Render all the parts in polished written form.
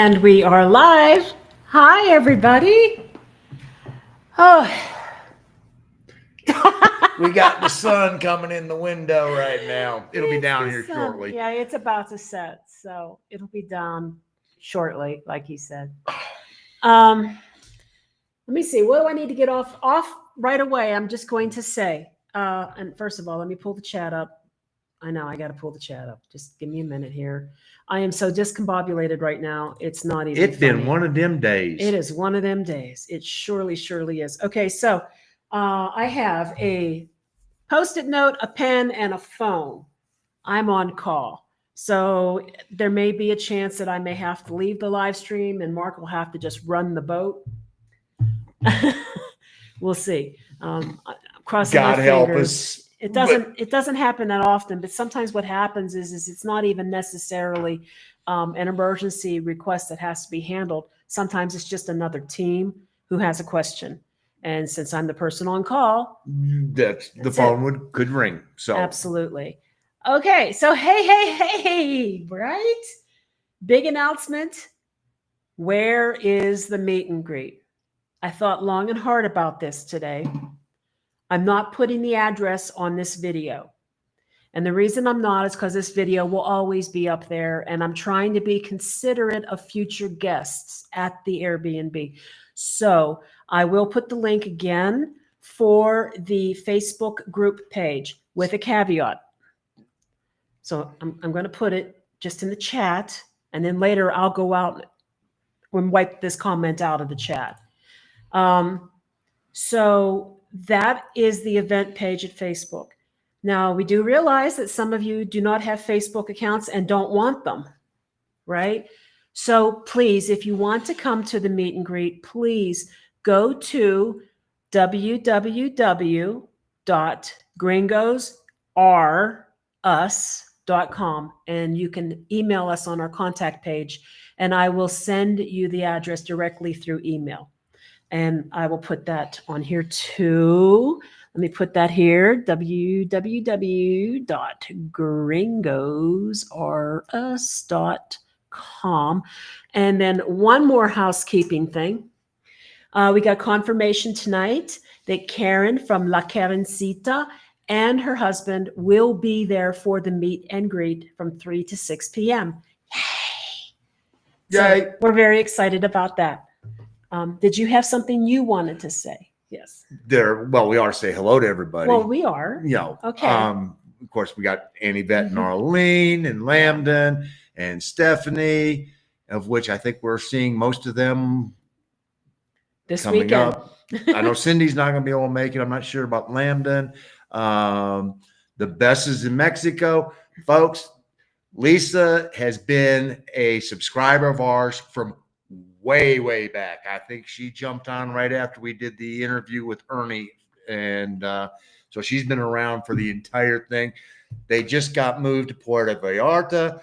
And we are live. Hi, everybody. Oh, We got the sun coming in the window right now. It'll be it's down the here sun. shortly. Yeah, it's about to set, so it'll be down shortly, like he said. Let me see. What do I need to get off right away? I'm just going to say, and first of all, let me pull the chat up. I know I got to pull the chat up. Just give me a minute here. I am so discombobulated right now. It's not even. It's been funny. one of them days. It is one of them days. It surely is. Okay, so I have a Post-it note, a pen, and a phone. I'm on call. So there may be a chance that I may have to leave the live stream and Mark will have to just run the boat. We'll see. Crossing God my help fingers. us. It doesn't happen that often, but sometimes what happens is it's not even necessarily an emergency request that has to be handled. Sometimes it's just another team who has a question. And since I'm the person on call, That's the phone could ring. So absolutely. Okay, so hey, right? Big announcement. Where is the meet and greet? I thought long and hard about this today. I'm not putting the address on this video. And the reason I'm not is because this video will always be up there and I'm trying to be considerate of future guests at the Airbnb. So I will put the link again for the Facebook group page with a caveat. So I'm going to put it just in the chat and then later I'll go out and wipe this comment out of the chat. So that is the event page at Facebook. Now, we do realize that some of you do not have Facebook accounts and don't want them, right? So please, if you want to come to the meet and greet, please go to www.gringosrus.com and you can email us on our contact page and I will send you the address directly through email. And I will put that on here too. Let me put that here, www.gringosrus.com. And then one more housekeeping thing. We got confirmation tonight that Karen from La Karencita and her husband will be there for the meet and greet from 3 to 6 p.m. Yay! So we're very excited about that. Did you have something you wanted to say? Yes. Well, we ought to say hello to everybody. Well, we are. Okay. Of course, we got Annie, Vet, and Arlene, and Lambden, and Stephanie, of which I think we're seeing most of them this coming weekend. Up. I know Cindy's not going to be able to make it. I'm not sure about Lambden. The best is in Mexico. Folks, Lisa has been a subscriber of ours from way back. I think she jumped on right after we did the interview with Ernie. And so she's been around for the entire thing. They just got moved to Puerto Vallarta.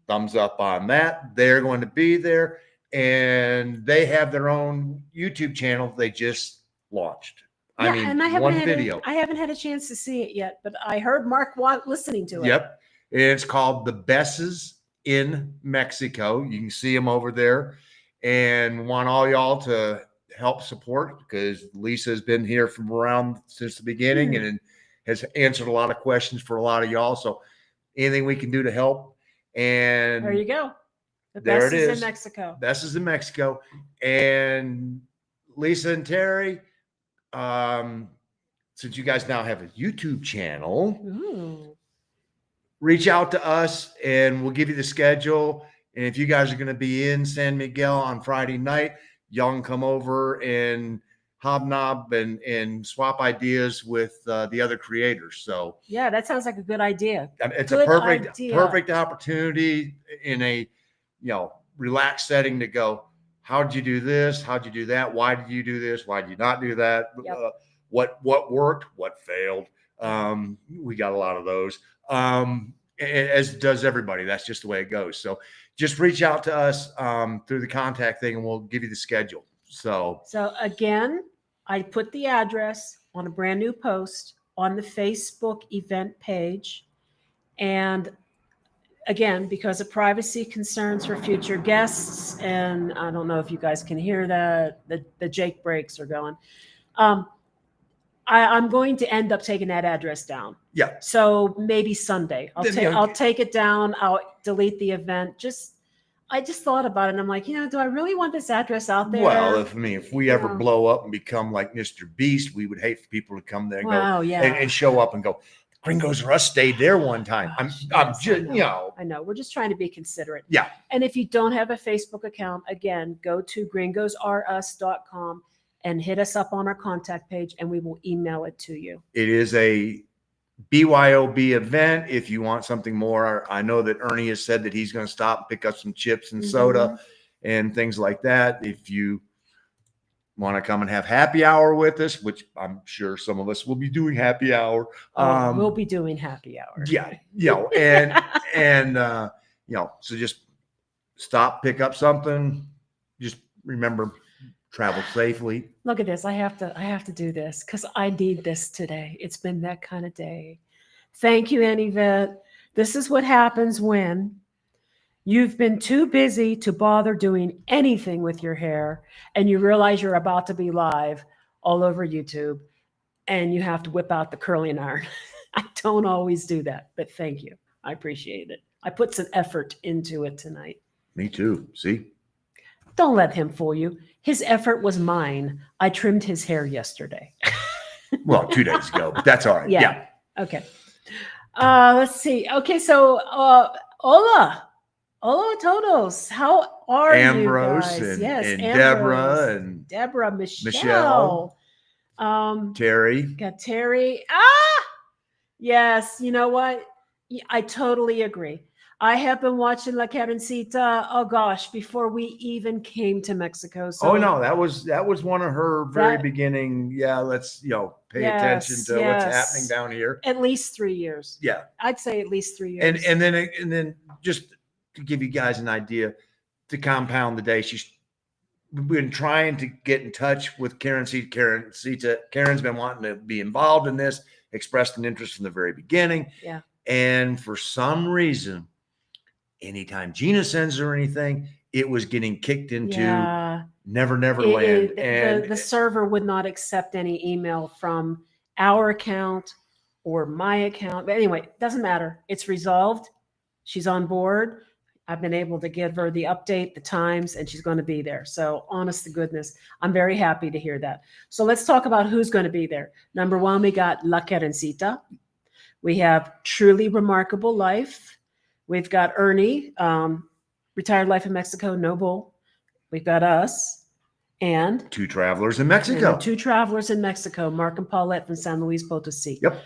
Thumbs up on that. They're going to be there. And they have their own YouTube channel they just launched. Yeah, I mean, and I haven't had a chance to see it yet, but I heard Mark listening to it. Yep. It's called The Besses in Mexico. You can see them over there. And want all y'all to help support because Lisa has been here from around since the beginning and has answered a lot of questions for a lot of y'all. So anything we can do to help. And there you go. The there best it is in Mexico. Best is in Mexico. And Lisa and Terry, since you guys now have a YouTube channel, reach out to us and we'll give you the schedule. And if you guys are going to be in San Miguel on Friday night, y'all can come over and hobnob and swap ideas with the other creators. So yeah, that sounds like a good idea. It's a perfect opportunity in a relaxed setting to go. How'd you do this? How'd you do that? Why did you do this? Why did you not do that? Yep. What worked? What failed? We got a lot of those. As does everybody. That's just the way it goes. So just reach out to us through the contact thing and we'll give you the schedule. So again, I put the address on a brand new post on the Facebook event page. And again, because of privacy concerns for future guests, and I don't know if you guys can hear that, the Jake breaks are going. I'm going to end up taking that address down. Yeah. So maybe Sunday. Then I'll take it down. I'll delete the event. I just thought about it, and I'm like, do I really want this address out there? Well, if we ever blow up and become like Mr. Beast, we would hate for people to come there and Wow, go yeah. and show up and go, Gringos or us stayed there one time. I'm just, I know. We're just trying to be considerate. Yeah. And if you don't have a Facebook account, again, go to gringosrus.com and hit us up on our contact page, and we will email it to you. It is a BYOB event. If you want something more, I know that Ernie has said that he's going to stop and pick up some chips and soda and things like that. If you want to come and have happy hour with us, which I'm sure some of us will be doing happy hour. We'll be doing happy hour. Yeah. And so just stop, pick up something. Just remember, travel safely. Look at this. I have to do this because I need this today. It's been that kind of day. Thank you, Anivette. This is what happens when you've been too busy to bother doing anything with your hair, and you realize you're about to be live all over YouTube, and you have to whip out the curling iron. I don't always do that, but thank you. I appreciate it. I put some effort into it tonight. Me too. See? Don't let him fool you. His effort was mine. I trimmed his hair yesterday. Well, 2 days ago, but that's all right. Yeah. Okay. Let's see. Okay, so hola todos. How are Ambrose you guys? and, Yes, and Ambrose, Deborah and Deborah, Michelle. Terry. Got Terry. Yes. You know what? I totally agree. I have been watching La Karencita, oh gosh, before we even came to Mexico. So Oh no, that was one of her very beginning. Yeah, let's pay attention to what's happening down here. At least 3 years. Yeah, I'd say at least 3 years. And then just to give you guys an idea, to compound the day, she's been trying to get in touch with Karencita. Karen's been wanting to be involved in this, expressed an interest from the very beginning. Yeah. And for some reason, anytime Gina sends her anything, it was getting kicked into Never Land. And the server would not accept any email from our account or my account. But anyway, it doesn't matter. It's resolved. She's on board. I've been able to give her the update, the times, and she's going to be there. So honest to goodness, I'm very happy to hear that. So let's talk about who's going to be there. Number one, we got La Karencita. We have Truly Remarkable Life. We've got Ernie, Retired Life in Mexico, No Bull. We've got us and Two Travelers in Mexico. Two Travelers in Mexico, Mark and Paulette from San Luis Potosí. Yep.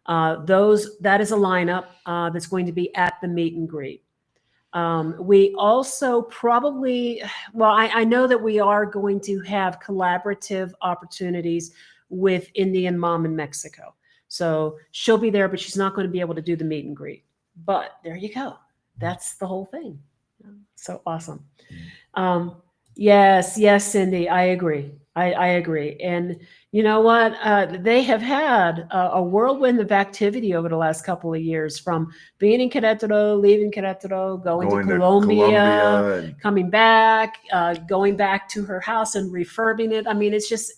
That is a lineup that's going to be at the meet and greet. We also probably, I know that we are going to have collaborative opportunities with Indian Mom in Mexico. So she'll be there, but she's not going to be able to do the meet and greet. But there you go. That's the whole thing. So awesome. Yes, Cindy, I agree. I agree. And you know what? They have had a whirlwind of activity over the last couple of years, from being in Querétaro, leaving Querétaro, going to Colombia, and coming back, going back to her house and refurbing it. I mean, it's just,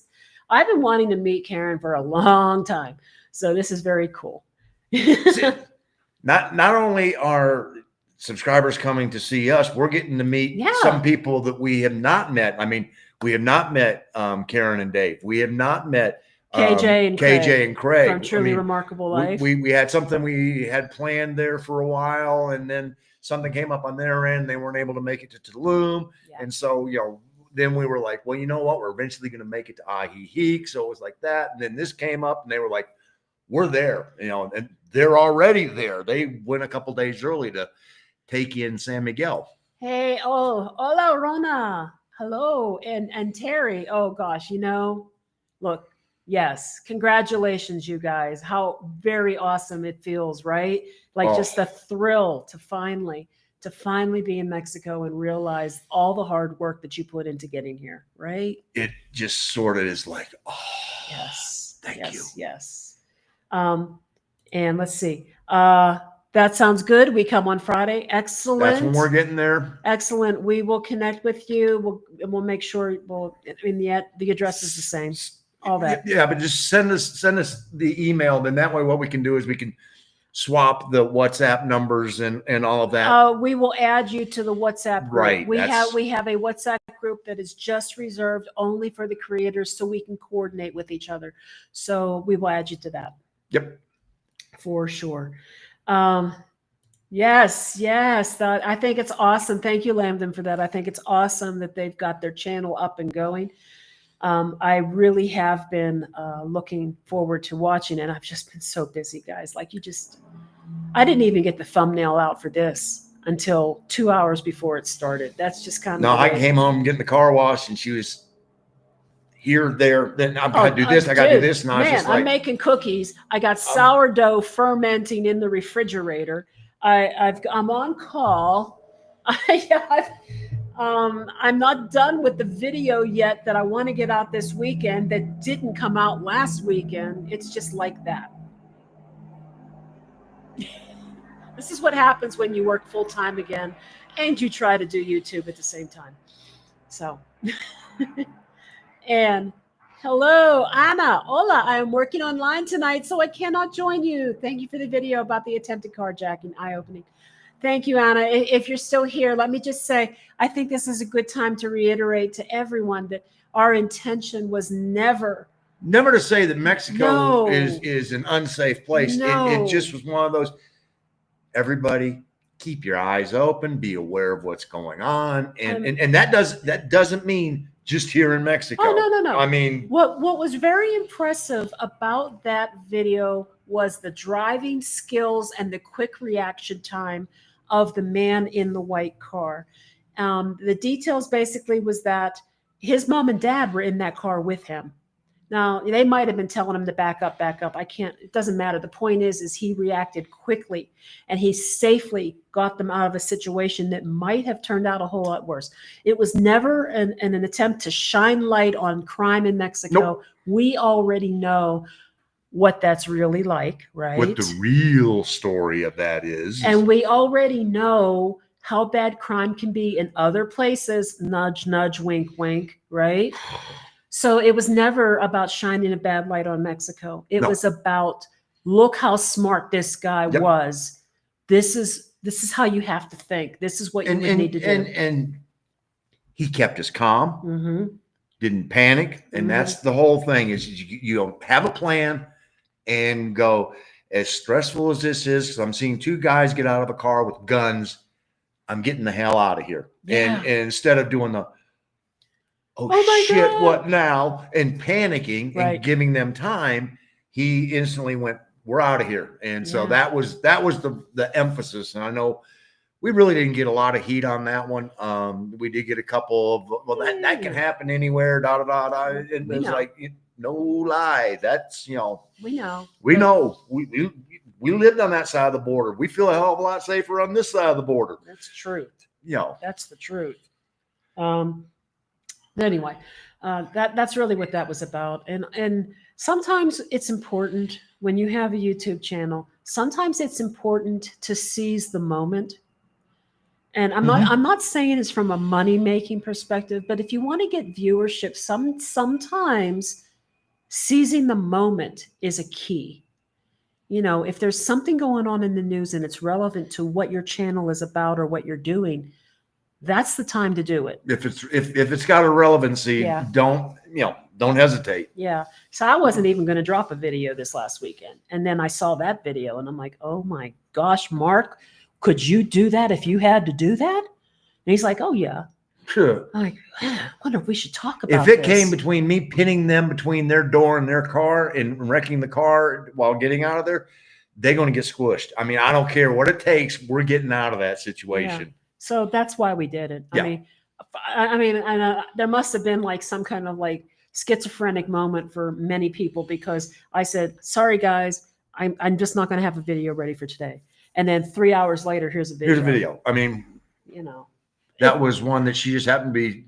I've been wanting to meet Karen for a long time. So this is very cool. Not only are subscribers coming to see us, we're getting to meet some people that we have not met. I mean, we have not met Karen and Dave. We have not met KJ and Craig from Truly Remarkable Life. We had something we had planned there for a while, and then something came up on their end. They weren't able to make it to Tulum. And so, then we were like, well, you know what? We're eventually going to make it to Ajijic. So it was like that. And then this came up, and they were like, we're there, and they're already there. They went a couple days early to take in San Miguel. Hey, hola, Rona. Hello. And Terry. Oh gosh, look, yes, congratulations, you guys. How very awesome it feels, right? Like just a thrill to finally be in Mexico and realize all the hard work that you put into getting here, right? It just sort of is like, yes, thank you. Yes. And let's see. That sounds good. We come on Friday. That's when we're Excellent. getting there. Excellent. We will connect with you. We'll make sure the address is the same. All that. Yeah, but just send us the email. Then that way, what we can do is we can swap the WhatsApp numbers and all of that. We will add you to the WhatsApp group. Right, We have a WhatsApp group that is just reserved only for the creators, so we can coordinate with each other. So we will add you to that. Yep. For sure. Yes. I think it's awesome. Thank you, Lambden, for that. I think it's awesome that they've got their channel up and going. I really have been looking forward to watching it. I've just been so busy, guys. I didn't even get the thumbnail out for this until 2 hours before it started. That's just kind of. No, I came home getting the car washed, and she was here, there. Then I've got to do this. I got to do this. And I was just like, I'm making cookies. I got sourdough fermenting in the refrigerator. I'm on call. I'm not done with the video yet that I want to get out this weekend that didn't come out last weekend. It's just like that. This is what happens when you work full time again and you try to do YouTube at the same time. So, and hello, Anna. Hola, I am working online tonight, so I cannot join you. Thank you for the video about the attempted carjacking, eye-opening. Thank you, Anna. If you're still here, let me just say, I think this is a good time to reiterate to everyone that our intention was never to say that Mexico is an unsafe place. No. It just was one of those. Everybody, keep your eyes open, be aware of what's going on, and that doesn't mean just here in Mexico. Oh, no. I mean, what was very impressive about that video was the driving skills and the quick reaction time of the man in the white car. The details basically was that his mom and dad were in that car with him. Now, they might have been telling him to back up. It doesn't matter. The point is he reacted quickly, and he safely got them out of a situation that might have turned out a whole lot worse. It was never an attempt to shine light on crime in Mexico. Nope. We already know what that's really like, right? What the real story of that is. And we already know how bad crime can be in other places. Nudge, nudge, wink, wink, right? So it was never about shining a bad light on Mexico. It was about, look how smart this guy was. This is how you have to think. This is what you need to do. And he kept us calm, Mm-hmm. didn't panic. And that's the whole thing is you have a plan and go, as stressful as this is, because I'm seeing two guys get out of a car with guns, I'm getting the hell out of here. Yeah. And instead of doing the, oh my shit, God, what now? And panicking Right. and giving them time, he instantly went, we're out of here. And so Yeah. that was the emphasis. And I know we really didn't get a lot of heat on that one. We did get a couple of, well, that can happen anywhere, And it was like, no lie. That's, we know. we know. We lived on that side of the border. We feel a hell of a lot safer on this side of the border. That's truth. That's the truth. Anyway, that's really what that was about. And sometimes it's important when you have a YouTube channel, sometimes it's important to seize the moment. And I'm not saying it's from a money-making perspective, but if you want to get viewership, sometimes seizing the moment is a key. If there's something going on in the news and it's relevant to what your channel is about or what you're doing, that's the time to do it. if it's got a relevancy, don't hesitate. Yeah. So I wasn't even going to drop a video this last weekend. And then I saw that video and I'm like, oh my gosh, Mark, could you do that if you had to do that? And he's like, oh yeah. Sure. I'm like, I wonder if we should talk about If it this. came between me pinning them between their door and their car and wrecking the car while getting out of there, they're going to get squished. I mean, I don't care what it takes. We're getting out of that situation. Yeah. So that's why we did it. Yeah. I mean, there must have been like some kind of like schizophrenic moment for many people, because I said, sorry guys, I'm just not going to have a video ready for today. And then 3 hours later, here's a video. I mean, that was one that she just happened to be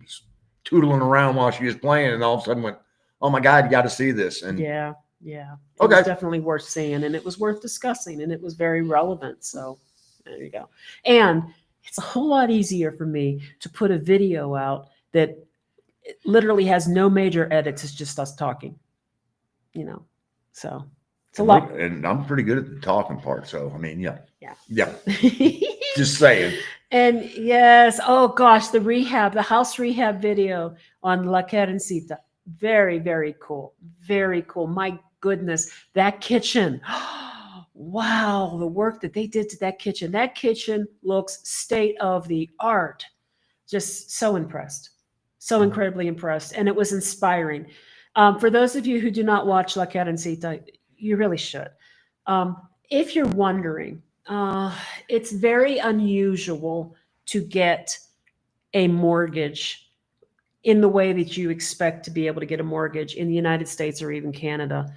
tootling around while she was playing, and all of a sudden went, oh my God, you got to see this. And yeah, Yeah. It was Okay. definitely worth seeing, and it was worth discussing, and it was very relevant. So there you go. And it's a whole lot easier for me to put a video out that literally has no major edits. It's just us talking, you know. So it's a lot. And I'm pretty good at the talking part. So, I mean, yeah. Yeah. Yeah. Just saying. And yes, oh gosh, the house rehab video on La Carencita. Very, very cool. Very cool. My goodness, that kitchen. Wow, the work that they did to that kitchen. That kitchen looks state of the art. Just so impressed. So incredibly impressed. And it was inspiring. For those of you who do not watch La Carencita, you really should. If you're wondering, it's very unusual to get a mortgage in the way that you expect to be able to get a mortgage in the United States or even Canada.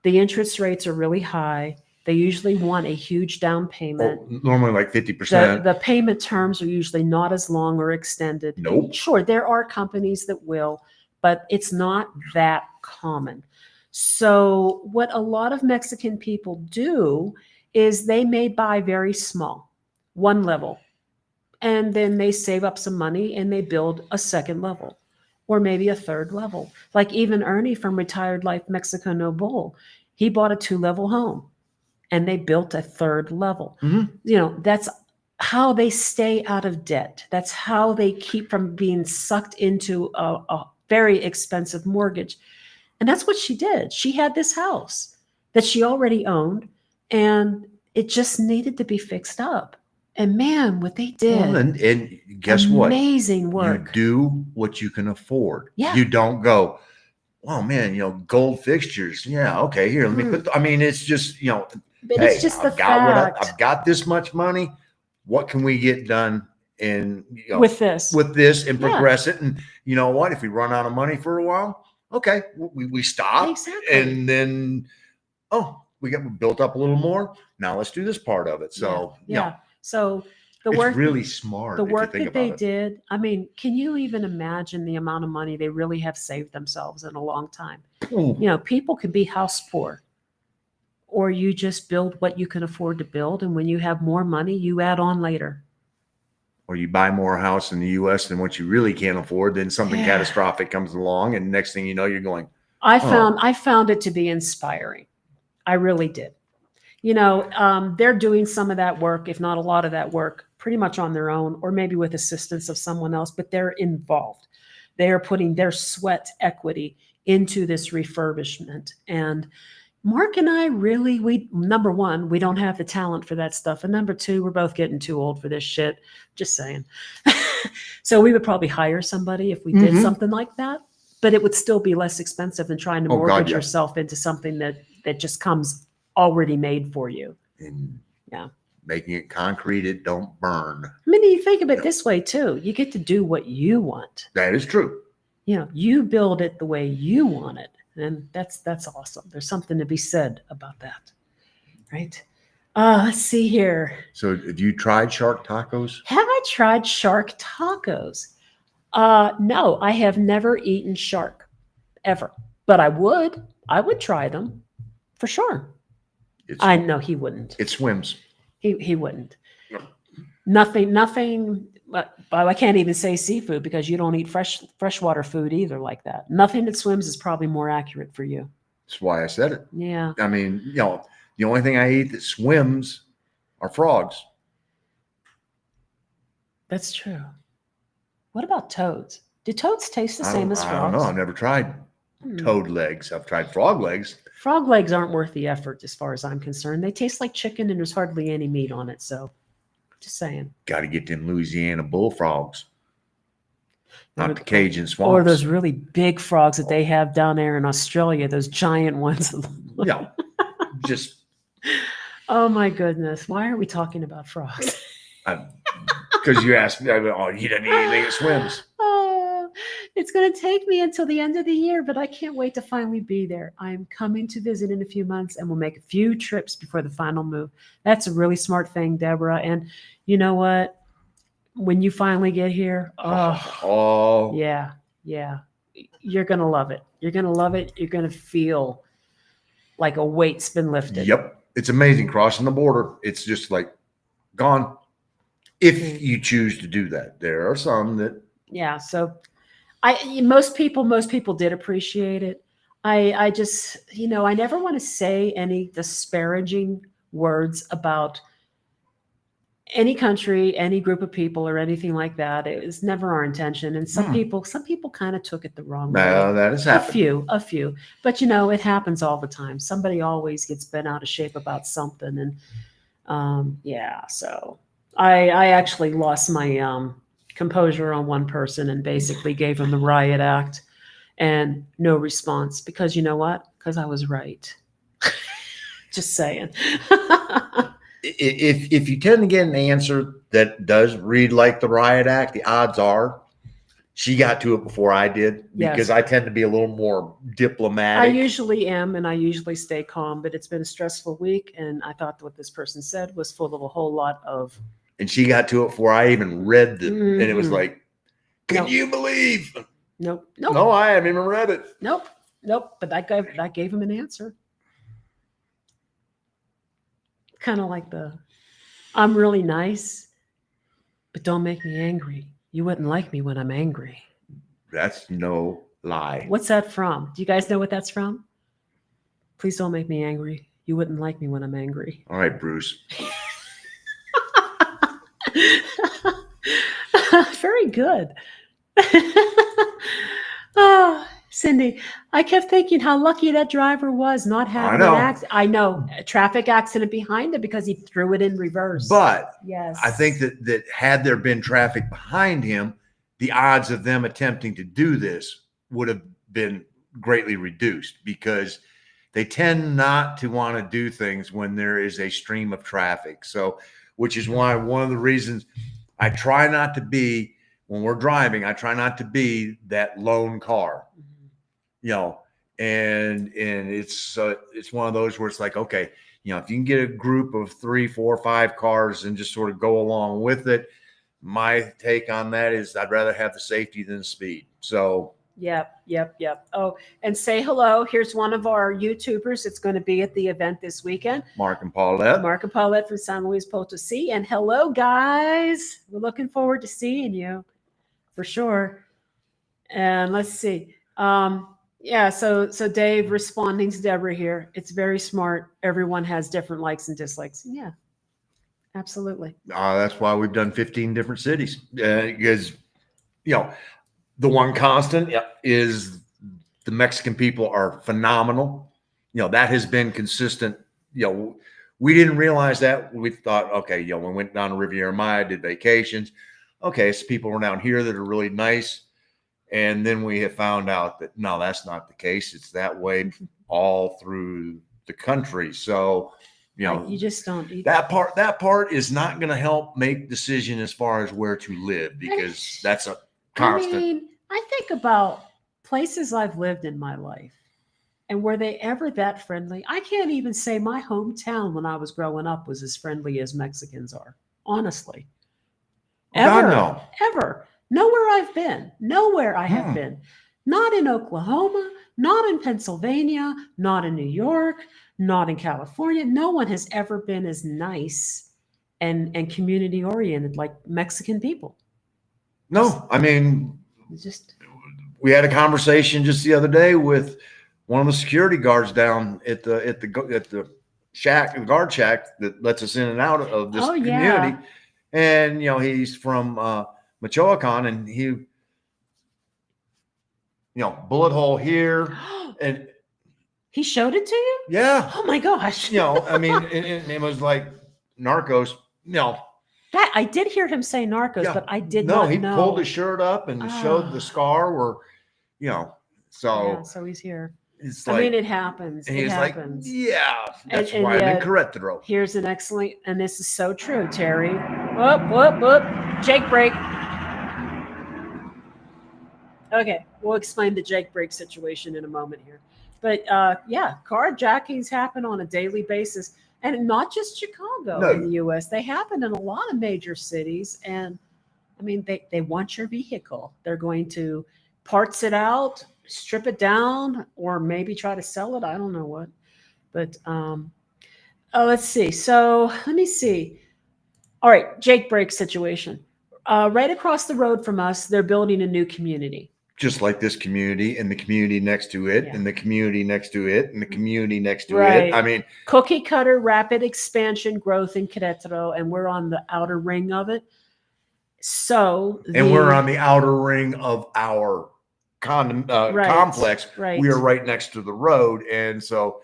The interest rates are really high. They usually want a huge down payment. Oh, normally like 50%. The payment terms are usually not as long or extended. Nope. Sure, there are companies that will, but it's not that common. So what a lot of Mexican people do is they may buy very small, one level, and then they save up some money and they build a second level or maybe a third level. Like even Ernie from Retired Life Mexico No Bull, he bought a 2-level home and they built a third level. Mhm. You know, that's how they stay out of debt. That's how they keep from being sucked into a very expensive mortgage. And that's what she did. She had this house that she already owned, and it just needed to be fixed up. And man, what they did. Well, and guess what? Amazing work. You do what you can afford. Yeah. You don't go, oh man, gold fixtures. Yeah, okay, here, let me put. I mean, it's just, But hey, it's just the I've got fact. I've got this much money. What can we get done in with this. and progress it? And you know what? If we run out of money for a while, okay, we stop. Exactly. And then, we built up a little more. Now let's do this part of it. So yeah. So the it's work, really smart. the if you work think that about they it. did. I mean, can you even imagine the amount of money they really have saved themselves in a long time? Ooh. People can be house poor, or you just build what you can afford to build, and when you have more money, you add on later. Or you buy more house in the U.S. than what you really can't afford, then something catastrophic comes along, and next thing you know, you're going. I found it to be inspiring. I really did. They're doing some of that work, if not a lot of that work, pretty much on their own, or maybe with assistance of someone else, but they're involved. They are putting their sweat equity into this refurbishment. And Mark and I really, number one, we don't have the talent for that stuff. And number two, we're both getting too old for this shit. Just saying. So we would probably hire somebody if we did something like that, but it would still be less expensive than trying to mortgage yourself into something that just comes already made for you. And yeah. Making it concrete, it don't burn. I mean, you think of it this way too. You get to do what you want. That is true. You build it the way you want it. And that's awesome. There's something to be said about that. Right? Let's see here. So have you tried shark tacos? Have I tried shark tacos? No, I have never eaten shark ever, but I would try them for sure. I know he wouldn't. It swims. He wouldn't. No. Nothing. But I can't even say seafood because you don't eat freshwater food either like that. Nothing that swims is probably more accurate for you. That's why I said it. Yeah. I mean, the only thing I eat that swims are frogs. That's true. What about toads? Do toads taste the same as frogs? I don't know. I've never tried toad legs. I've tried frog legs. Frog legs aren't worth the effort as far as I'm concerned. They taste like chicken and there's hardly any meat on it. So just saying. Got to get them Louisiana bullfrogs. Not the Cajun swamps. Or those really big frogs that they have down there in Australia, those giant ones. Yeah. Just. Oh my goodness. Why are we talking about frogs? Because you asked me, you didn't eat anything that swims. It's going to take me until the end of the year, but I can't wait to finally be there. I'm coming to visit in a few months and we'll make a few trips before the final move. That's a really smart thing, Deborah. And you know what? When you finally get here, yeah, you're going to love it. You're going to love it. You're going to feel like a weight's been lifted. Yep. It's amazing crossing the border. It's just like gone. If you choose to do that, there are some that. Yeah. So most people did appreciate it. I just, I never want to say any disparaging words about any country, any group of people, or anything like that. It was never our intention. And some people kind of took it the wrong way. That has happened. A few. But it happens all the time. Somebody always gets bent out of shape about something. And yeah, so I actually lost my composure on one person and basically gave him the riot act and no response because you know what? Because I was right. Just saying. If you tend to get an answer that does read like the riot act, the odds are she got to it before I did because I tend to be a little more diplomatic. I usually am, and I usually stay calm, but it's been a stressful week, and I thought what this person said was full of a whole lot of. And she got to it before I even read it, and it was like, can you believe? Nope. No, I haven't even read it. Nope. But that gave him an answer. Kind of like I'm really nice, but don't make me angry. You wouldn't like me when I'm angry. That's no lie. What's that from? Do you guys know what that's from? Please don't make me angry. You wouldn't like me when I'm angry. All right, Bruce. Very good. Oh, Cindy, I kept thinking how lucky that driver was not having an accident. I know, a traffic accident behind him because he threw it in reverse. But yes, I think that had there been traffic behind him, the odds of them attempting to do this would have been greatly reduced because they tend not to want to do things when there is a stream of traffic. So, which is why one of the reasons I try not to be, when we're driving, I try not to be that lone car. And it's one of those where it's like, okay, if you can get a group of 3, 4, 5 cars and just sort of go along with it, my take on that is I'd rather have the safety than the speed. So Yep. Oh, and say hello. Here's one of our YouTubers. It's going to be at the event this weekend. Mark and Paulette from San Luis Potosí. And hello, guys. We're looking forward to seeing you for sure. And let's see. Yeah, so Dave responding to Deborah here. It's very smart. Everyone has different likes and dislikes. Yeah, absolutely. That's why we've done 15 different cities because, the one constant is the Mexican people are phenomenal. That has been consistent. We didn't realize that. We thought, okay, we went down to Riviera Maya, did vacations. Okay, so people are down here that are really nice. And then we have found out that, no, that's not the case. It's that way all through the country. So, you just don't. That part is not going to help make decision as far as where to live because that's a constant. I mean, I think about places I've lived in my life and were they ever that friendly? I can't even say my hometown when I was growing up was as friendly as Mexicans are, honestly. Ever. Nowhere I have been. Not in Oklahoma, not in Pennsylvania, not in New York, not in California. No one has ever been as nice and community oriented like Mexican people. No, I mean, we had a conversation just the other day with one of the security guards down at the shack, the guard shack that lets us in and out of this community. And, he's from Michoacan and he, bullet hole here. And he showed it to you? Yeah. Oh my gosh. I mean, it was like Narcos, That I did hear him say Narcos, but I did not know. No, he pulled his shirt up and showed the scar where, so. So he's here. It's like, it happens. It happens. Like, that's why I'm in Querétaro. Here's an excellent, and this is so true, Terry. Whoop. Jake break. Okay, we'll explain the Jake break situation in a moment here. But carjackings happen on a daily basis. And not just Chicago in the U.S. They happen in a lot of major cities. And, they want your vehicle. They're going to parts it out, strip it down, or maybe try to sell it. I don't know what. But let's see. So let me see. All right, Jake Break situation. Right across the road from us, they're building a new community. Just like this community and the community next to it Yeah. and the community next to it and the community next to Right. it. I mean, Cookie cutter, rapid expansion, growth in Querétaro, and we're on the outer ring of it. So and we're on the outer ring of our complex. Right. We are right next to the road, and so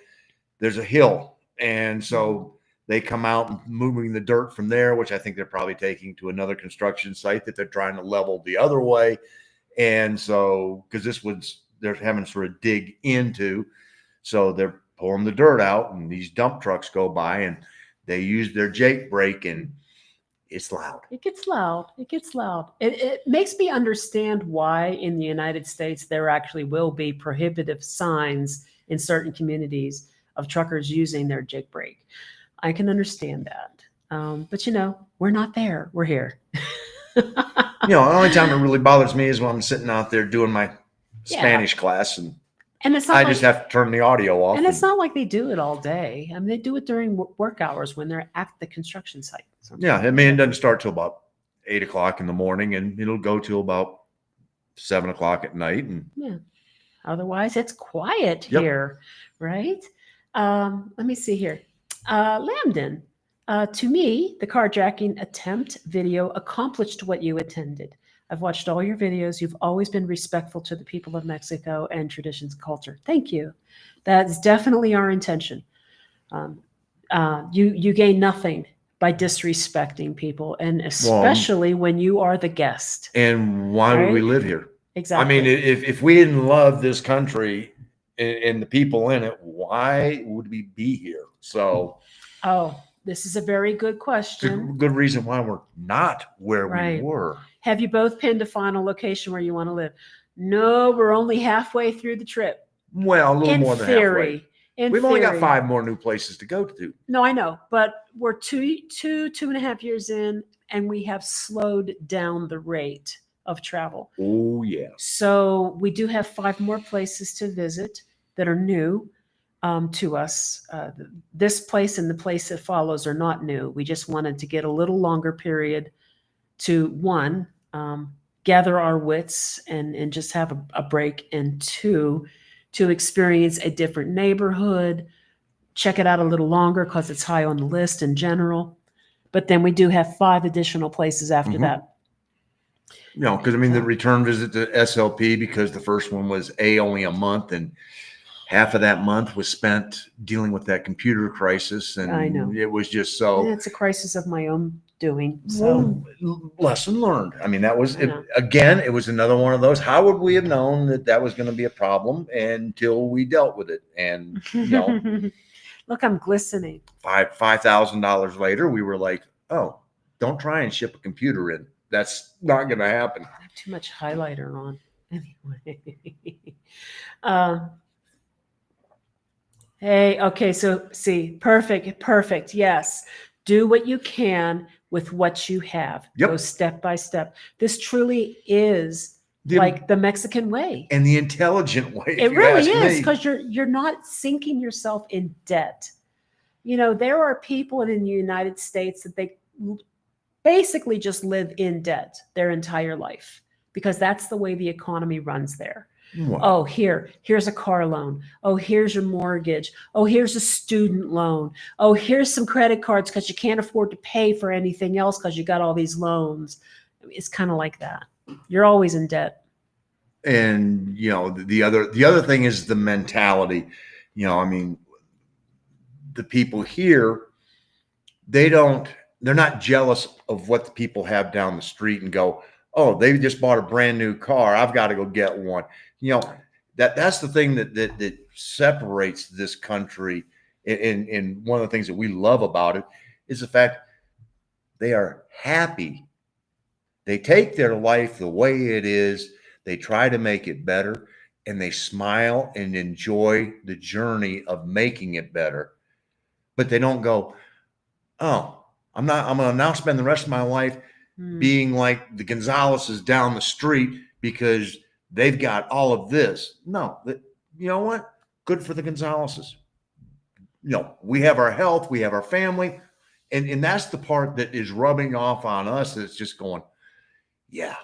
there's a hill, and so they come out moving the dirt from there, which I think they're probably taking to another construction site that they're trying to level the other way. And so, because this was, they're having to sort of dig into, so they're pulling the dirt out, and these dump trucks go by, and they use their Jake brake, and it's loud. It gets loud. It gets loud. It makes me understand why in the United States there actually will be prohibitive signs in certain communities of truckers using their Jake brake. I can understand that. But we're not there. We're here. The only time it really bothers me is when I'm sitting out there doing my Spanish class, and it's not I just have to turn the audio off. And it's not like they do it all day. I mean, they do it during work hours when they're at the construction site. Yeah, I mean, it doesn't start till about 8 o'clock in the morning, and it'll go till about 7 o'clock at night. And yeah, otherwise it's quiet Yep. here, right? Let me see here. Lambden, to me, the carjacking attempt video accomplished what you intended. I've watched all your videos. You've always been respectful to the people of Mexico and traditions and culture. Thank you. That's definitely our intention. You gain nothing by disrespecting people, and especially when you are the guest. And why would we Right? live here? Exactly. I mean, if we didn't love this country and the people in it, why would we be here? So, this is a very good it's a question. good reason why we're not where Right. we were. Have you both pinned a final location where you want to live? No, we're only halfway through the trip. Well, a little In more than halfway. theory. We've only got 5 more new places to go to. No, I know, but we're two and a half years in, and we have slowed down the rate of travel. Oh, yeah. So we do have 5 more places to visit that are new to us. This place and the place that follows are not new. We just wanted to get a little longer period to, one, gather our wits and just have a break, and 2, to experience a different neighborhood, check it out a little longer because it's high on the list in general. But then we do have 5 additional places after that. Because I mean, the return visit to SLP, because the first one was only a month, and half of that month was spent dealing with that computer crisis, and I know. it was just so. It's a crisis of my own doing. So Lesson learned. I mean, that was I know. again. It was another one of those. How would we have known that was going to be a problem until we dealt with it? And look, I'm glistening. $5,000 later, we were like, "Oh, don't try and ship a computer in. That's not going to happen." I have too much highlighter on. Anyway. Hey, okay, so see, perfect. Yes. Do what you can with what you have. Yep. Go step by step. This truly is The- like the Mexican way. And the intelligent way. It really is, because you're not sinking yourself in debt. There are people in the United States that they basically just live in debt their entire life, because that's the way the economy runs there. Wow. Oh, here's a car loan. Oh, here's your mortgage. Oh, here's a student loan. Oh, here's some credit cards because you can't afford to pay for anything else because you got all these loans. It's kind of like that. You're always in debt. And the other thing is the mentality. I mean, the people here, they're not jealous of what the people have down the street and go, "Oh, they just bought a brand new car, I've got to go get one." That's the thing that separates this country. And one of the things that we love about it is the fact they are happy. They take their life the way it is. They try to make it better, and they smile and enjoy the journey of making it better. But they don't go, "Oh, I'm going to now spend the rest of my life being like the Gonzaleses down the street because they've got all of this." No, you know what? Good for the Gonzaleses. we have our health, we have our family, and that's the part that is rubbing off on us. It's just going, yeah.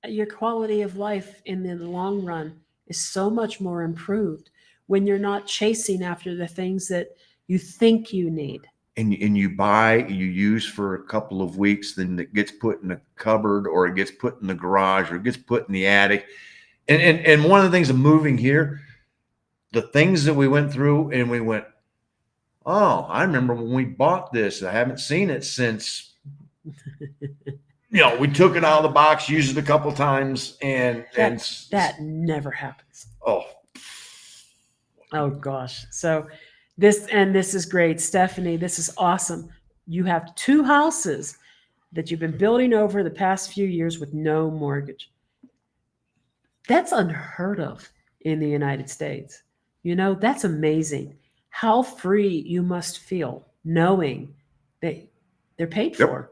Your quality of life in the long run is so much more improved when you're not chasing after the things that you think you need. And you use for a couple of weeks, then it gets put in a cupboard, or it gets put in the garage, or it gets put in the attic. And one of the things of moving here, the things that we went through, and we went, oh, I remember when we bought this. I haven't seen it since. We took it out of the box, used it a couple times, and that never happens. Oh gosh. So this is great, Stephanie. This is awesome. You have 2 houses that you've been building over the past few years with no mortgage. That's unheard of in the United States. That's amazing. How free you must feel knowing that they're paid for.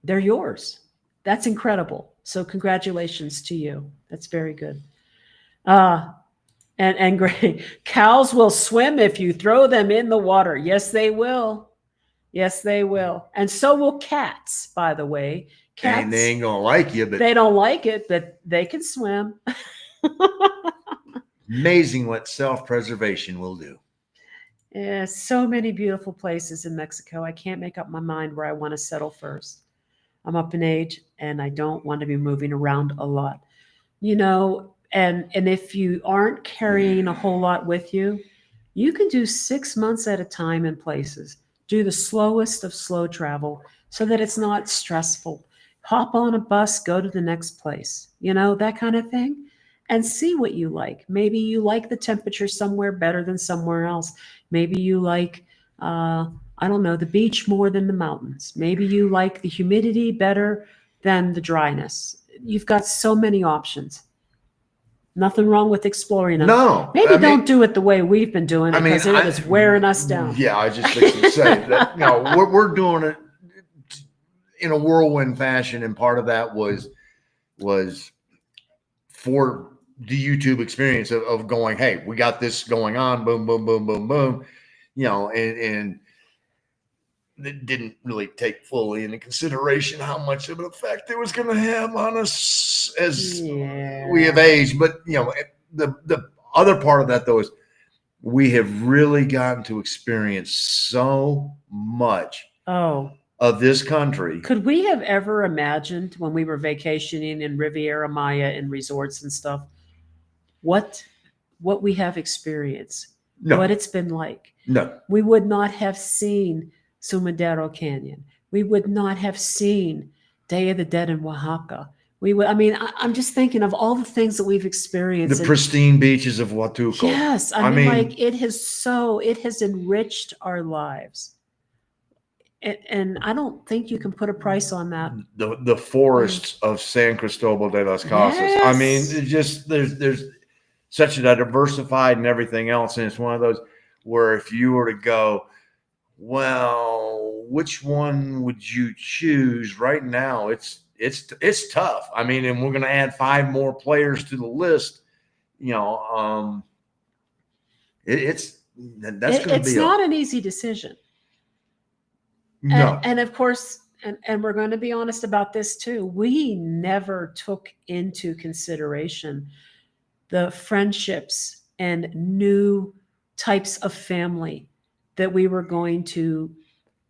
They're yours. That's incredible. So congratulations to you. That's very good. And great. Cows will swim if you throw them in the water. Yes, they will. Yes, they will. And so will cats, by the way. Cats, and they ain't gonna like you, but they don't like it, but they can swim. Amazing what self-preservation will do. Yeah, so many beautiful places in Mexico. I can't make up my mind where I want to settle first. I'm up in age and I don't want to be moving around a lot. And if you aren't carrying a whole lot with you, you can do 6 months at a time in places. Do the slowest of slow travel so that it's not stressful. Hop on a bus, go to the next place, that kind of thing, and see what you like. Maybe you like the temperature somewhere better than somewhere else. Maybe you like, the beach more than the mountains. Maybe you like the humidity better than the dryness. You've got so many options. Nothing wrong with exploring them. No. Maybe don't do it the way we've been doing it because it is wearing us down. Yeah, I just fixed to say that. We're doing it in a whirlwind fashion, and part of that was for the YouTube experience of going, hey, we got this going on, boom, boom, boom, boom, boom, and it didn't really take fully into consideration how much of an effect it was going to have on us as we have aged. But the other part of that, though, is we have really gotten to experience so much of this country. Could we have ever imagined when we were vacationing in Riviera Maya and resorts and stuff, what we have experienced, what it's been like? No. We would not have seen Sumidero Canyon. We would not have seen Day of the Dead in Oaxaca. I'm just thinking of all the things that we've experienced. The pristine beaches of Huatulco. Yes. I mean, it has enriched our lives. And I don't think you can put a price on that. The forests of San Cristobal de las Casas. Yes. I mean, it's just there's such a diversified and everything else, and it's one of those where if you were to go, well, which one would you choose right now? It's tough. I mean, and we're going to add 5 more players to the list. It's not an easy decision. No. And of course, and we're going to be honest about this too. We never took into consideration the friendships and new types of family that we were going to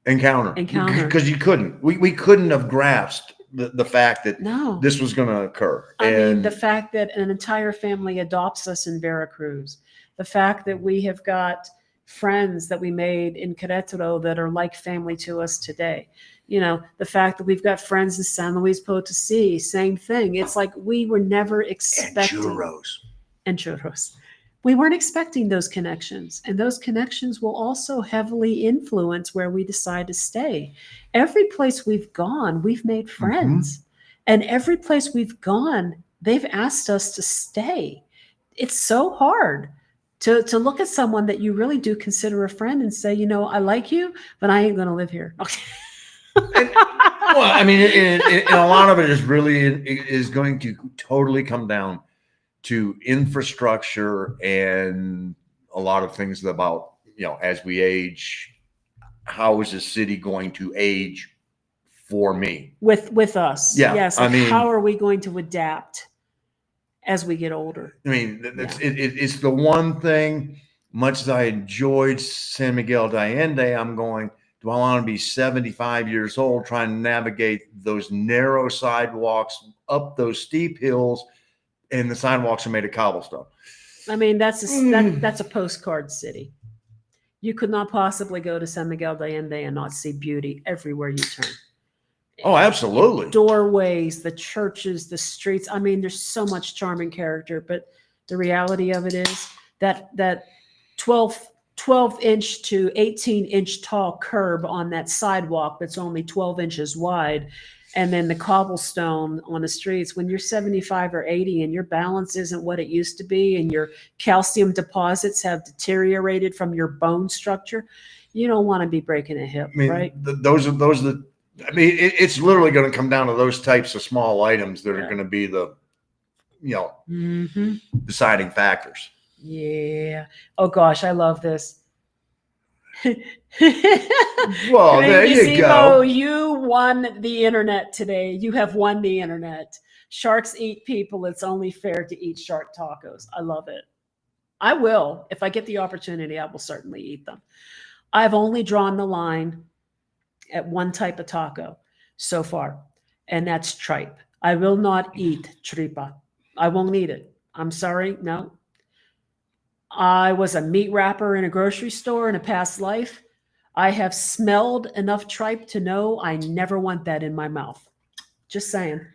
encounter. Because you couldn't. We couldn't have grasped the fact that this was going to occur. I mean, the fact that an entire family adopts us in Veracruz, the fact that we have got friends that we made in Querétaro that are like family to us today. The fact that we've got friends in San Luis Potosí, same thing. It's like we were never expecting. And churros. We weren't expecting those connections. And those connections will also heavily influence where we decide to stay. Every place we've gone, we've made friends. Mm-hmm. And every place we've gone, they've asked us to stay. It's so hard to look at someone that you really do consider a friend and say, I like you, but I ain't going to live here. And a lot of it is going to totally come down to infrastructure and a lot of things about as we age, how is the city going to age for me? With us. Yeah, Yes. I Like, mean- how are we going to adapt as we get older? I mean, it's the one thing, much as I enjoyed San Miguel de Allende, I'm going, do I want to be 75 years old trying to navigate those narrow sidewalks up those steep hills, and the sidewalks are made of cobblestone? I mean, that's a postcard city. You could not possibly go to San Miguel de Allende and not see beauty everywhere you turn. Oh, absolutely. Doorways, the churches, the streets. I mean, there's so much charming character, but the reality of it is that 12-inch to 18-inch tall curb on that sidewalk that's only 12 inches wide, and then the cobblestone on the streets. When you're 75 or 80 and your balance isn't what it used to be, and your calcium deposits have deteriorated from your bone structure, you don't want to be breaking a hip, I mean, right? those are the. I mean, it's literally going to come down to those types of small items that are going to be the, deciding factors. Yeah. Oh gosh, I love this. Well, there you go. You won the internet today. You have won the internet. Sharks eat people. It's only fair to eat shark tacos. I love it. I will. If I get the opportunity, I will certainly eat them. I've only drawn the line at one type of taco so far, and that's tripe. I will not eat tripa. I won't eat it. I'm sorry. No. I was a meat wrapper in a grocery store in a past life. I have smelled enough tripe to know I never want that in my mouth. Just saying.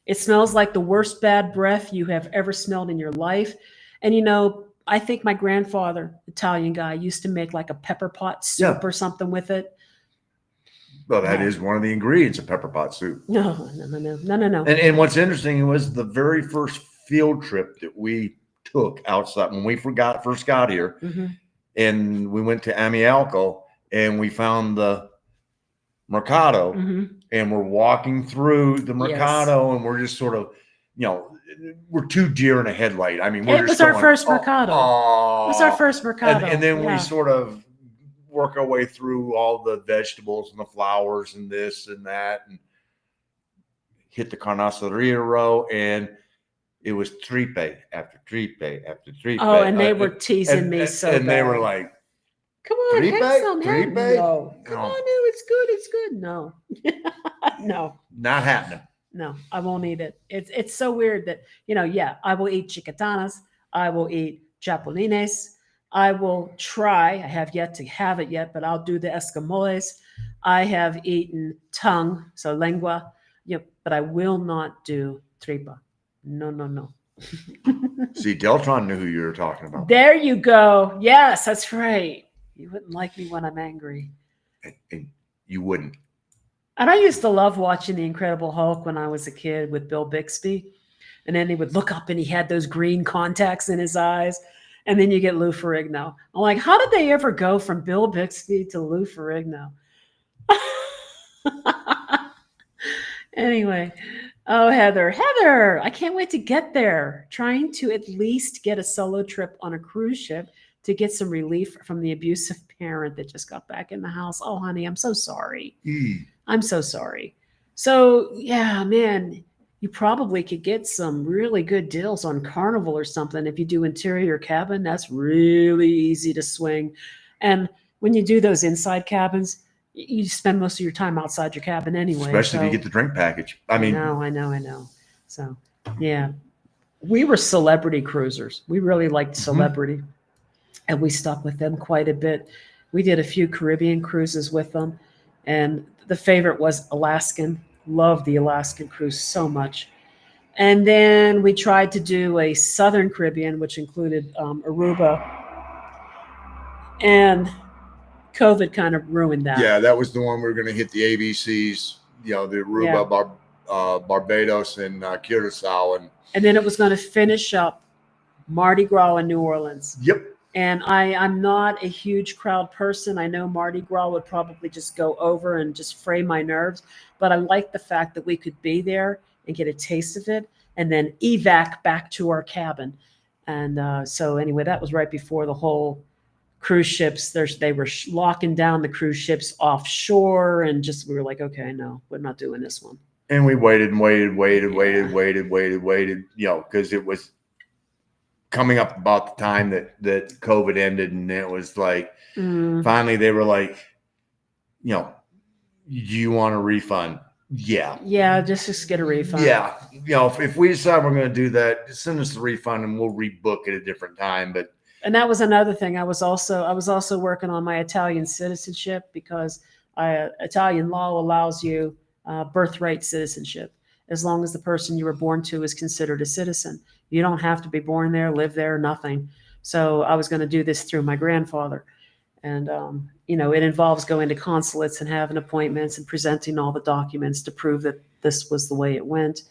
It smells like the worst bad breath you have ever smelled in your life. And I think my grandfather, Italian guy, used to make like a pepper pot soup or something with it. Well, that is one of the ingredients of pepper pot soup. No. And what's interesting was the very first field trip that we took outside when we first got here, and we went to Amialco and we found the Mercado, and we're walking through the Mercado, and we're just sort of, we're two deer in a headlight. I mean, it was our first Mercado. It was our first Mercado. And then we sort of work our way through all the vegetables and the flowers and this and that, and hit the carniceria row, and it was tripe after tripe after tripe. Oh, and they were teasing me so bad. And they were like, come on, tripe? have some. Tripe? No. Come on, no, it's good. It's good. No. No. Not happening. No, I won't eat it. It's so weird that, I will eat chicatanas. I will eat chapulines. I will try. I have yet to have it yet, but I'll do the escamoles. I have eaten tongue, so lengua, but I will not do tripa. No. See, Deltron knew who you were talking about. There you go. Yes, that's right. You wouldn't like me when I'm angry. And you wouldn't. And I used to love watching The Incredible Hulk when I was a kid with Bill Bixby. And then he would look up and he had those green contacts in his eyes. And then you get Lou Ferrigno. I'm like, how did they ever go from Bill Bixby to Lou Ferrigno? Anyway. Oh, Heather, I can't wait to get there. Trying to at least get a solo trip on a cruise ship to get some relief from the abusive parent that just got back in the house. Oh, honey, I'm so sorry. I'm so sorry. So, yeah, man, you probably could get some really good deals on Carnival or something. If you do interior cabin, that's really easy to swing. And when you do those inside cabins, you spend most of your time outside your cabin anyway. Especially if you get the drink package. I know. So, yeah, we were celebrity cruisers. We really liked celebrity, and we stuck with them quite a bit. We did a few Caribbean cruises with them, and the favorite was Alaskan. Loved the Alaskan cruise so much. And then we tried to do a Southern Caribbean, which included Aruba, and COVID kind of ruined that. Yeah, that was the one we were going to hit the ABCs, the Aruba, Barbados, and Curacao. And then it was going to finish up Mardi Gras in New Orleans. Yep. And I'm not a huge crowd person. I know Mardi Gras would probably just go over and just fray my nerves. But I like the fact that we could be there and get a taste of it and then evac back to our cabin. And so anyway, that was right before the whole cruise ships. They were locking down the cruise ships offshore, and we were like, okay, no, we're not doing this one. And we waited and waited, because it was coming up about the time that COVID ended, and it was like, finally they were like, do you want a refund? Yeah, just get a refund. Yeah, if we decide we're going to do that, send us the refund and we'll rebook at a different time. And that was another thing. I was also working on my Italian citizenship, because Italian law allows you birthright citizenship as long as the person you were born to is considered a citizen. You don't have to be born there, live there, nothing. So I was going to do this through my grandfather. And, it involves going to consulates and having appointments and presenting all the documents to prove that this was the way it went.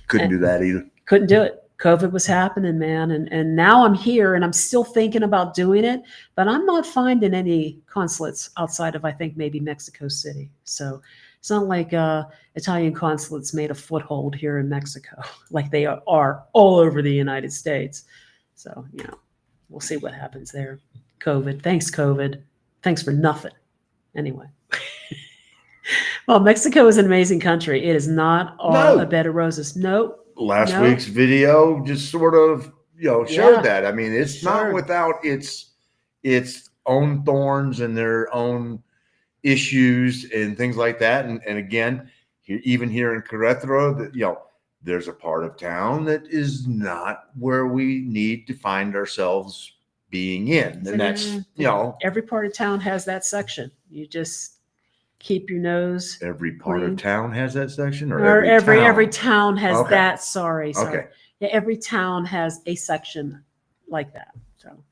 Couldn't do that either. Couldn't do it. COVID was happening, man. And now I'm here and I'm still thinking about doing it, but I'm not finding any consulates outside of, I think, maybe Mexico City. So it's not like Italian consulates made a foothold here in Mexico like they are all over the United States. So, we'll see what happens there. COVID. Thanks, COVID. Thanks for nothing. Anyway. Well, Mexico is an amazing country. It is not all a bed of roses. Nope. Last week's video just sort of, showed that. I mean, it's not without its own thorns and their own issues and things like that. And again, even here in Querétaro, there's a part of town that is not where we need to find ourselves being in. And that's, every part of town has that section. You just keep your nose. Every part of town has that section, or every town has that. Sorry. Okay. Yeah, every town has a section like that. So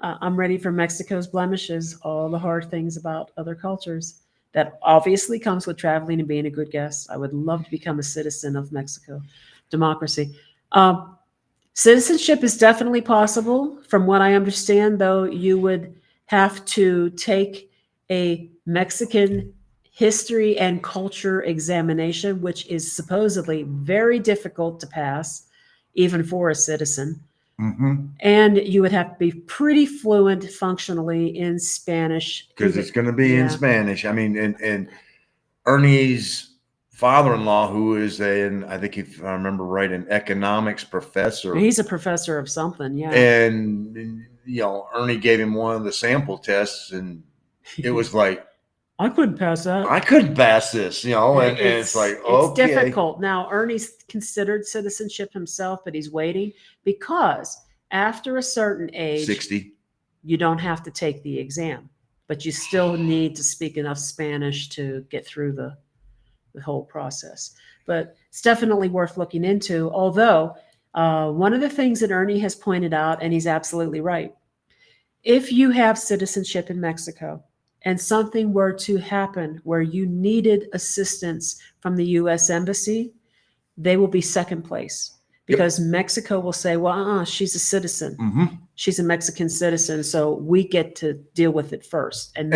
I'm ready for Mexico's blemishes, all the hard things about other cultures. That obviously comes with traveling and being a good guest. I would love to become a citizen of Mexico. Democracy. Citizenship is definitely possible. From what I understand, though, you would have to take a Mexican history and culture examination, which is supposedly very difficult to pass, even for a citizen. Mm-hmm. And you would have to be pretty fluent functionally in Spanish. Because it's going to be in Spanish. I mean, and Ernie's father-in-law, who is I think if I remember right, an economics professor. He's a professor of something, yeah. And, Ernie gave him one of the sample tests, and it was like, I couldn't pass that. I couldn't pass this, and it's like, okay. It's difficult. Now, Ernie's considered citizenship himself, but he's waiting because after a certain age, 60, you don't have to take the exam, but you still need to speak enough Spanish to get through the whole process. But it's definitely worth looking into. Although one of the things that Ernie has pointed out, and he's absolutely right, if you have citizenship in Mexico and something were to happen where you needed assistance from the U.S. Embassy, they will be second place because Mexico will say, well, she's a citizen. Mm-hmm. She's a Mexican citizen, so we get to deal with it first. And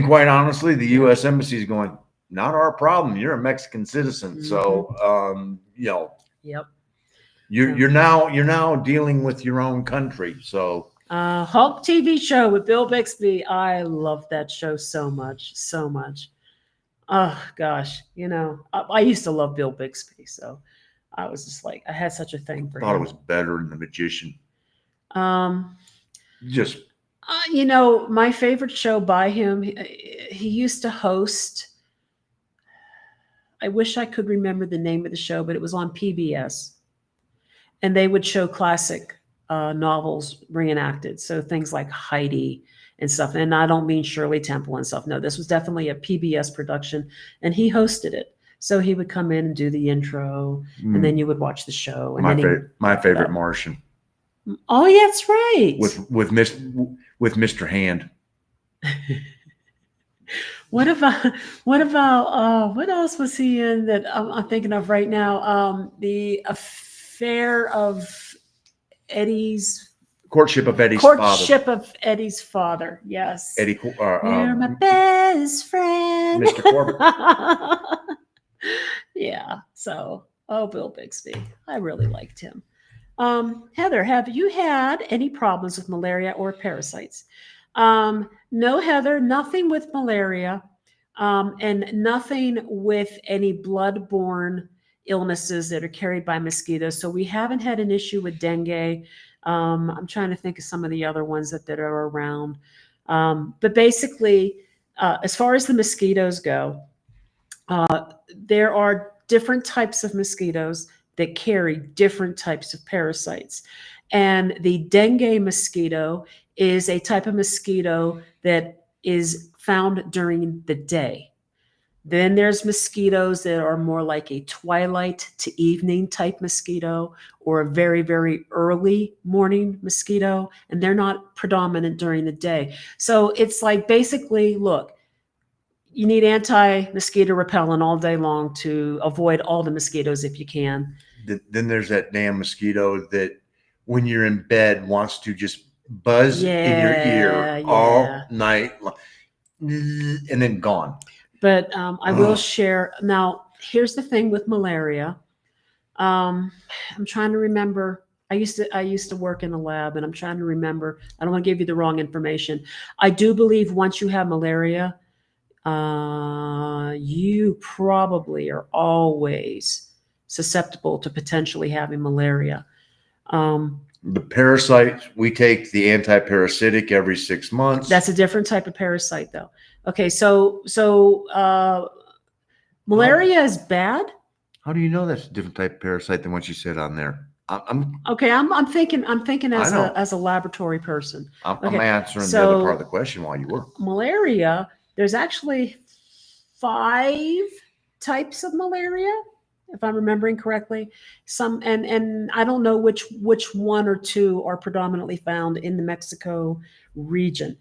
quite honestly, the U.S. Embassy is going, not our problem. You're a Mexican citizen. Mm-hmm. So, Yep. You're now dealing with your own country. So Hulk TV show with Bill Bixby. I love that show so much. Oh gosh. I used to love Bill Bixby. So I was just like, I had such a thing for him. I thought it was better than The Magician. Just my favorite show by him, he used to host. I wish I could remember the name of the show, but it was on PBS. And they would show classic novels reenacted. So things like Heidi and stuff. And I don't mean Shirley Temple and stuff. No, this was definitely a PBS production. And he hosted it. So he would come in and do the intro. And then you would watch the show. And my favorite Martian. Oh, yeah, that's right. With Mr. Hand. What about what else was he in that I'm thinking of right now? The affair of Eddie's courtship of Eddie's father. Yes. Eddie. You're my best friend, Mr. Corbett. Yeah. So, Bill Bixby. I really liked him. Heather, have you had any problems with malaria or parasites? No, Heather, nothing with malaria, and nothing with any blood-borne illnesses that are carried by mosquitoes. So we haven't had an issue with dengue. I'm trying to think of some of the other ones that are around. But basically, as far as the mosquitoes go, there are different types of mosquitoes that carry different types of parasites. And the dengue mosquito is a type of mosquito that is found during the day. Then there's mosquitoes that are more like a twilight to evening type mosquito or a very, very early morning mosquito, and they're not predominant during the day. So it's like basically, look, you need anti-mosquito repellent all day long to avoid all the mosquitoes if you can. Then there's that damn mosquito that when you're in bed wants to just buzz in your ear all night long, and then gone. But I will share. Now, here's the thing with malaria. I'm trying to remember. I used to work in a lab, and I'm trying to remember. I don't want to give you the wrong information. I do believe once you have malaria, you probably are always susceptible to potentially having malaria. The parasites, we take the anti-parasitic every 6 months. That's a different type of parasite, though. Okay, so malaria is bad. How do you know that's a different type of parasite than what you said on there? I'm thinking as a laboratory person. I'm answering the other part of the question while you were. Malaria, there's actually 5 types of malaria, if I'm remembering correctly. Some and I don't know which 1 or 2 are predominantly found in the Mexico region.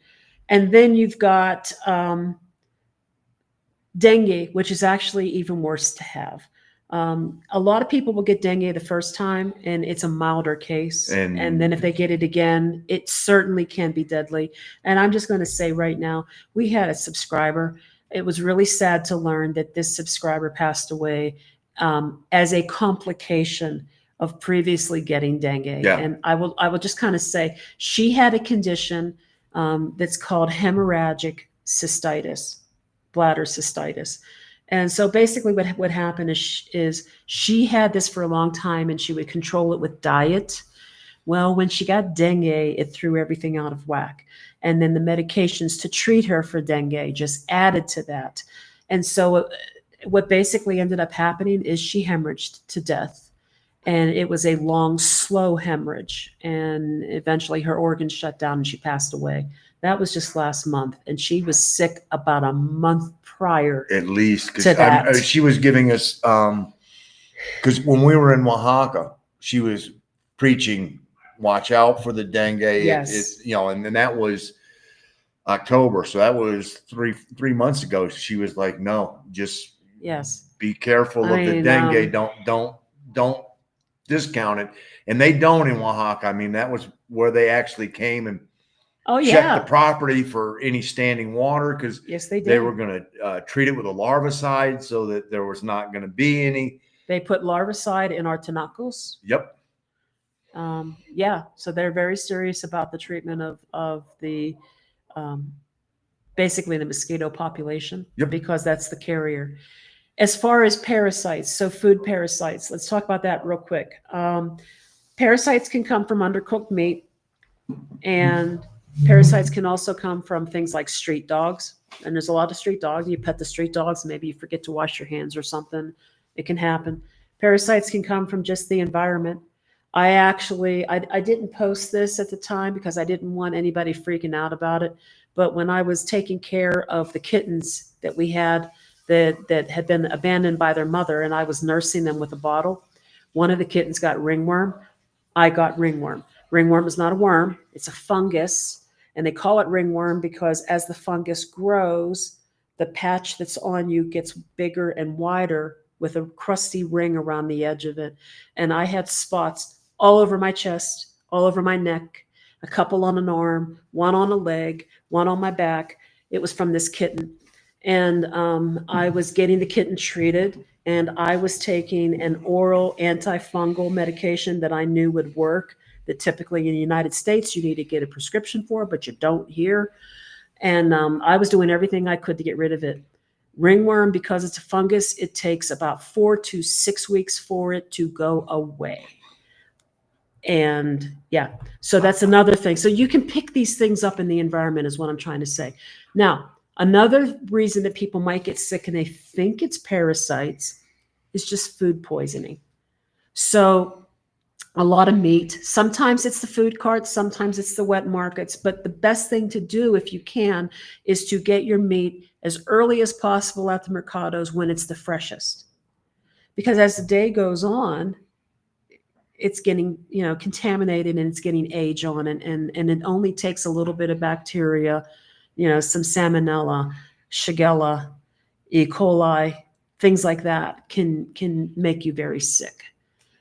And then you've got dengue, which is actually even worse to have. A lot of people will get dengue the first time, and it's a milder case. And then if they get it again, it certainly can be deadly. And I'm just going to say right now, we had a subscriber. It was really sad to learn that this subscriber passed away as a complication of previously getting dengue. Yeah. And I will just kind of say she had a condition that's called hemorrhagic cystitis, bladder cystitis. And so basically what happened is she had this for a long time, and she would control it with diet. Well, when she got dengue, it threw everything out of whack. And then the medications to treat her for dengue just added to that. And so what basically ended up happening is she hemorrhaged to death. And it was a long, slow hemorrhage. And eventually her organs shut down and she passed away. That was just last month. And she was sick about a month prior. At least. To that. She was giving us, because when we were in Oaxaca, she was preaching, watch out for the dengue. Yes. And then that was October. So that was three months ago. She was like, no, just be careful of the dengue. Don't discount it. And they don't in Oaxaca. I mean, that was where they actually came and checked the property for any standing water, because they were going to treat it with a larvicide so that there was not going to be any. They put larvicide in our tinacos. Yep. So they're very serious about the treatment of the basically the mosquito population. Yep. Because that's the carrier. As far as parasites, so food parasites, let's talk about that real quick. Parasites can come from undercooked meat, and parasites can also come from things like street dogs. And there's a lot of street dogs. You pet the street dogs, maybe you forget to wash your hands or something. It can happen. Parasites can come from just the environment. I didn't post this at the time because I didn't want anybody freaking out about it. But when I was taking care of the kittens that we had that had been abandoned by their mother, and I was nursing them with a bottle, one of the kittens got ringworm. I got ringworm. Ringworm is not a worm. It's a fungus. And they call it ringworm because as the fungus grows, the patch that's on you gets bigger and wider with a crusty ring around the edge of it. And I had spots all over my chest, all over my neck, a couple on an arm, one on a leg, one on my back. It was from this kitten. And I was getting the kitten treated, and I was taking an oral antifungal medication that I knew would work that typically in the United States you need to get a prescription for, but you don't here. And I was doing everything I could to get rid of it. Ringworm, because it's a fungus, it takes about 4 to 6 weeks for it to go away. And yeah, so that's another thing. So you can pick these things up in the environment is what I'm trying to say. Now, another reason that people might get sick and they think it's parasites is just food poisoning. So a lot of meat, sometimes it's the food carts, sometimes it's the wet markets, but the best thing to do if you can is to get your meat as early as possible at the mercados when it's the freshest. Because as the day goes on, it's getting, contaminated and it's getting age on it. And it only takes a little bit of bacteria, some salmonella, shigella, E. coli, things like that can make you very sick.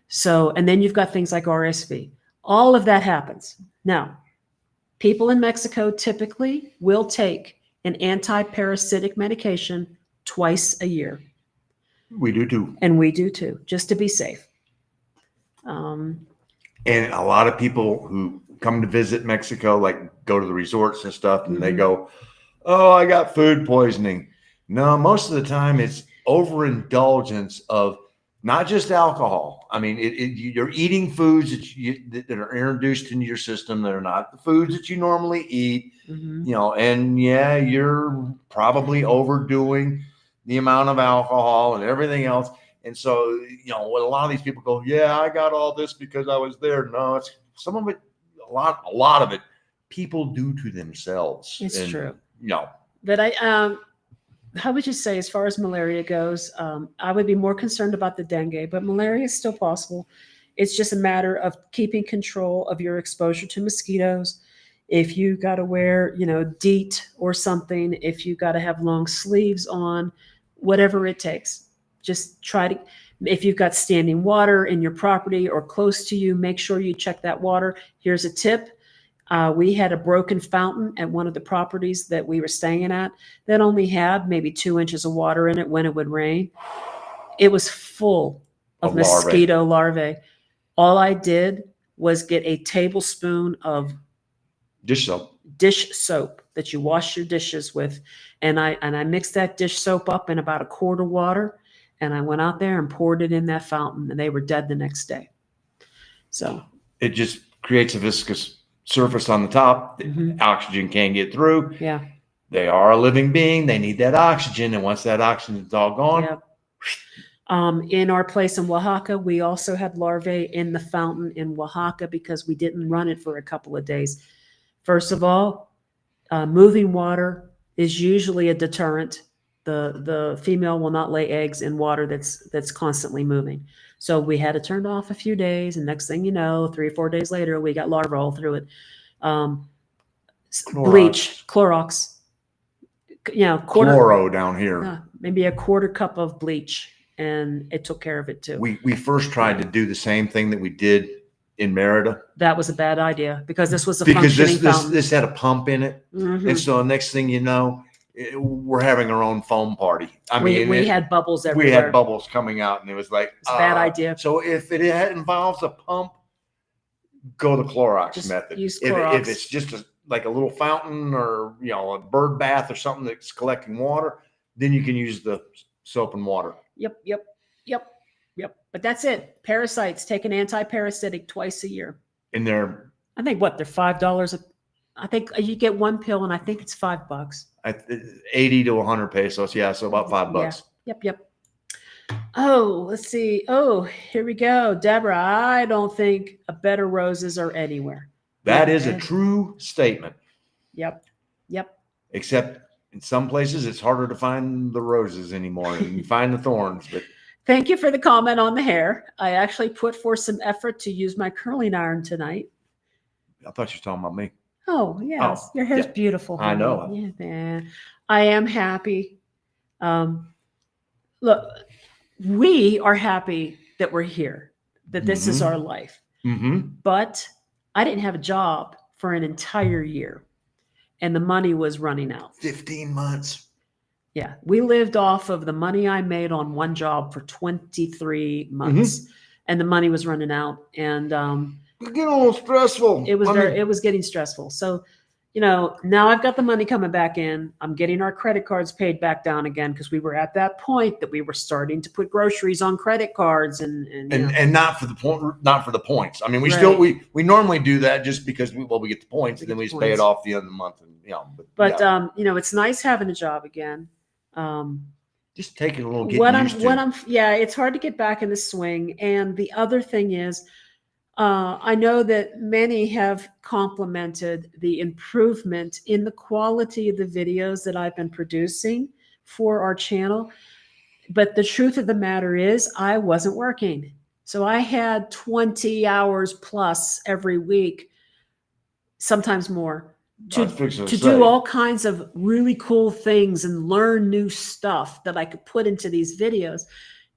So, and then you've got things like RSV. All of that happens. Now, people in Mexico typically will take an anti-parasitic medication twice a year. We do too. And we do too, just to be safe. And a lot of people who come to visit Mexico, like go to the resorts and stuff, and they go, "Oh, I got food poisoning." No, most of the time it's overindulgence of not just alcohol. I mean, you're eating foods that are introduced into your system that are not the foods that you normally eat, and yeah, you're probably overdoing the amount of alcohol and everything else. And so, when a lot of these people go, "Yeah, I got all this because I was there." No, it's some of it, a lot of it, people do to themselves. It's true. But how would you say, as far as malaria goes, I would be more concerned about the dengue, but malaria is still possible. It's just a matter of keeping control of your exposure to mosquitoes. If you got to wear, DEET or something, if you got to have long sleeves on, whatever it takes. Just try to, if you've got standing water in your property or close to you, make sure you check that water. Here's a tip. We had a broken fountain at one of the properties that we were staying at that only had maybe 2 inches of water in it when it would rain. It was full of mosquito larvae. All I did was get a tablespoon of dish soap that you wash your dishes with. And I mixed that dish soap up in about a quart of water. And I went out there and poured it in that fountain, and they were dead the next day. So it just creates a viscous surface on the top. Oxygen can't get through. Yeah. They are a living being. They need that oxygen. And once that oxygen is all gone. In our place in Oaxaca, we also had larvae in the fountain in Oaxaca because we didn't run it for a couple of days. First of all, moving water is usually a deterrent. The female will not lay eggs in water that's constantly moving. So we had it turned off a few days, and next thing you know, 3 or 4 days later, we got larvae all through it. Bleach, Clorox, Chloro down here. Maybe a quarter cup of bleach, and it took care of it too. We first tried to do the same thing that we did in Merida. That was a bad idea because this was a functioning fountain. This had a pump in it, and so next thing you know, we're having our own foam party. We had bubbles everywhere. We had bubbles coming out, and it was like it's a bad idea. So if it involves a pump, go the Clorox method. Use Clorox. If it's just like a little fountain or a bird bath or something that's collecting water, then you can use the soap and water. Yep. But that's it. Parasites, take an anti-parasitic twice a year. And they're, I think they're $5. I think you get one pill, and I think it's $5. 80 to 100 pesos. Yeah, so about $5. Yep. Oh, let's see. Oh, here we go. Deborah, I don't think a bed of roses are anywhere. That is a true statement. Yep. Except in some places, it's harder to find the roses anymore. You can find the thorns. But thank you for the comment on the hair. I actually put forth some effort to use my curling iron tonight. I thought you were talking about me. Oh, yes. Your hair's beautiful. Honey. I know. Yeah, man. I am happy. Look, we are happy that we're here, that this is our life. But I didn't have a job for an entire year, and the money was running out. 15 months. Yeah. We lived off of the money I made on one job for 23 months, and the money was running out. And It's getting a little stressful. It was it was getting stressful. So, now I've got the money coming back in. I'm getting our credit cards paid back down again because we were at that point that we were starting to put groceries on credit cards and not for the point, not for the points. I mean, we Right. still we normally do that just because we get the points, and then we just pay it points. off the end of the month, and But yeah. it's nice having a job again. Just taking a little getting used to. Yeah, it's hard to get back in the swing. And the other thing is, I know that many have complimented the improvement in the quality of the videos that I've been producing for our channel. But the truth of the matter is, I wasn't working. So I had 20 hours plus every week, sometimes more, to do all kinds of really cool things and learn new stuff that I could put into these videos.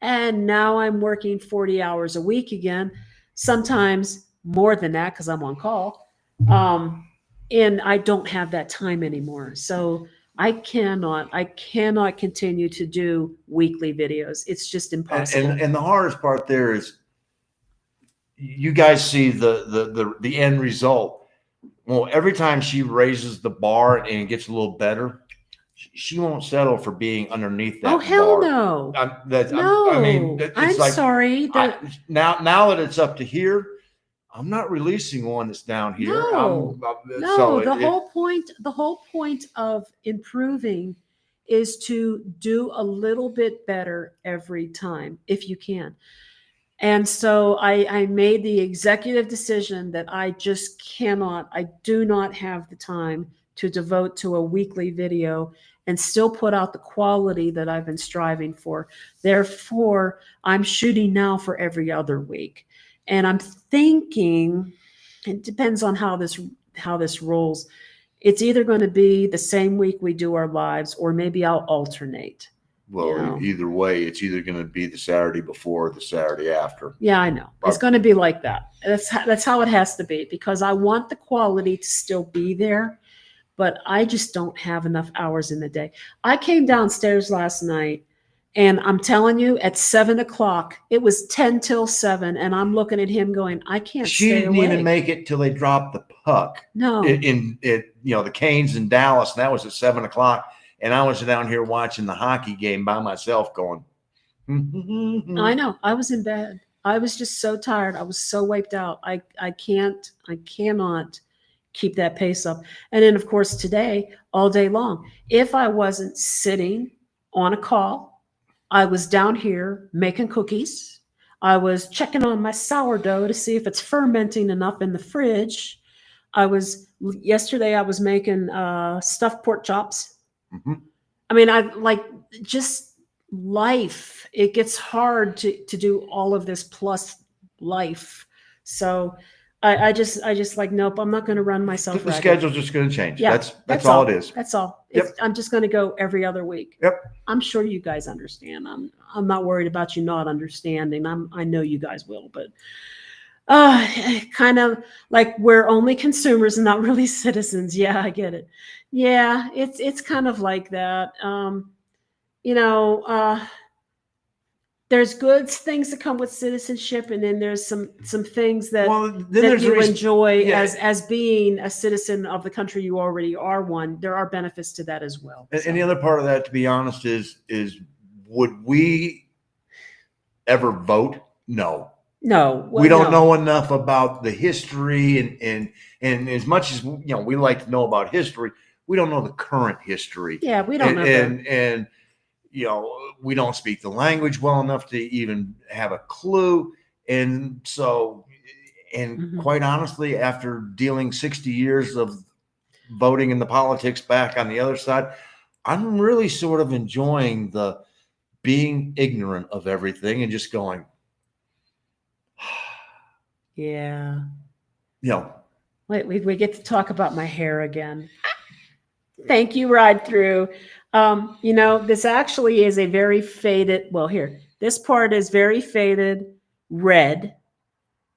And now I'm working 40 hours a week again, sometimes more than that because I'm on call. And I don't have that time anymore. So I cannot continue to do weekly videos. It's just impossible. And the hardest part there is you guys see the end result. Well, every time she raises the bar and it gets a little better, she won't settle for being underneath that. Oh, hell bar. no. I'm like, sorry. Now that it's up to here, I'm not releasing one that's down here. No, the whole point of improving is to do a little bit better every time if you can. And so I made the executive decision that I do not have the time to devote to a weekly video and still put out the quality that I've been striving for. Therefore, I'm shooting now for every other week. And I'm thinking, it depends on how this rolls. It's either going to be the same week we do our lives, or maybe I'll alternate. Well, either way, it's either going to be the Saturday before or the Saturday after. Yeah, I know. It's going to be like that. That's how it has to be, because I want the quality to still be there, but I just don't have enough hours in the day. I came downstairs last night, and I'm telling you, at 7:00, it was 10 till 7, and I'm looking at him going, I can't She stay didn't awake. even make it till they dropped the puck. No. In the Canes in Dallas, and that was at 7:00. And I was down here watching the hockey game by myself going. I know. I was in bed. I was just so tired. I was so wiped out. I cannot keep that pace up. And then, of course, today, all day long, if I wasn't sitting on a call, I was down here making cookies. I was checking on my sourdough to see if it's fermenting enough in the fridge. Yesterday I was making stuffed pork chops. Mm-hmm. I mean, I like just life. It gets hard to do all of this plus life. So I just like, nope, I'm not going to run myself. The schedule's just going to change. Yeah, that's all it is. That's all. Yep. I'm just going to go every other week. Yep. I'm sure you guys understand. I'm not worried about you not understanding. I know you guys will, but kind of like we're only consumers and not really citizens. Yeah, I get it. Yeah, it's kind of like that. There's good things that come with citizenship, and then there's some things that you enjoy as being a citizen of the country you already are one. There are benefits to that as well. And the other part of that, to be honest, is would we ever vote? No. No, we don't know enough about the history, and as much as we like to know about history, we don't know the current history. Yeah, we don't know. And we don't speak the language well enough to even have a clue. And so, quite honestly, after dealing 60 years of voting in the politics back on the other side, I'm really sort of enjoying the being ignorant of everything and just going, yeah. Wait, we get to talk about my hair again. Thank you, Ride Through. This actually is a very faded, this part is very faded red.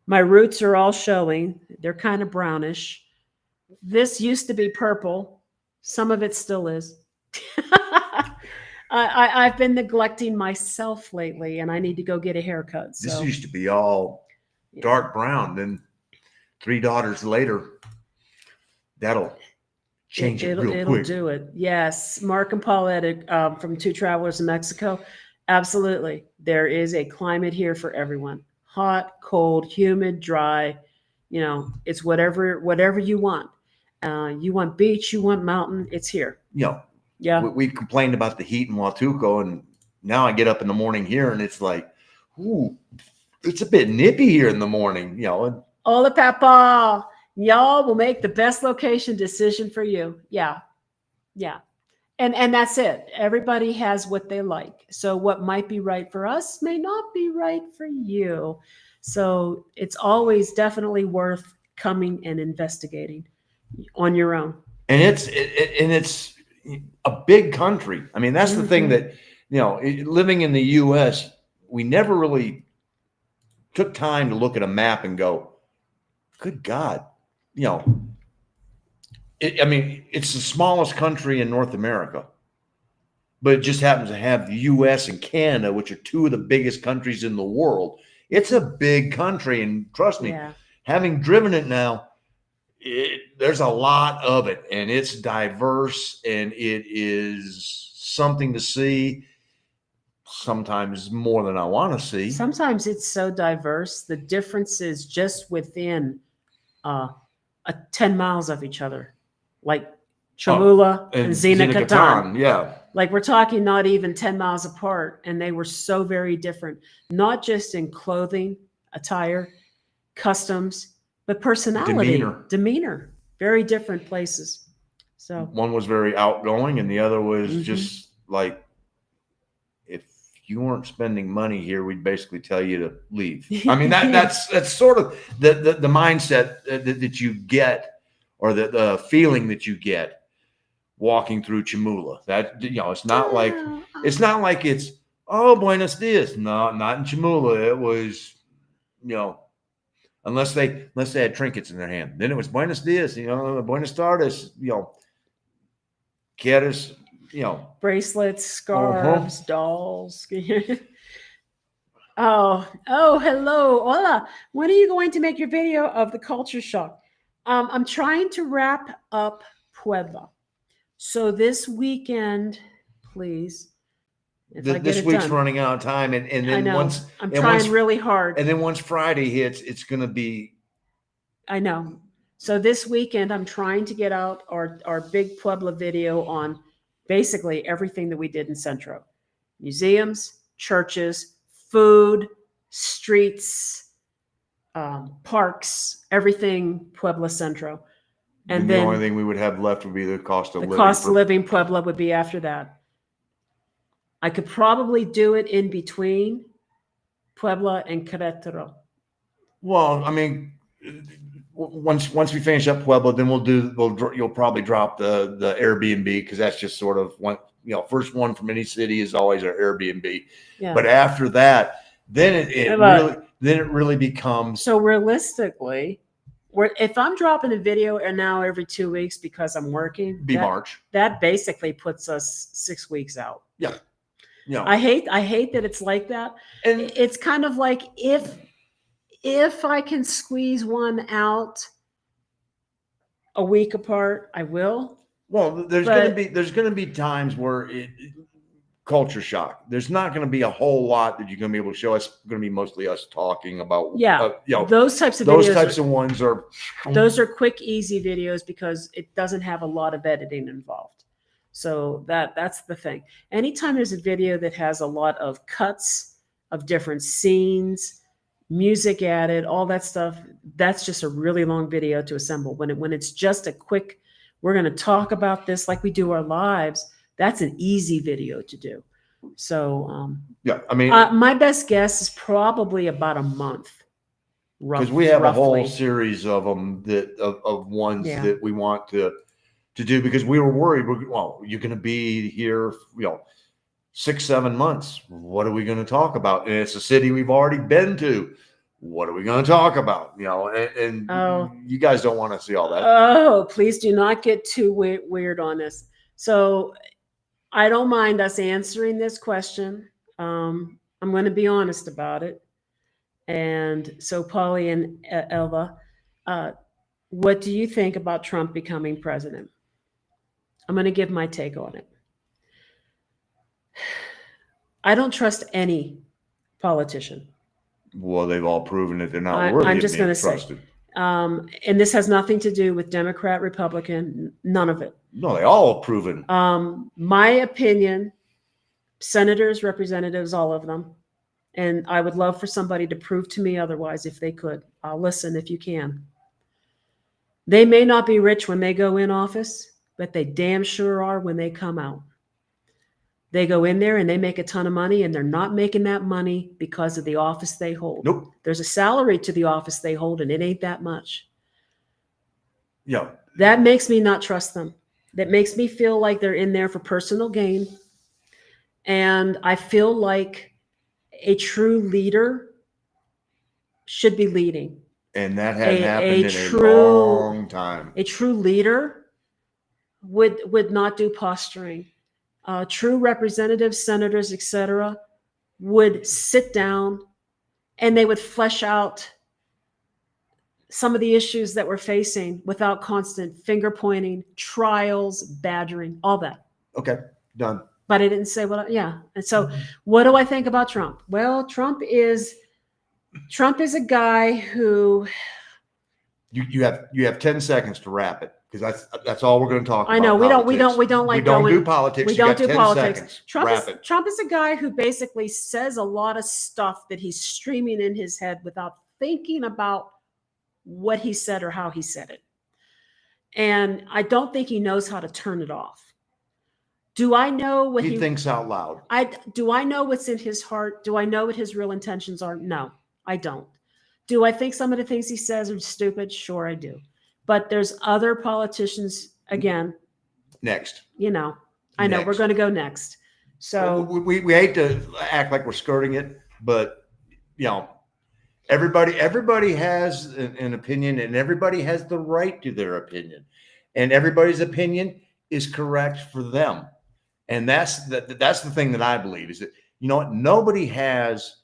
My roots are all showing. They're kind of brownish. This used to be purple. Some of it still is. I've been neglecting myself lately, and I need to go get a haircut. So. This used to be all dark brown. Then 3 daughters later, that'll change it real It'll quick. do it. Yes. Mark and Paulette from Two Travelers in Mexico. Absolutely. There is a climate here for everyone. Hot, cold, humid, dry. You know, it's whatever you want. You want beach, you want mountain, it's here. You know, Yeah. we complained about the heat in Huatuco, and now I get up in the morning here and it's like, ooh, it's a bit nippy here in the morning, you know. And Hola, Papa. Y'all will make the best location decision for you. Yeah. Yeah. And that's it. Everybody has what they like. So what might be right for us may not be right for you. So it's always definitely worth coming and investigating on your own. and it's a big country. I mean, that's the thing that, you know, living in the US, we never really took time to look at a map and go, good God, you know, I mean, it's the smallest country in North America, but it just happens to have the US and Canada, which are two of the biggest countries in the world. It's a big country. And trust me, Yeah. having driven it now, there's a lot of it, and it's diverse, and it is something to see. Sometimes more than I want to see. Sometimes it's so diverse. The differences just within 10 miles of each other, like Cholula and Zinacatan. Yeah. Like we're talking not even 10 miles apart, and they were so very different, not just in clothing, attire, customs, but personality, demeanor, very different places. So one was very outgoing, and the other was just like, if you weren't spending money here, we'd basically tell you to leave. I mean, that's sort of the mindset that you get, or the feeling that you get walking through Chamula. That, you know, it's not like it's oh, buenos dias. No, not in Chamula. It was, you know, unless they had trinkets in their hand, then it was buenos dias. You know, buenos tardes. You know, quieres, you know, bracelets, scarves, dolls. Oh, hello, hola. When are you going to make your video of the culture shock? I'm trying to wrap up Puebla. So this weekend, please. This week's running out of time, and then I know. once I'm trying really hard. And then once Friday hits, it's going to be. I know. So this weekend, I'm trying to get out our big Puebla video on basically everything that we did in Centro: museums, churches, food, streets, parks, everything Puebla Centro. And then the only thing we would have left would be the cost of living. The cost of living Puebla would be after that. I could probably do it in between Puebla and Querétaro. Well, I mean, once we finish up Puebla, then you'll probably drop the Airbnb, because that's just sort of one, you know, first one from any city is always our Airbnb. Yeah. But after that, then it really becomes. So realistically, if I'm dropping a video now every 2 weeks because I'm working, March. That basically puts us 6 weeks out. Yeah. Yeah. I hate that it's like that. And it's kind of like, if I can squeeze one out a week apart, I will. Well, there's going to be times where culture shock. There's not going to be a whole lot that you're going to be able to show us. It's going to be mostly us talking about. Yeah, you know, those types of videos. Those types of ones are. Those are quick, easy videos because it doesn't have a lot of editing involved. So that's the thing. Anytime there's a video that has a lot of cuts of different scenes, music added, all that stuff, that's just a really long video to assemble. When it's just a quick, we're going to talk about this like we do our lives, that's an easy video to do. So yeah, I mean, my best guess is probably about a month. Because we have a whole series of them of ones that we want to do, because we were worried. Well, you're going to be here, you know, 6-7 months. What are we going to talk about? And it's a city we've already been to. What are we going to talk about? You know, and you guys don't want to see all that. Oh, please do not get too weird on this. So I don't mind us answering this question. I'm going to be honest about it. And so Polly and Elva, What do you think about Trump becoming president? I'm going to give my take on it. I don't trust any politician. Well, they've all proven that they're not I'm worthy of just being going to say, trusted. and this has nothing to do with Democrat, Republican, none of it. No, they all have proven. My opinion, senators, representatives, all of them. And I would love for somebody to prove to me otherwise if they could. I'll listen if you can. They may not be rich when they go in office, but they damn sure are when they come out. They go in there and they make a ton of money, and they're not making that money because of the office they hold. Nope. There's a salary to the office they hold, and it ain't that much. Yeah. That makes me not trust them. That makes me feel like they're in there for personal gain. And I feel like a true leader should be leading. And that hadn't happened in a long time. A true leader would not do posturing. True representatives, senators, etc., would sit down and they would flesh out some of the issues that we're facing without constant finger pointing, trials, badgering, all that. Okay, done. But I didn't say what. Yeah, and so what do I think about Trump? Well, Trump is a guy who. You have 10 seconds to wrap it, because that's all we're going to talk about. I know we don't do politics. We don't do politics. Seconds. Trump is a guy who basically says a lot of stuff that he's streaming in his head without thinking about what he said or how he said it. And I don't think he knows how to turn it off. Do I know what he thinks out loud? Do I know what's in his heart? Do I know what his real intentions are? No, I don't. Do I think some of the things he says are stupid? Sure, I do. But there's other politicians, again. Next. I know we're going to go next. So we hate to act like we're skirting it, but everybody has an opinion, and everybody has the right to their opinion, and everybody's opinion is correct for them. And that's the thing that I believe is that, nobody has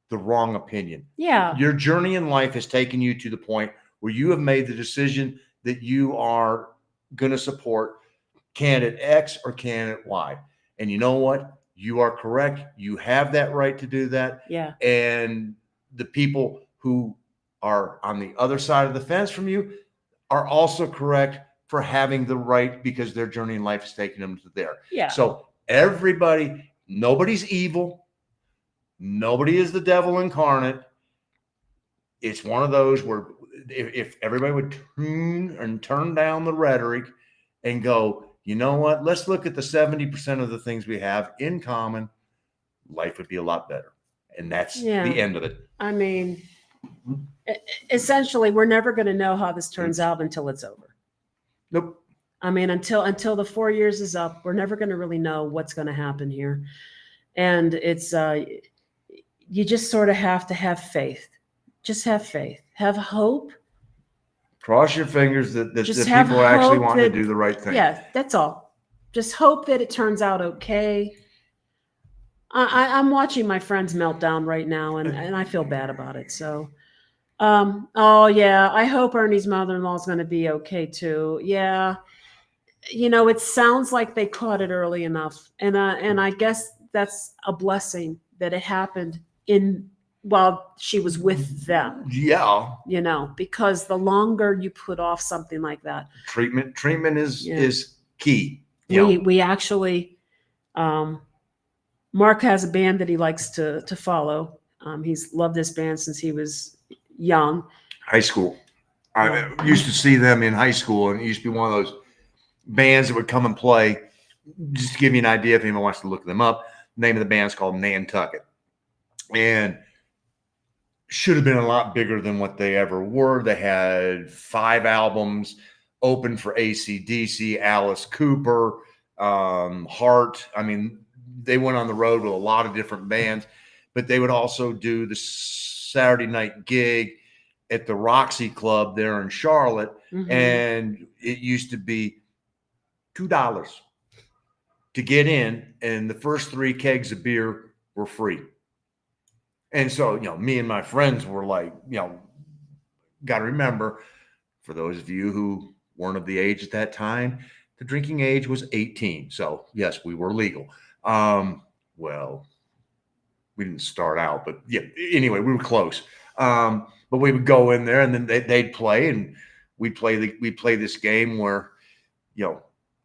the wrong opinion. Yeah. Your journey in life has taken you to the point where you have made the decision that you are going to support candidate X or candidate Y. And you know what? You are correct. You have that right to do that. Yeah. And the people who are on the other side of the fence from you are also correct for having the right, because their journey in life has taken them to there. Yeah. So nobody's evil. Nobody is the devil incarnate. It's one of those where if everybody would turn down the rhetoric and go, you know what, let's look at the 70% of the things we have in common, life would be a lot better. And that's the end of it. I mean, essentially, we're never going to know how this turns out until it's over. Nope. I mean, until the 4 years is up, we're never going to really know what's going to happen here. And it's, you just sort of have to have faith. Just have faith. Have hope. Cross your fingers that people actually want to do the right thing. Yeah, that's all. Just hope that it turns out okay. I'm watching my friends melt down right now, and I feel bad about it. So, I hope Ernie's mother-in-law is going to be okay too. Yeah. It sounds like they caught it early enough. And I guess that's a blessing that it happened while she was with them. Yeah. Because the longer you put off something like that. Treatment is key. We actually, Mark has a band that he likes to follow. He's loved this band since he was young. High school. I used to see them in high school, and it used to be one of those bands that would come and play. Just to give you an idea, if anyone wants to look them up, the name of the band is called Nantucket. And should have been a lot bigger than what they ever were. They had 5 albums, opened for AC/DC, Alice Cooper, Heart. I mean, they went on the road with a lot of different bands, but they would also do the Saturday night gig at the Roxy Club there in Charlotte. Mm-hmm. And it used to be $2 to get in, and the first 3 kegs of beer were free. And so, me and my friends were like, got to remember, For those of you who weren't of the age at that time, the drinking age was 18. So yes, we were legal. Well, we didn't start out, but yeah, anyway, we were close. But we would go in there and then they'd play, and we'd play this game where, you know,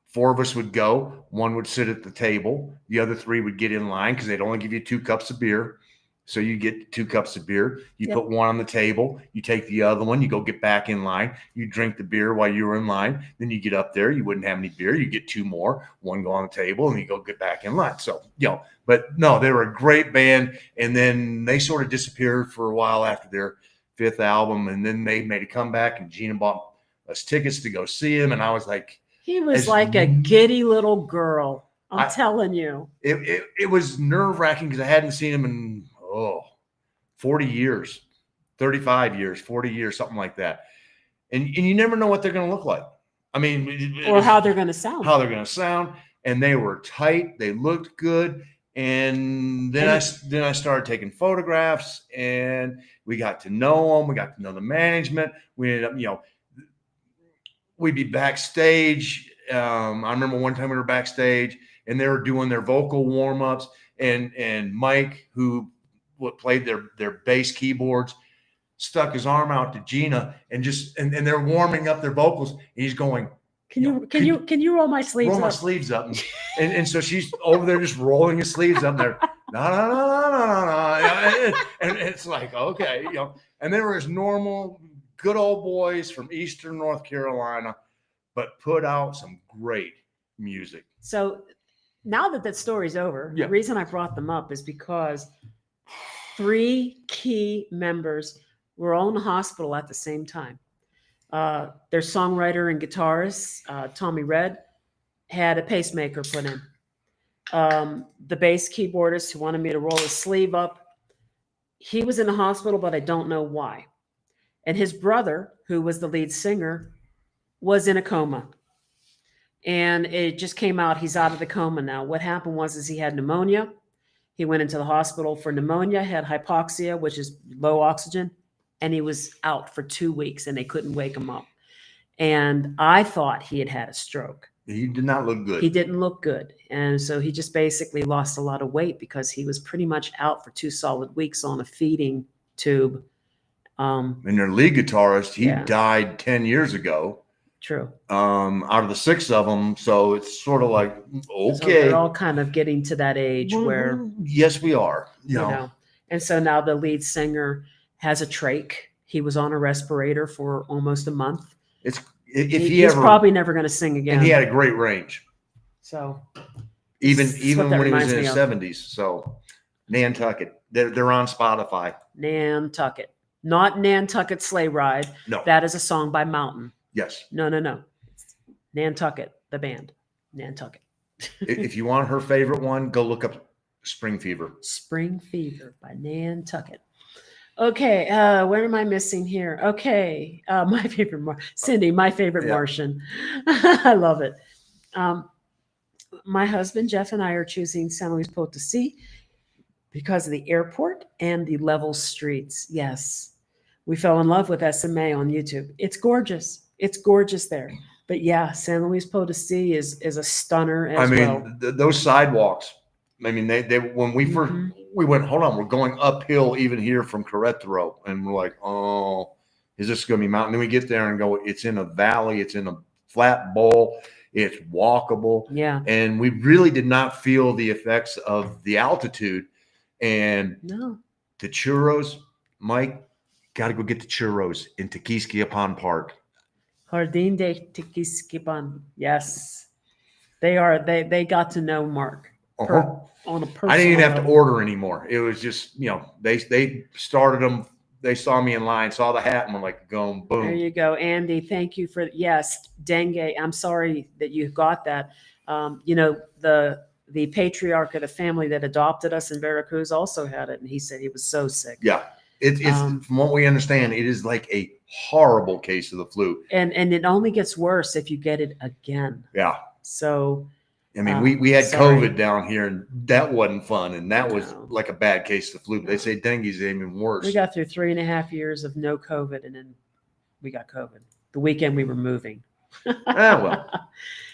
4 of us would go, 1 would sit at the table, the other 3 would get in line because they'd only give you 2 cups of beer. So you get 2 cups of beer, you put 1 on the table, you take the other one, you go get back in line, you drink the beer while you were in line, then you get up there, you wouldn't have any beer, you get 2 more, 1 go on the table, and you go get back in line. So, you know, but no, they were a great band, and then they sort of disappeared for a while after their 5th album, and then they made a comeback, and Gina bought us tickets to go see him, and I was like, he was like a giddy little girl. I'm telling you. It was nerve-wracking because I hadn't seen him in 40 years, 35 years, 40 years, something like that. And you never know what they're going to look like. I mean, or how they're going to sound. How they're going to sound. And they were tight. They looked good. And then I started taking photographs, and we got to know them. We got to know the management. We ended up, you know, we'd be backstage. I remember one time we were backstage, and they were doing their vocal warm-ups, and Mike, who played their bass keyboards, stuck his arm out to Gina and they're warming up their vocals, and he's going, can you roll my sleeves roll up? My sleeves up. And so she's over there just rolling his sleeves up there. No. And it's like, okay, you know, and they were as normal, good old boys from Eastern North Carolina, but put out some great music. So now that story's over, the reason I brought them up is because 3 key members were all in the hospital at the same time. Their songwriter and guitarist, Tommy Red, had a pacemaker put in. The bass keyboardist who wanted me to roll his sleeve up, he was in the hospital, but I don't know why. And his brother, who was the lead singer, was in a coma. And it just came out, he's out of the coma now. What happened was he had pneumonia. He went into the hospital for pneumonia, had hypoxia, which is low oxygen, and he was out for 2 weeks, and they couldn't wake him up. And I thought he had a stroke. He did not look good. He didn't look good. And so he just basically lost a lot of weight because he was pretty much out for 2 solid weeks on a feeding tube. And their lead guitarist, he died 10 years ago. True. Out of the 6 of them, so it's sort of like, okay, so they're all kind of getting to that age where, yes, we are. You know. And so now the lead singer has a trach. He was on a respirator for almost a month. He's probably never going to sing again. And he had a great range. So even when he was in his 70s. So Nantucket, they're on Spotify. Nantucket, not Nantucket Sleigh Ride. No, that is a song by Mountain. Yes. No. Nantucket, the band. Nantucket. If you want her favorite one, go look up Spring Fever. Spring Fever by Nantucket. Okay, where am I missing here? Okay, my favorite Cindy, my favorite Martian. I love it. My husband Jeff and I are choosing San Luis Potosí because of the airport and the level streets. Yes, we fell in love with SMA on YouTube. It's gorgeous. It's gorgeous there. But yeah, San Luis Potosí is a stunner as well. Those sidewalks. I mean, they when we first we went, hold on, we're going uphill even here from Querétaro, and we're like, oh, is this going to be mountain? Then we get there and go, it's in a valley, it's in a flat bowl, it's walkable. Yeah. And we really did not feel the effects of the altitude. And the churros, Mike, got to go get the churros in Tequisquiapan Park. Jardín de Tequisquiapan. Yes. They got to know Mark. On a personal I didn't even have level. to order anymore. It was just, they started them. They saw me in line, saw the hat, and were like, going boom. There you go, Andy. Thank you for dengue. I'm sorry that you got that. The patriarch of the family that adopted us in Veracruz also had it, and he said he was so sick. Yeah, it's from what we understand, it is like a horrible case of the flu, and it only gets worse if you get it again. Yeah. So. I mean, we had COVID down here, and that wasn't fun, and that was like a bad case of the flu. They say dengue is even worse. We got through 3.5 years of no COVID, and then we got COVID. the weekend we were moving. Well.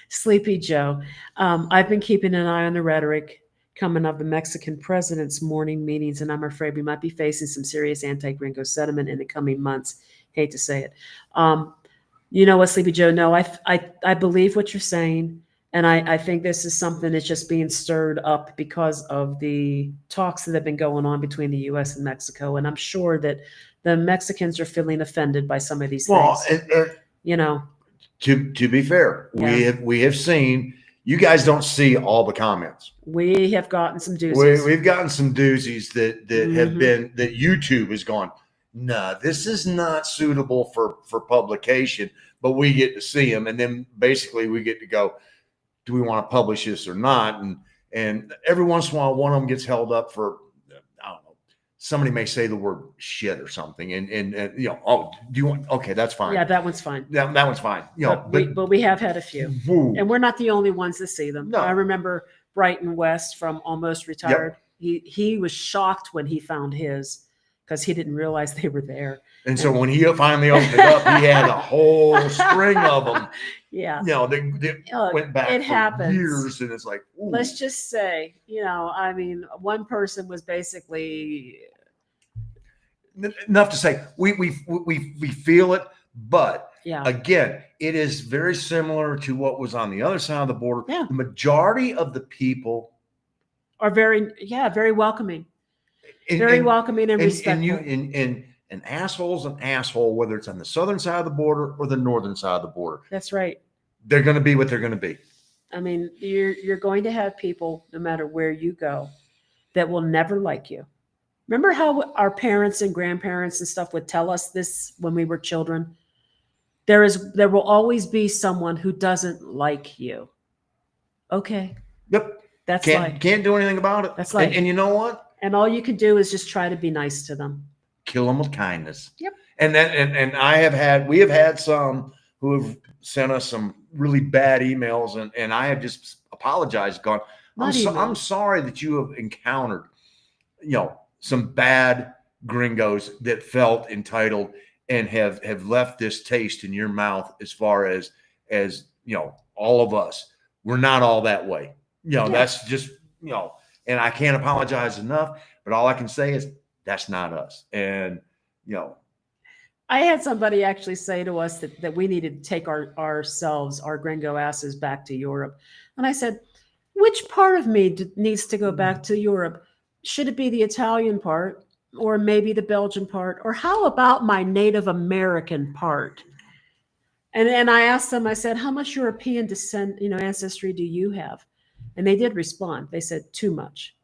Sleepy Joe. I've been keeping an eye on the rhetoric coming of the Mexican president's morning meetings, and I'm afraid we might be facing some serious anti-gringo sentiment in the coming months. Hate to say it. You know what, Sleepy Joe? No, I believe what you're saying. And I think this is something that's just being stirred up because of the talks that have been going on between the U.S. and Mexico. And I'm sure that the Mexicans are feeling offended by some of these things. You know, to be fair, Yeah. we have seen, you guys don't see all the comments. we have gotten some doozies. We've gotten some doozies that have Mhm. been, that YouTube has gone, nah, this is not suitable for publication, but we get to see them. And then basically we get to go, do we want to publish this or not? And every once in a while, one of them gets held up for, I don't know, somebody may say the word shit or something. And you know, oh, do you want, okay, that's fine. Yeah, that one's fine. That one's fine. You know, But we have had a few. woo, And we're not the only ones that see them. No. I remember Brighton West from Almost Retired. He was shocked when he found his because he didn't realize they were there. and so when he finally opened it up, he had a whole string of them. Yeah. You know, they went back it for happens. years, and it's like, ooh. Let's just say, you know, I mean, one person was basically enough to say we feel it, but yeah. again, it is very similar to what was on the other side of the border. Yeah. The majority of the people Are very welcoming. Very welcoming and respectful. And an asshole's an asshole, whether it's on the southern side of the border or the northern side of the border. That's right. They're going to be what they're going to be. I mean, you're going to have people, no matter where you go, that will never like you. Remember how our parents and grandparents and stuff would tell us this when we were children? There will always be someone who doesn't like you. Okay. Yep. That's Can't do anything about it. That's life. And you know what? And all you can do is just try to be nice to them. Kill them with kindness. Yep. And we have had some who have sent us some really bad emails, and I have just apologized, gone, I'm sorry that you have encountered, you know, some bad gringos that felt entitled and have left this taste in your mouth, as far as you know, all of us. We're not all that way. You know, that's just, you know, and I can't apologize enough, but all I can say is that's not us. And, you know, I had somebody actually say to us that we needed to take our gringo asses back to Europe. And I said, which part of me needs to go back to Europe? Should it be the Italian part, or maybe the Belgian part? Or how about my Native American part? And I asked them, I said, how much European ancestry do you have? And they did respond. They said, too much.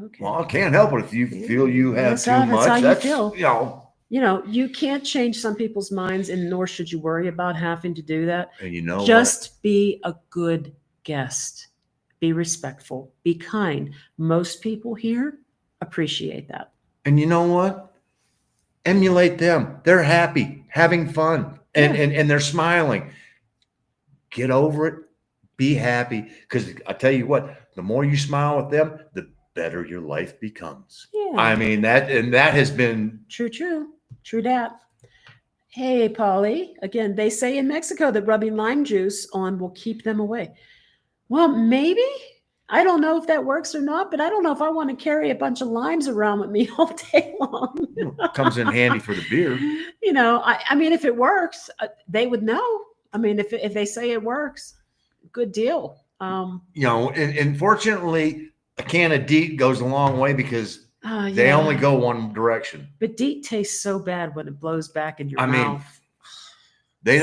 Okay. Well, I can't help it if you feel you have too much. That's how you feel. You know, you can't change some people's minds, and nor should you worry about having to do that. And you know, just be a good guest. Be respectful. Be kind. Most people here appreciate that. And you know what? Emulate them. They're happy, having fun, and they're smiling. Get over it. Be happy, because I tell you what, the more you smile with them, the better your life becomes. Yeah. I mean, that has been True that. Hey, Polly. Again, they say in Mexico that rubbing lime juice on will keep them away. Well, maybe. I don't know if that works or not, but I don't know if I want to carry a bunch of limes around with me all day long. Comes in handy for the beer. You know, I mean, if it works, they would know. I mean, if they say it works, good deal. You know, and fortunately, a can of DEET goes a long way, because they only go one direction. But DEET tastes so bad when it blows back in your mouth. They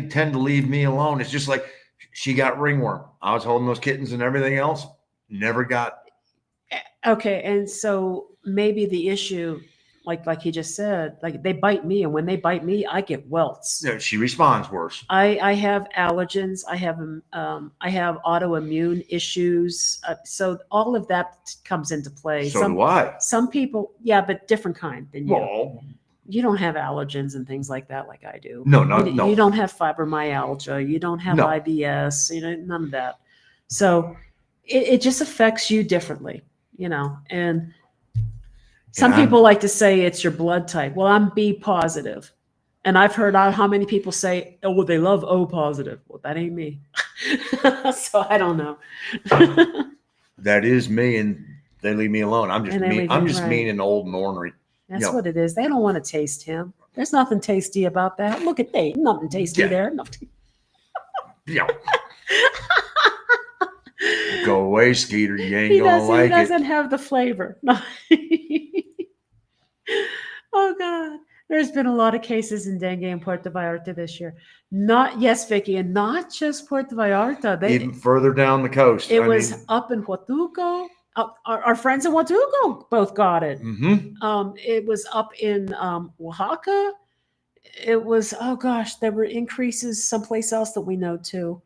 tend to leave me alone. It's just like, she got ringworm. I was holding those kittens and everything else. Never got. Okay. And so maybe the issue, like he just said, like they bite me, and when they bite me, I get welts. Yeah, she responds worse. I have allergens. I have autoimmune issues. So all of that comes into play. So do I. Some people, yeah, but different kind than you. Well, you don't have allergens and things like that like I do. No. You don't have fibromyalgia. You don't have IBS. You know, none of that. So it just affects you differently, you know. And some people like to say it's your blood type. Well, I'm B positive. And I've heard how many people say, oh, well, they love O positive. Well, that ain't me. So I don't know. That is me, and they leave me alone. I'm just And they mean. leave I'm you, just right. mean and old and ornery. That's Yeah. what it is. They don't want to taste him. There's nothing tasty about that. Look at they. Nothing tasty Yeah. there. Nothing. Yeah. Go away, Skeeter. You ain't He gonna doesn't. He like it. doesn't have the flavor. No. Oh God. There's been a lot of cases in dengue in Puerto Vallarta this year. Not yes, Vicky, and not just Puerto Vallarta. Even further down the coast. It was up in Huatuco. Our friends in Huatuco both got it. It was up in Oaxaca. It was, oh gosh, there were increases someplace else that we know too.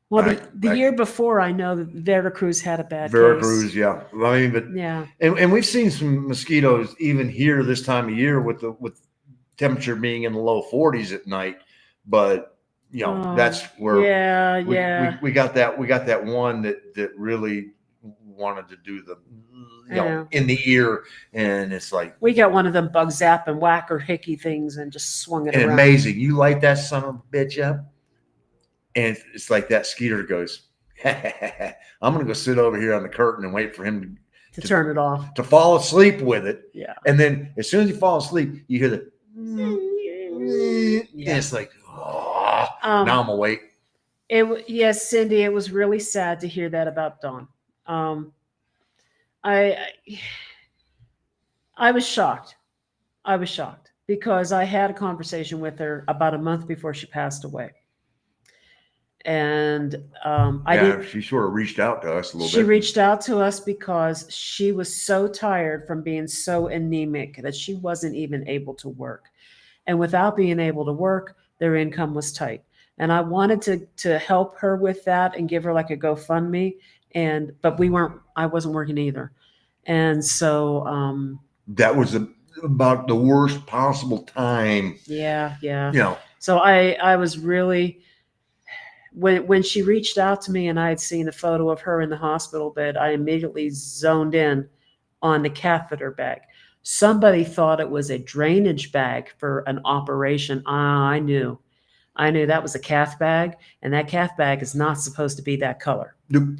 Well, the year before, I know that Veracruz had a bad Veracruz, case. yeah. I mean, but Yeah. And we've seen some mosquitoes even here this time of year with temperature being in the low 40s at night. But you know, that's where we got that one that really wanted to do the in the ear, and it's like we got one of them bug zap and whacker hickey things and just swung it around. Amazing. You light that son of a bitch up, and it's like that skeeter goes, I'm gonna go sit over here on the curtain and wait for him to turn it off, to fall asleep with it. Yeah. And then as soon as you fall asleep, you hear the and it's like, oh, now I'm awake. Yes, Cindy, it was really sad to hear that about Dawn. I was shocked. I was shocked because I had a conversation with her about a month before she passed away. And she sort of reached out to us a little bit. She reached out to us because she was so tired from being so anemic that she wasn't even able to work. And without being able to work, their income was tight. And I wanted to help her with that and give her like a GoFundMe. But I wasn't working either. And so that was about the worst possible time. Yeah. You know. So I was really, when she reached out to me and I had seen a photo of her in the hospital bed, I immediately zoned in on the catheter bag. Somebody thought it was a drainage bag for an operation. I knew that was a cath bag, and that cath bag is not supposed to be that color. Nope.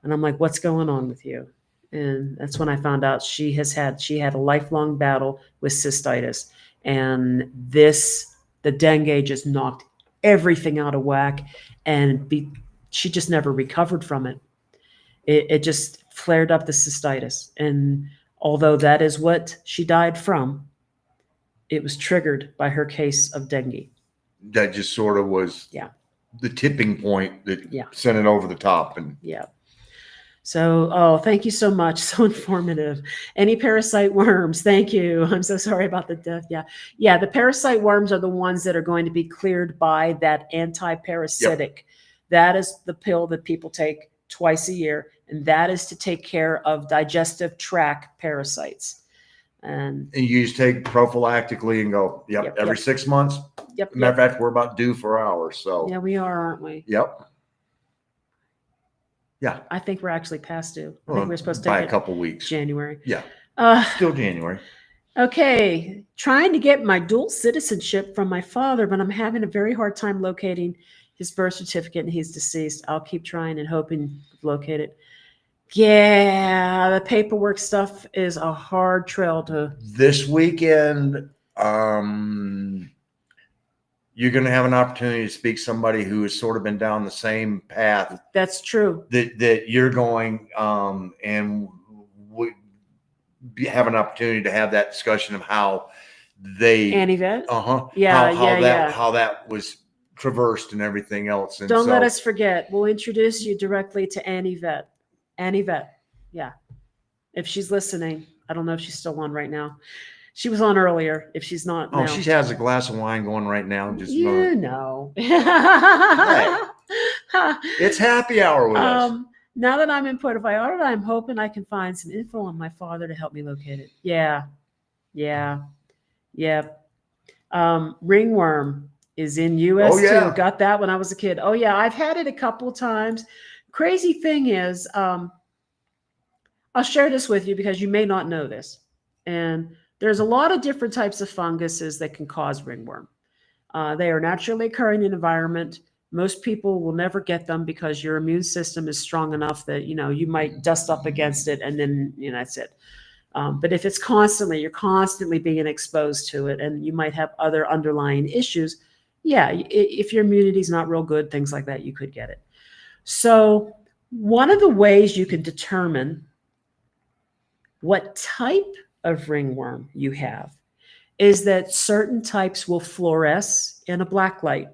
And I'm like, what's going on with you? And that's when I found out she had a lifelong battle with cystitis, and the dengue just knocked everything out of whack, and she just never recovered from it. It just flared up the cystitis, and although that is what she died from, it was triggered by her case of dengue. That just sort of was the tipping point that sent it over the top. And so, thank you so much. So informative. Any parasite worms? Thank you. I'm so sorry about the death. Yeah. The parasite worms are the ones that are going to be cleared by that anti-parasitic. Yep. That is the pill that people take twice a year, and that is to take care of digestive tract parasites. And you just take prophylactically and go, every 6 months. Yep. Matter of fact, we're about due for ours. So yeah, we are, aren't we? Yep. Yeah. I think we're actually past due. I think we're supposed to by take a couple weeks. January. Yeah. Still January. Okay. Trying to get my dual citizenship from my father, but I'm having a very hard time locating his birth certificate, and he's deceased. I'll keep trying and hoping to locate it. Yeah, the paperwork stuff is a hard trail to. This weekend, you're going to have an opportunity to speak to somebody who has sort of been down the same path. That's true. That you're going, and we have an opportunity to have that discussion of how they. Anivette? How that was traversed and everything else. And don't let us forget. We'll introduce you directly to Anivette. Anivette. Yeah. If she's listening, I don't know if she's still on right now. She was on earlier. If she's not, now. She has a glass of wine going right now. Just know. It's happy hour with us. Now that I'm in Puerto Vallarta, I'm hoping I can find some info on my father to help me locate it. Yeah. Ringworm is in US too. Got that when I was a kid. Oh yeah, I've had it a couple of times. Crazy thing is, I'll share this with you because you may not know this. And There's a lot of different types of funguses that can cause ringworm. They are naturally occurring in the environment. Most people will never get them because your immune system is strong enough that, you might dust up against it and then, that's it. But if it's you're constantly being exposed to it, and you might have other underlying issues, yeah, if your immunity is not real good, things like that, you could get it. So one of the ways you can determine what type of ringworm you have is that certain types will fluoresce in a black light.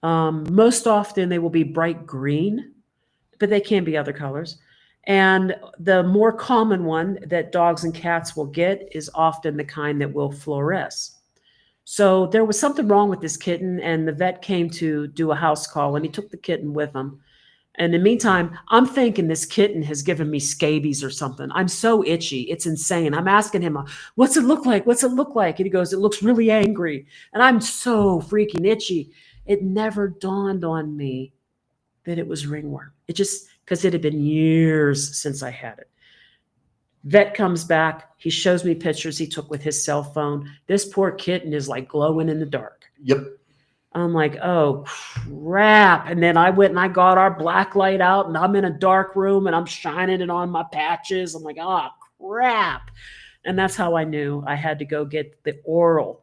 Most often they will be bright green, but they can be other colors. And the more common one that dogs and cats will get is often the kind that will fluoresce. So there was something wrong with this kitten, and the vet came to do a house call, and he took the kitten with him. And in the meantime, I'm thinking this kitten has given me scabies or something. I'm so itchy. It's insane. I'm asking him, what's it look like? What's it look like? And he goes, it looks really angry. And I'm so freaking itchy. It never dawned on me that it was ringworm. It just, because it had been years since I had it. Vet comes back. He shows me pictures he took with his cell phone. This poor kitten is like glowing in the dark. Yep. I'm like, oh, crap. And then I went and I got our black light out, and I'm in a dark room and I'm shining it on my patches. I'm like, oh, crap. And that's how I knew I had to go get the oral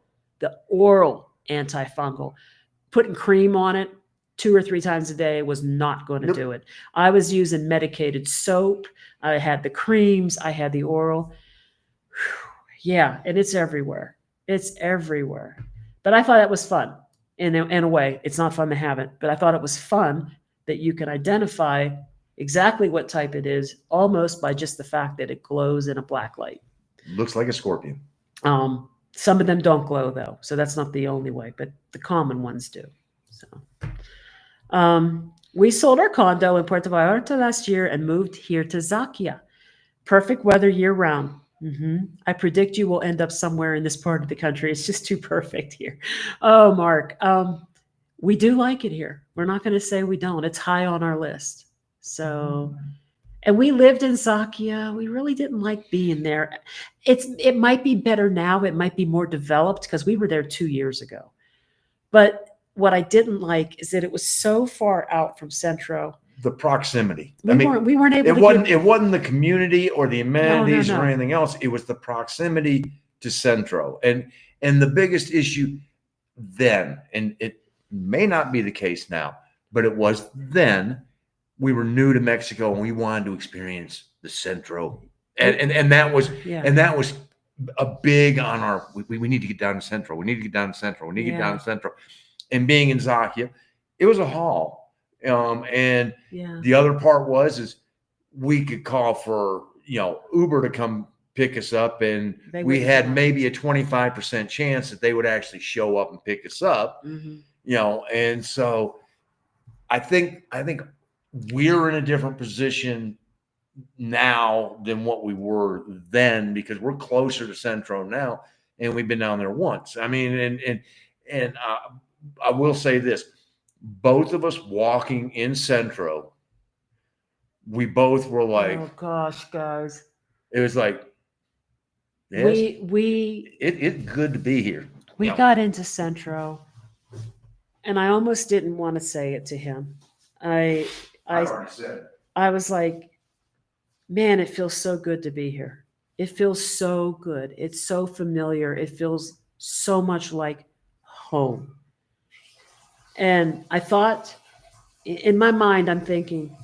antifungal. Putting cream on it 2 or 3 times a day was not going to do it. I was using medicated soap. I had the creams. I had the oral. Yeah, and it's everywhere. It's everywhere. But I thought that was fun. In a way, it's not fun to have it, but I thought it was fun that you can identify exactly what type it is almost by just the fact that it glows in a black light. Looks like a scorpion. Some of them don't glow though, so that's not the only way, but the common ones do. So, we sold our condo in Puerto Vallarta last year and moved here to Zakia. Perfect weather year round. I predict you will end up somewhere in this part of the country. It's just too perfect here. Oh, Mark, we do like it here. We're not going to say we don't. It's high on our list. So, and we lived in Zakia. We really didn't like being there. It might be better now. It might be more developed because we were there 2 years ago. But what I didn't like is that it was so far out from Centro. The proximity. We weren't able to. It wasn't the community or the amenities No. or anything else. It was the proximity to Centro. And the biggest issue then, and it may not be the case now, but it was then, we were new to Mexico and we wanted to experience the Centro. And that was a big on our, we need to get down to Centro. We need to get down to Centro. We need to get down to Centro. And being in Zakia, it was a haul. And the other part is we could call for, Uber to come pick us up, and we had maybe a 25% chance that they would actually show up and pick us up, and so I think we're in a different position now than what we were then, because we're closer to Centro now and we've been down there once. I mean, and I will say this. Both of us walking in Centro, we both were like, oh gosh, guys. It was like, yes, it's good to be here. We got into Centro, and I almost didn't want to say it to him. I already said it. I was like, man, it feels so good to be here. It feels so good. It's so familiar. It feels so much like home. And I thought, in my mind, I'm thinking,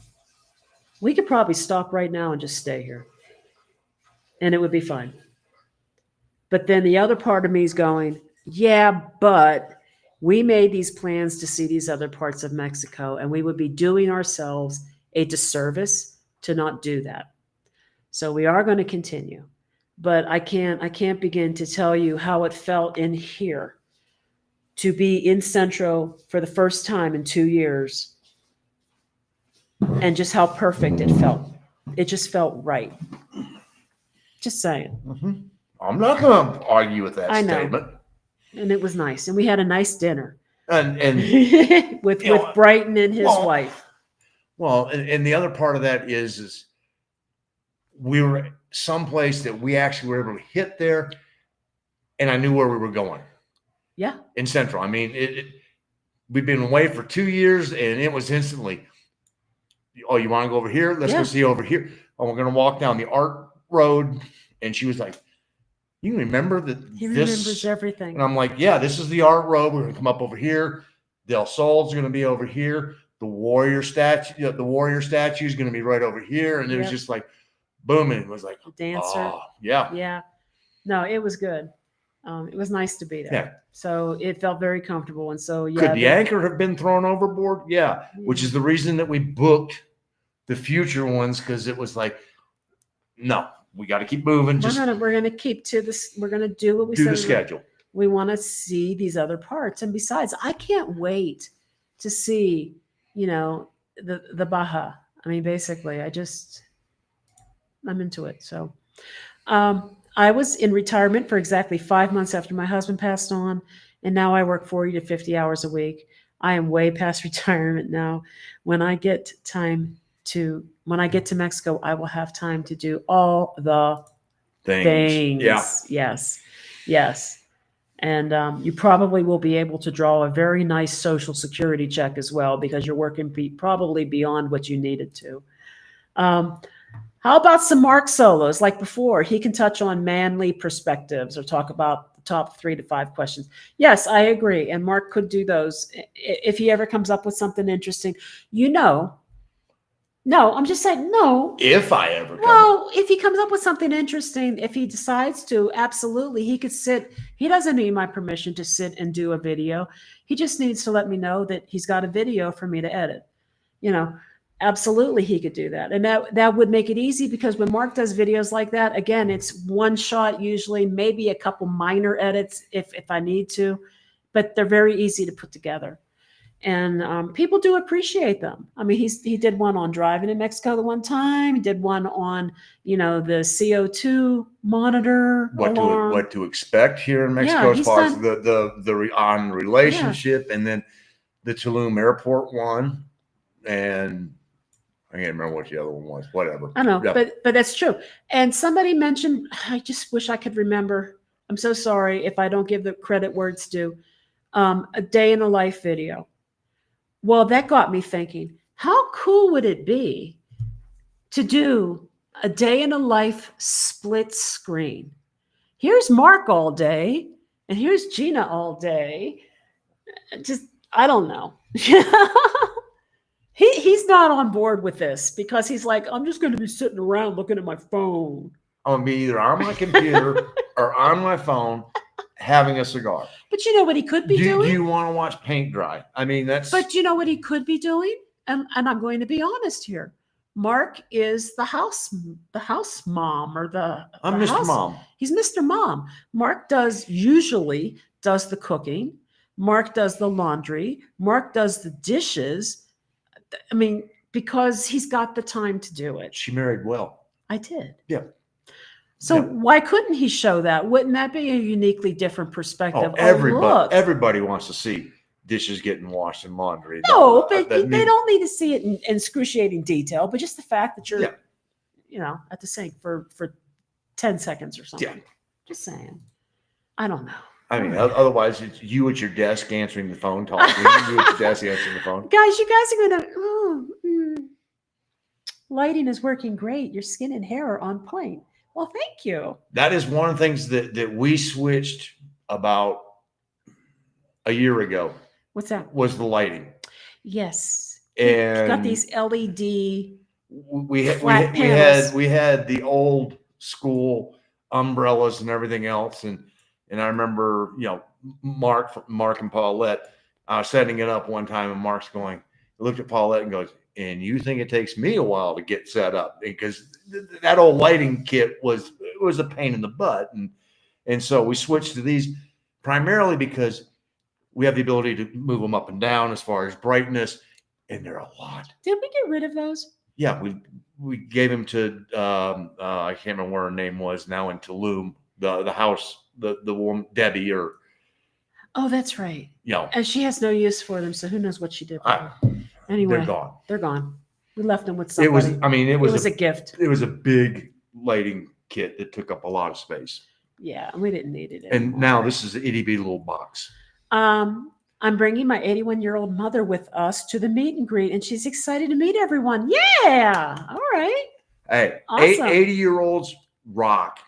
we could probably stop right now and just stay here. And it would be fine. But then the other part of me is going, yeah, but we made these plans to see these other parts of Mexico, and we would be doing ourselves a disservice to not do that. So we are going to continue. But I can't begin to tell you how it felt in here to be in Centro for the first time in 2 years, and just how perfect it felt. It just felt right. Just saying. I'm not going to argue with that statement. Know. And it was nice. And we had a nice dinner. And with Brighton and his wife. Well, and the other part of that is we were someplace that we actually were able to hit there, and I knew where we were going. Yeah. In Central. I mean, we've been away for 2 years, and it was instantly, oh, you want to go over here? Let's go see over here. Oh, we're going to walk down the art road. And she was like, you remember that? He remembers everything. And I'm like, yeah, this is the art road. We're going to come up over here. Del Sol's going to be over here. The warrior statue is going to be right over here. And it was just like, boom. And it was like, dancer. Oh, yeah. Yeah. No, it was good. It was nice to be there. Yeah. So it felt very comfortable. And so, yeah. Could the anchor have been thrown overboard? Yeah. Which is the reason that we booked the future ones, because it was like, no, we got to keep moving. We're gonna keep to this. We're gonna do what we do said. the schedule. We want to see these other parts. And besides, I can't wait to see, the Baja. I mean, basically, I'm into it. So, I was in retirement for exactly 5 months after my husband passed on, and now I work 40 to 50 hours a week. I am way past retirement now. When I get to Mexico, I will have time to do all the things. Yeah. Yes. And you probably will be able to draw a very nice Social Security check as well, because you're working probably beyond what you needed to. How about some Mark solos like before? He can touch on manly perspectives or talk about the top 3 to 5 questions. Yes, I agree. And Mark could do those if he ever comes up with something interesting. No, I'm just saying no. If I ever if he comes up with something interesting, if he decides to, absolutely, he could sit. He doesn't need my permission to sit and do a video. He just needs to let me know that he's got a video for me to edit. Absolutely, he could do that. And that would make it easy, because when Mark does videos like that, again, it's one shot usually, maybe a couple minor edits if I need to, but they're very easy to put together. And people do appreciate them. I mean, he did one on driving in Mexico the one time. He did one on, the CO2 monitor. What to expect here in Mexico, as far as the on relationship, and then the Tulum airport one. And I can't remember what the other one was. Whatever. I know, but that's true. And somebody mentioned, I just wish I could remember. I'm so sorry if I don't give the credit where it's due. A day in a life video. Well, that got me thinking, how cool would it be to do a day in a life split screen? Here's Mark all day, and here's Gina all day. I don't know. He's not on board with this, because he's like, I'm just going to be sitting around looking at my phone. I'm going to be either on my computer or on my phone having a cigar. But you know what he could be doing? Do you want to watch paint dry? I mean, that's... But you know what he could be doing? And I'm going to be honest here. Mark is the house mom, or I'm Mr. Mom. He's Mr. Mom. Mark usually does the cooking. Mark does the laundry. Mark does the dishes. I mean, because he's got the time to do it. She married well. I did. Yeah. So why couldn't he show that? Wouldn't that be a uniquely different perspective? Everybody wants to see dishes getting washed and laundry. No, but they don't need to see it in excruciating detail, but just the fact that you're, at the sink for 10 seconds or something. Yeah. Just saying. I don't know. I mean, otherwise it's you at your desk answering the phone, talking. You at your desk answering the phone. Guys, you guys are going to, lighting is working great. Your skin and hair are on point. Well, thank you. That is one of the things that we switched about a year ago. What's that? Was the lighting. Yes. And got these LED we had the old school umbrellas and everything else. And I remember, Mark and Paulette setting it up one time, and Mark's going, he looked at Paulette and goes, and you think it takes me a while to get set up? Because that old lighting kit was a pain in the butt. And so we switched to these primarily because we have the ability to move them up and down as far as brightness, and they're a lot. Did we get rid of those? Yeah, we gave them to I can't remember what her name was now in Tulum, the house, the woman Debbie, or oh, that's right. And she has no use for them, so who knows what she did. Anyway, they're gone. They're gone. We left them with somebody. It was a gift. It was a big lighting kit that took up a lot of space. Yeah, we didn't need it And anymore. now this is an itty bitty little box. I'm bringing my 81-year-old mother with us to the meet and greet, and she's excited to meet everyone. Yeah. All right. Hey, Awesome. 80-year-olds rock.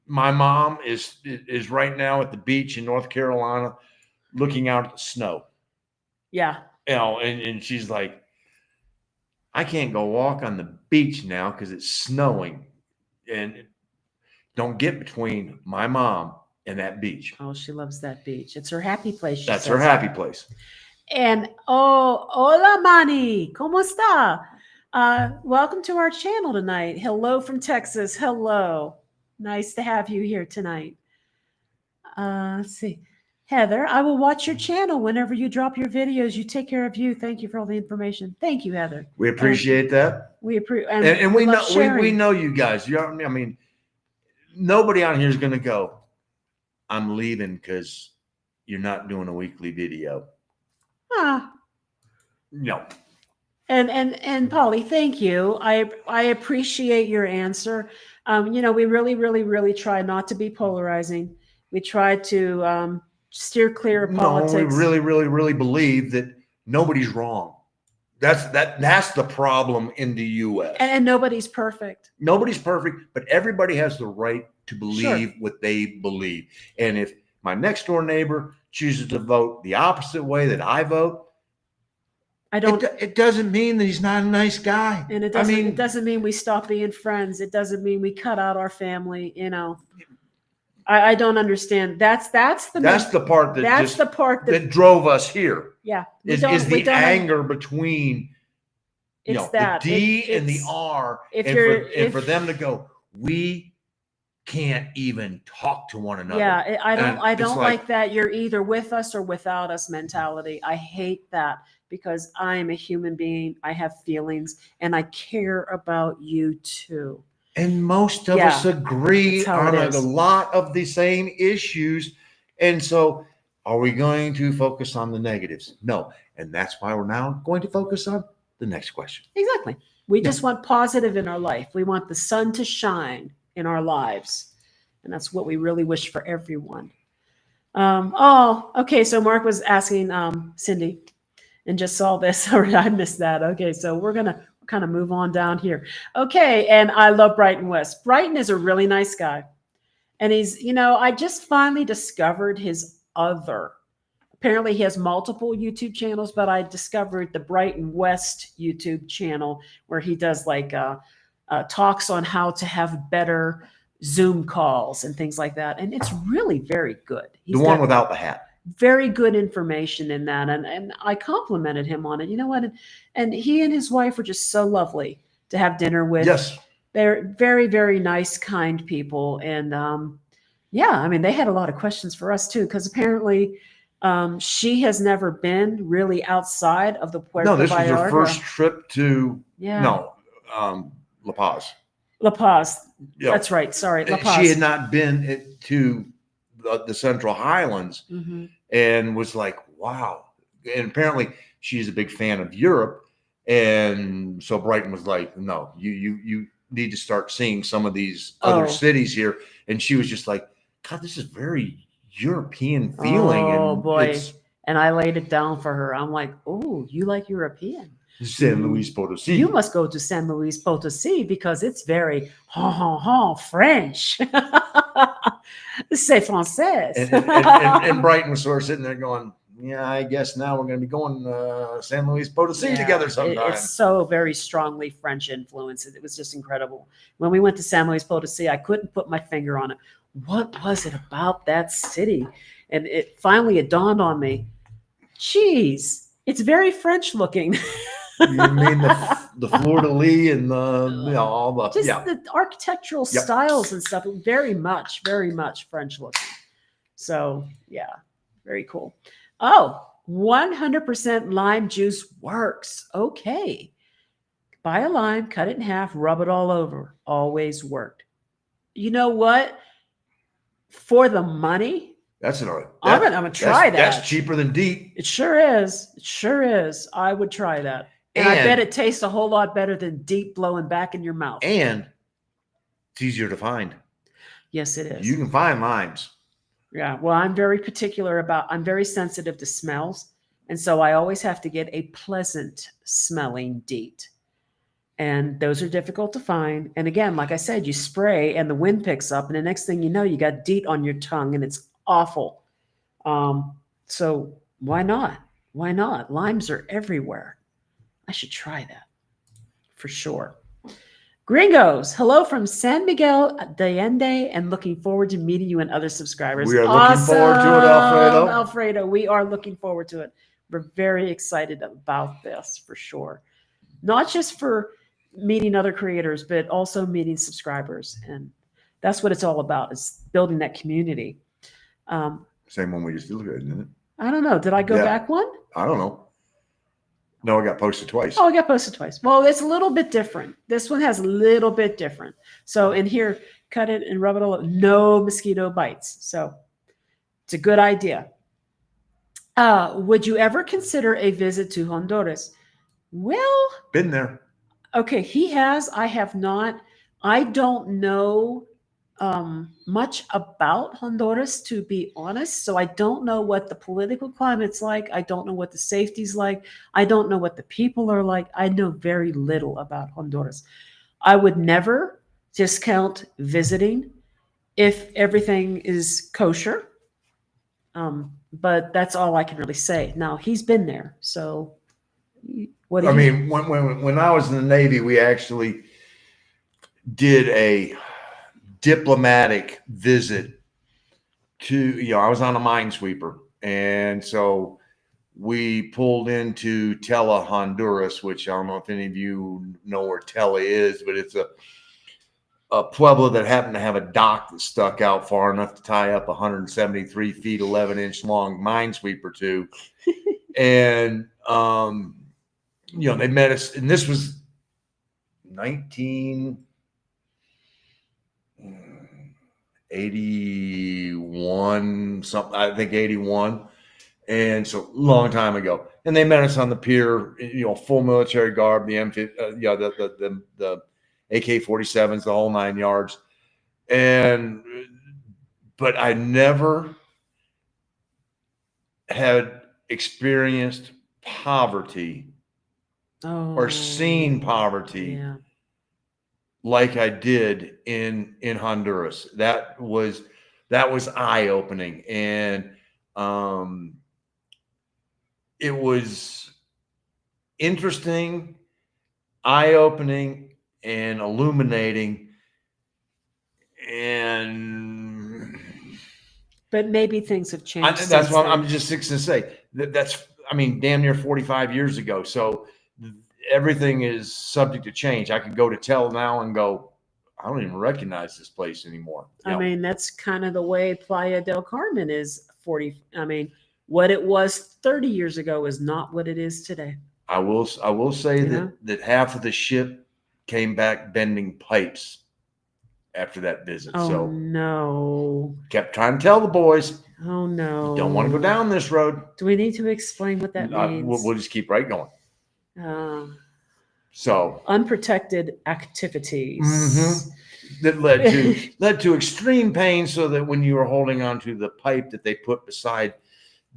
My mom is right now at the beach in North Carolina looking out at the snow. Yeah. You know, and she's like, I can't go walk on the beach now because it's snowing. And don't get between my mom and that beach. Oh, she loves that beach. It's her happy place. That's her happy place. And hola, Manny. ¿Cómo está? Welcome to our channel tonight. Hello from Texas. Hello. Nice to have you here tonight. Let's see. Heather, I will watch your channel whenever you drop your videos. You take care of you. Thank you for all the information. Thank you, Heather. We appreciate that. We appreciate And we know sharing. we know you guys. You know, I mean, nobody on here is going to go, I'm leaving because you're not doing a weekly video. No. And Polly, thank you. I appreciate your answer. You know, we really try not to be polarizing. We try to steer clear of politics. No, we really believe that nobody's wrong. That's the problem in the U.S. And nobody's perfect. Nobody's perfect, but everybody has the right to believe what they believe. And if my next door neighbor chooses to vote the opposite way that I vote, it doesn't mean that he's not a nice guy. And it doesn't mean we stop being friends. It doesn't mean we cut out our family. You know, I don't understand. That's the part that drove us here. Yeah, is the anger between the D and the R, and for them to go, we can't even talk to one another. Yeah, I don't like that. You're either with us or without us mentality. I hate that because I am a human being. I have feelings and I care about you too. And most of us agree on a lot of the same issues. And so are we going to focus on the negatives? No. And that's why we're now going to focus on the next question. Exactly. We just want positive in our life. We want the sun to shine in our lives. And that's what we really wish for everyone. Okay. So Mark was asking Cindy and just saw this. I missed that. Okay. So we're going to kind of move on down here. Okay. And I love Brighton West. Brighton is a really nice guy. And he's, I just finally discovered his other. Apparently he has multiple YouTube channels, but I discovered the Brighton West YouTube channel where he does like talks on how to have better Zoom calls and things like that. And it's really very good. He's the one without the hat. Very good information in that. And I complimented him on it. You know what? And he and his wife were just so lovely to have dinner with. Yes. They're very, very nice, kind people. And I mean, they had a lot of questions for us too, because apparently she has never been really outside of the Puerto Vallarta. No, this was her first trip to La Paz. La Paz. Yep. That's right. Sorry, La Paz. She had not been to the Central Highlands and was like, wow. And apparently she's a big fan of Europe. And so Brighton was like, no, you need to start seeing some of these other cities here. And she was just like, God, this is very European feeling. Oh, boy. And I laid it down for her. I'm like, oh, you like European? San Luis Potosi. You must go to San Luis Potosi because it's very French. C'est français. And Brighton was sort of sitting there going, yeah, I guess now we're going to be going to San Luis Potosi together sometime. It's so very strongly French influence. It was just incredible. When we went to San Luis Potosi, I couldn't put my finger on it. What was it about that city? And it finally dawned on me. Geez, it's very French looking. You mean the fleur-de-lis and all the the architectural styles and stuff. Very much French looking. So yeah, very cool. Oh, 100% lime juice works. Okay. Buy a lime, cut it in half, rub it all over. Always worked. You know what? For the money, that's an I'm gonna try that. That's cheaper than DEET. It sure is. It sure is. I would try that. And I bet it tastes a whole lot better than DEET blowing back in your mouth. And It's easier to find. Yes, it is. You can find limes. Yeah. Well, I'm very particular I'm very sensitive to smells. And so I always have to get a pleasant smelling DEET. And those are difficult to find. And again, like I said, you spray and the wind picks up, and the next thing you know, you got DEET on your tongue, and it's awful. So why not? Why not? Limes are everywhere. I should try that for sure. Gringos, hello from San Miguel de Allende, and looking forward to meeting you and other subscribers. We are looking forward to it, Alfredo. Alfredo, we are looking forward to it. We're very excited about this for sure. Not just for meeting other creators, but also meeting subscribers. And that's what it's all about, is building that community. Same one we just looked at, isn't it? I don't know. Did I go back one? I don't know. No, it got posted twice. Oh, it got posted twice. Well, it's a little bit different. This one has a little bit different. So in here, cut it and rub it all up. No mosquito bites. So it's a good idea. Would you ever consider a visit to Honduras? Well, been there. Okay, he has. I have not. I don't know much about Honduras, to be honest. So I don't know what the political climate's like. I don't know what the safety's like. I don't know what the people are like. I know very little about Honduras. I would never discount visiting if everything is kosher. But that's all I can really say. Now, he's been there. So what do you mean, when I was in the Navy, we actually did a diplomatic visit to, I was on a minesweeper. And so we pulled into Tela, Honduras, which I don't know if any of you know where Tela is, but it's a pueblo that happened to have a dock that stuck out far enough to tie up 173 feet, 11-inch long minesweeper to. And, they met us, and this was 1981, something, I think 81. And so long time ago. And they met us on the pier, full military garb, the M50, the AK-47s, the whole 9 yards. But I never had experienced poverty or seen poverty like I did in Honduras. That was eye-opening, and it was interesting, eye-opening, and illuminating. But maybe things have changed. That's what I'm just fixing to say. That's damn near 45 years ago. So everything is subject to change. I could go to Tell now and go, I don't even recognize this place anymore. That's kind of the way Playa del Carmen is 40. What it was 30 years ago is not what it is today. I will say that half of the ship came back bending pipes after that visit. Oh, no. Kept trying to tell the boys. Oh, no. You don't want to go down this road. Do we need to explain what that means? We'll just keep right going. So unprotected activities that led to extreme pain, so that when you were holding onto the pipe that they put beside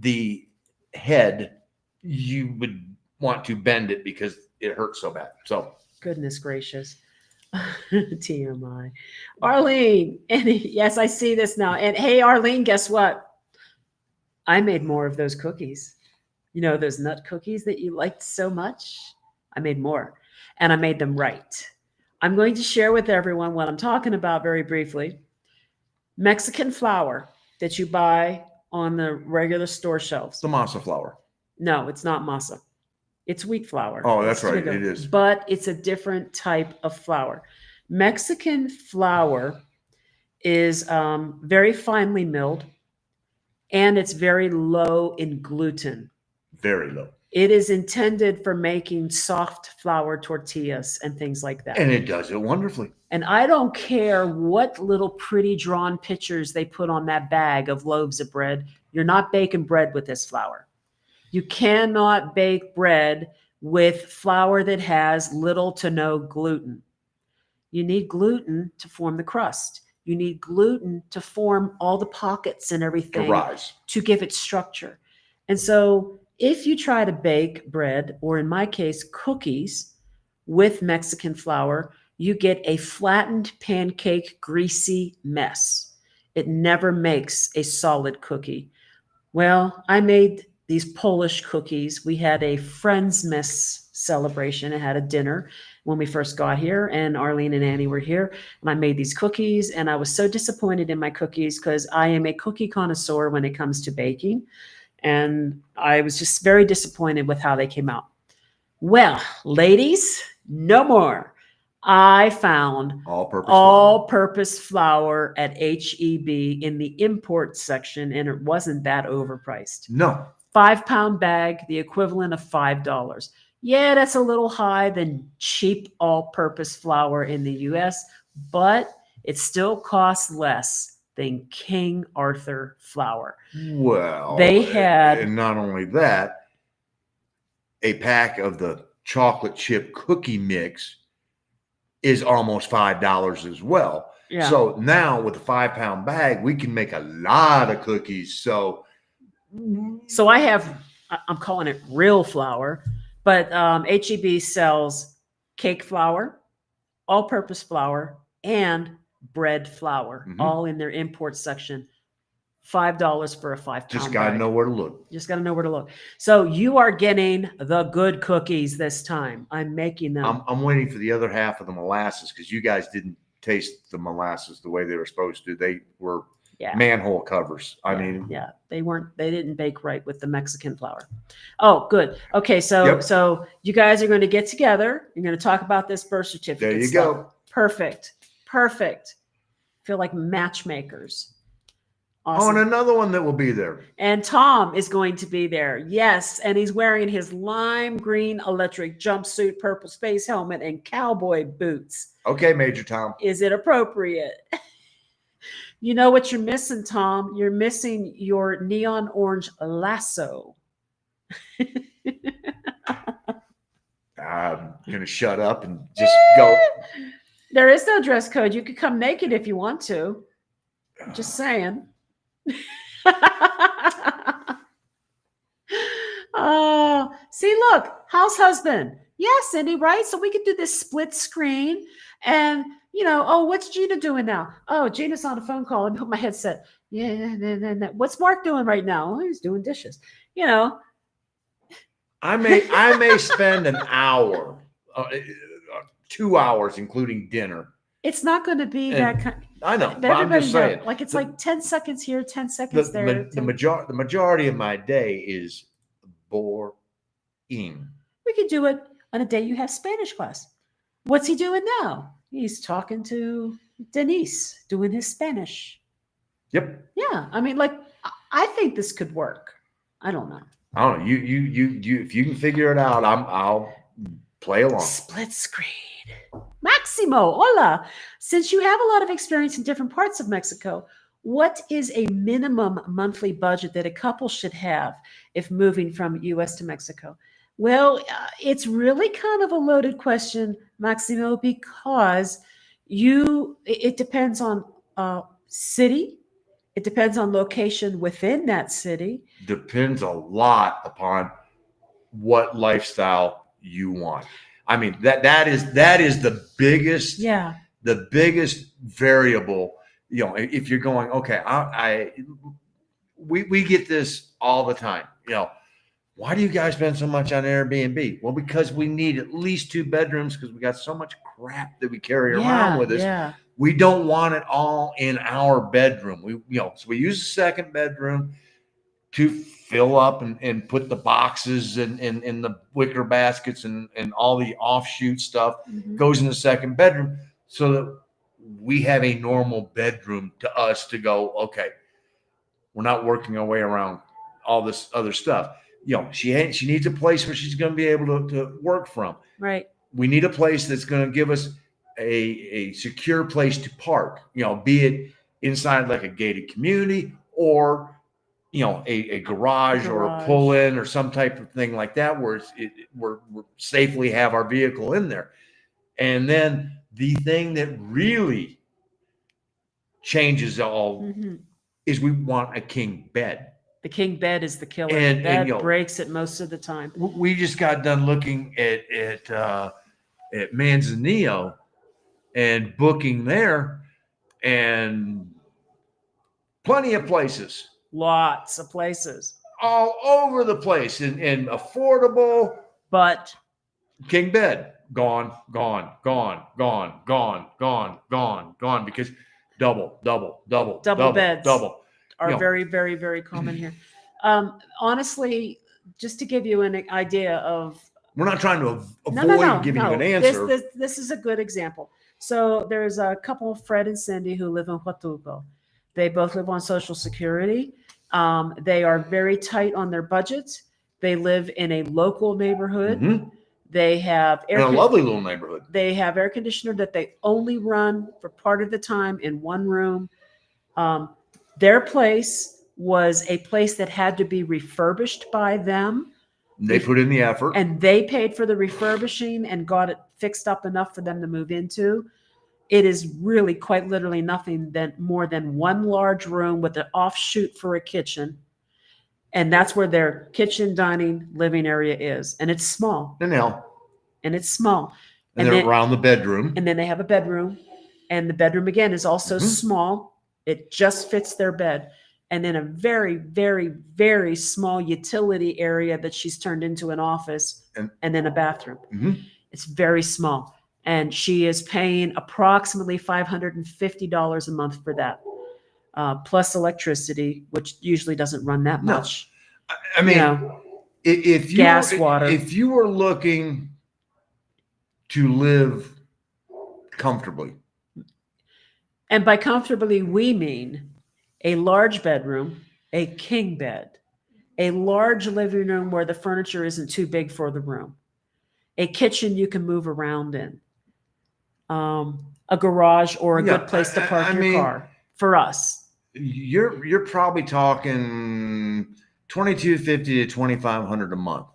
the head, you would want to bend it because it hurt so bad. So goodness gracious. TMI. Arlene, yes, I see this now. And hey, Arlene, guess what? I made more of those cookies. Those nut cookies that you liked so much? I made more, and I made them right. I'm going to share with everyone what I'm talking about very briefly. Mexican flour that you buy on the regular store shelves. The masa flour. No, it's not masa. It's wheat flour. Oh, that's right. It is. But it's a different type of flour. Mexican flour is very finely milled, and it's very low in gluten. Very low. It is intended for making soft flour tortillas and things like that. And it does it wonderfully. And I don't care what little pretty drawn pictures they put on that bag of loaves of bread. You're not baking bread with this flour. You cannot bake bread with flour that has little to no gluten. You need gluten to form the crust. You need gluten to form all the pockets and To everything rise. to give it structure. And so if you try to bake bread, or in my case, cookies with Mexican flour, you get a flattened pancake, greasy mess. It never makes a solid cookie. Well, I made these Polish cookies. We had a Friendsmas celebration. I had a dinner when we first got here, and Arlene and Annie were here. And I made these cookies, and I was so disappointed in my cookies because I am a cookie connoisseur when it comes to baking. And I was just very disappointed with how they came out. Well, ladies, no more. I found All-purpose flour. all-purpose flour at HEB in the import section, and it wasn't that overpriced. No. 5-pound bag, the equivalent of $5. Yeah, that's a little high than cheap all-purpose flour in the US, but it still costs less than King Arthur flour. Well, They had- and not only that, a pack of the chocolate chip cookie mix is almost $5 as well. Yeah. So now with a 5-pound bag, we can make a lot of cookies. So So I'm calling it real flour, but HEB sells cake flour, all-purpose flour, and bread flour, Mhm. all in their import section. $5 for a 5-pound just got to bag. know where to look. Just got to know where to look. So you are getting the good cookies this time. I'm making them. I'm waiting for the other half of the molasses because you guys didn't taste the molasses the way they were supposed to. They were Yeah. manhole covers. I mean, yeah, they didn't bake right with the Mexican flour. Oh, good. Okay, so Yep. so you guys are going to get together. You're going to talk about this birth certificate. there you stuff. go. Perfect. Feel like matchmakers. Oh, Awesome. and another one that will be there. And Tom is going to be there. Yes, and he's wearing his lime green electric jumpsuit, purple space helmet, and cowboy boots. Okay, Major Tom. Is it appropriate? You know what you're missing, Tom? You're missing your neon orange lasso. I'm going to shut up and just go. There is no dress code. You could come naked if you want to. Just saying. Oh, see, look, house husband. Yes, Cindy, right? So we could do this split screen and, oh, what's Gina doing now? Oh, Gina's on a phone call. And put my headset. Yeah. What's Mark doing right now? Oh, he's doing dishes. I may spend an hour, 2 hours, including dinner. It's not going to be And that kind. I know, but I'm just saying. Like it's like 10 seconds here, 10 seconds there. The majority of my day is boring. We could do it on a day you have Spanish class. What's he doing now? He's talking to Denise, doing his Spanish. Yep. Yeah, I mean, like, I think this could work. I don't know. I don't know. You. If you can figure it out, I'll play along. Split screen. Maximo, hola. Since you have a lot of experience in different parts of Mexico, what is a minimum monthly budget that a couple should have if moving from U.S. to Mexico? Well, it's really kind of a loaded question, Maximo, because it depends on city. It depends on location within that city. Depends a lot upon what lifestyle you want. I mean, that is the biggest, the biggest variable. If you're going, okay, we get this all the time. Why do you guys spend so much on Airbnb? Well, because we need at least 2 bedrooms because we got so much crap that we carry around with us. Yeah. We don't want it all in our bedroom. So we use the second bedroom to fill up and put the boxes and the wicker baskets and all the offshoot stuff goes in the second bedroom so that we have a normal bedroom to us to go, okay, we're not working our way around all this other stuff. She needs a place where she's going to be able to work from. Right. We need a place that's going to give us a secure place to park, be it inside like a gated community or, a garage or a pull-in or some type of thing like that where we're safely have our vehicle in there. And then the thing that really changes all Mhm. is we want a king bed. The king bed is the killer. And That you know, breaks it most of the time. we just got done looking at Manzanillo and booking there, and plenty of places Lots of places. all over the place, and affordable. But King bed gone, gone, gone, gone, gone, gone, gone, gone, because double beds are You know, very, very, very common here. Honestly, just to give you an idea of we're not trying to no, avoid giving you an answer. This is a good example. So there's a couple, Fred and Cindy, who live in Huatuco. They both live on Social Security. They are very tight on their budgets. They live in a local neighborhood. Mhm. They have In a lovely little neighborhood. They have air conditioner that they only run for part of the time in one room. Their place was a place that had to be refurbished by them. They put in the effort. And they paid for the refurbishing and got it fixed up enough for them to move into. It is really quite literally nothing more than one large room with an offshoot for a kitchen. And that's where their kitchen, dining, living area is. And it's small. And it's small. And they're around the bedroom. And then they have a bedroom. And the bedroom, again, is also small. It just fits their bed. And then a very, very, very small utility area that she's turned into an office, and then a bathroom. It's very small. And she is paying approximately $550 a month for that, plus electricity, which usually doesn't run that much. I mean, if you gas, water. If you were looking to live comfortably, and by comfortably we mean a large bedroom, a king bed, a large living room where the furniture isn't too big for the room, a kitchen you can move around in, a garage or a good place to park your car. For us, you're probably talking $2,250 to $2,500 a month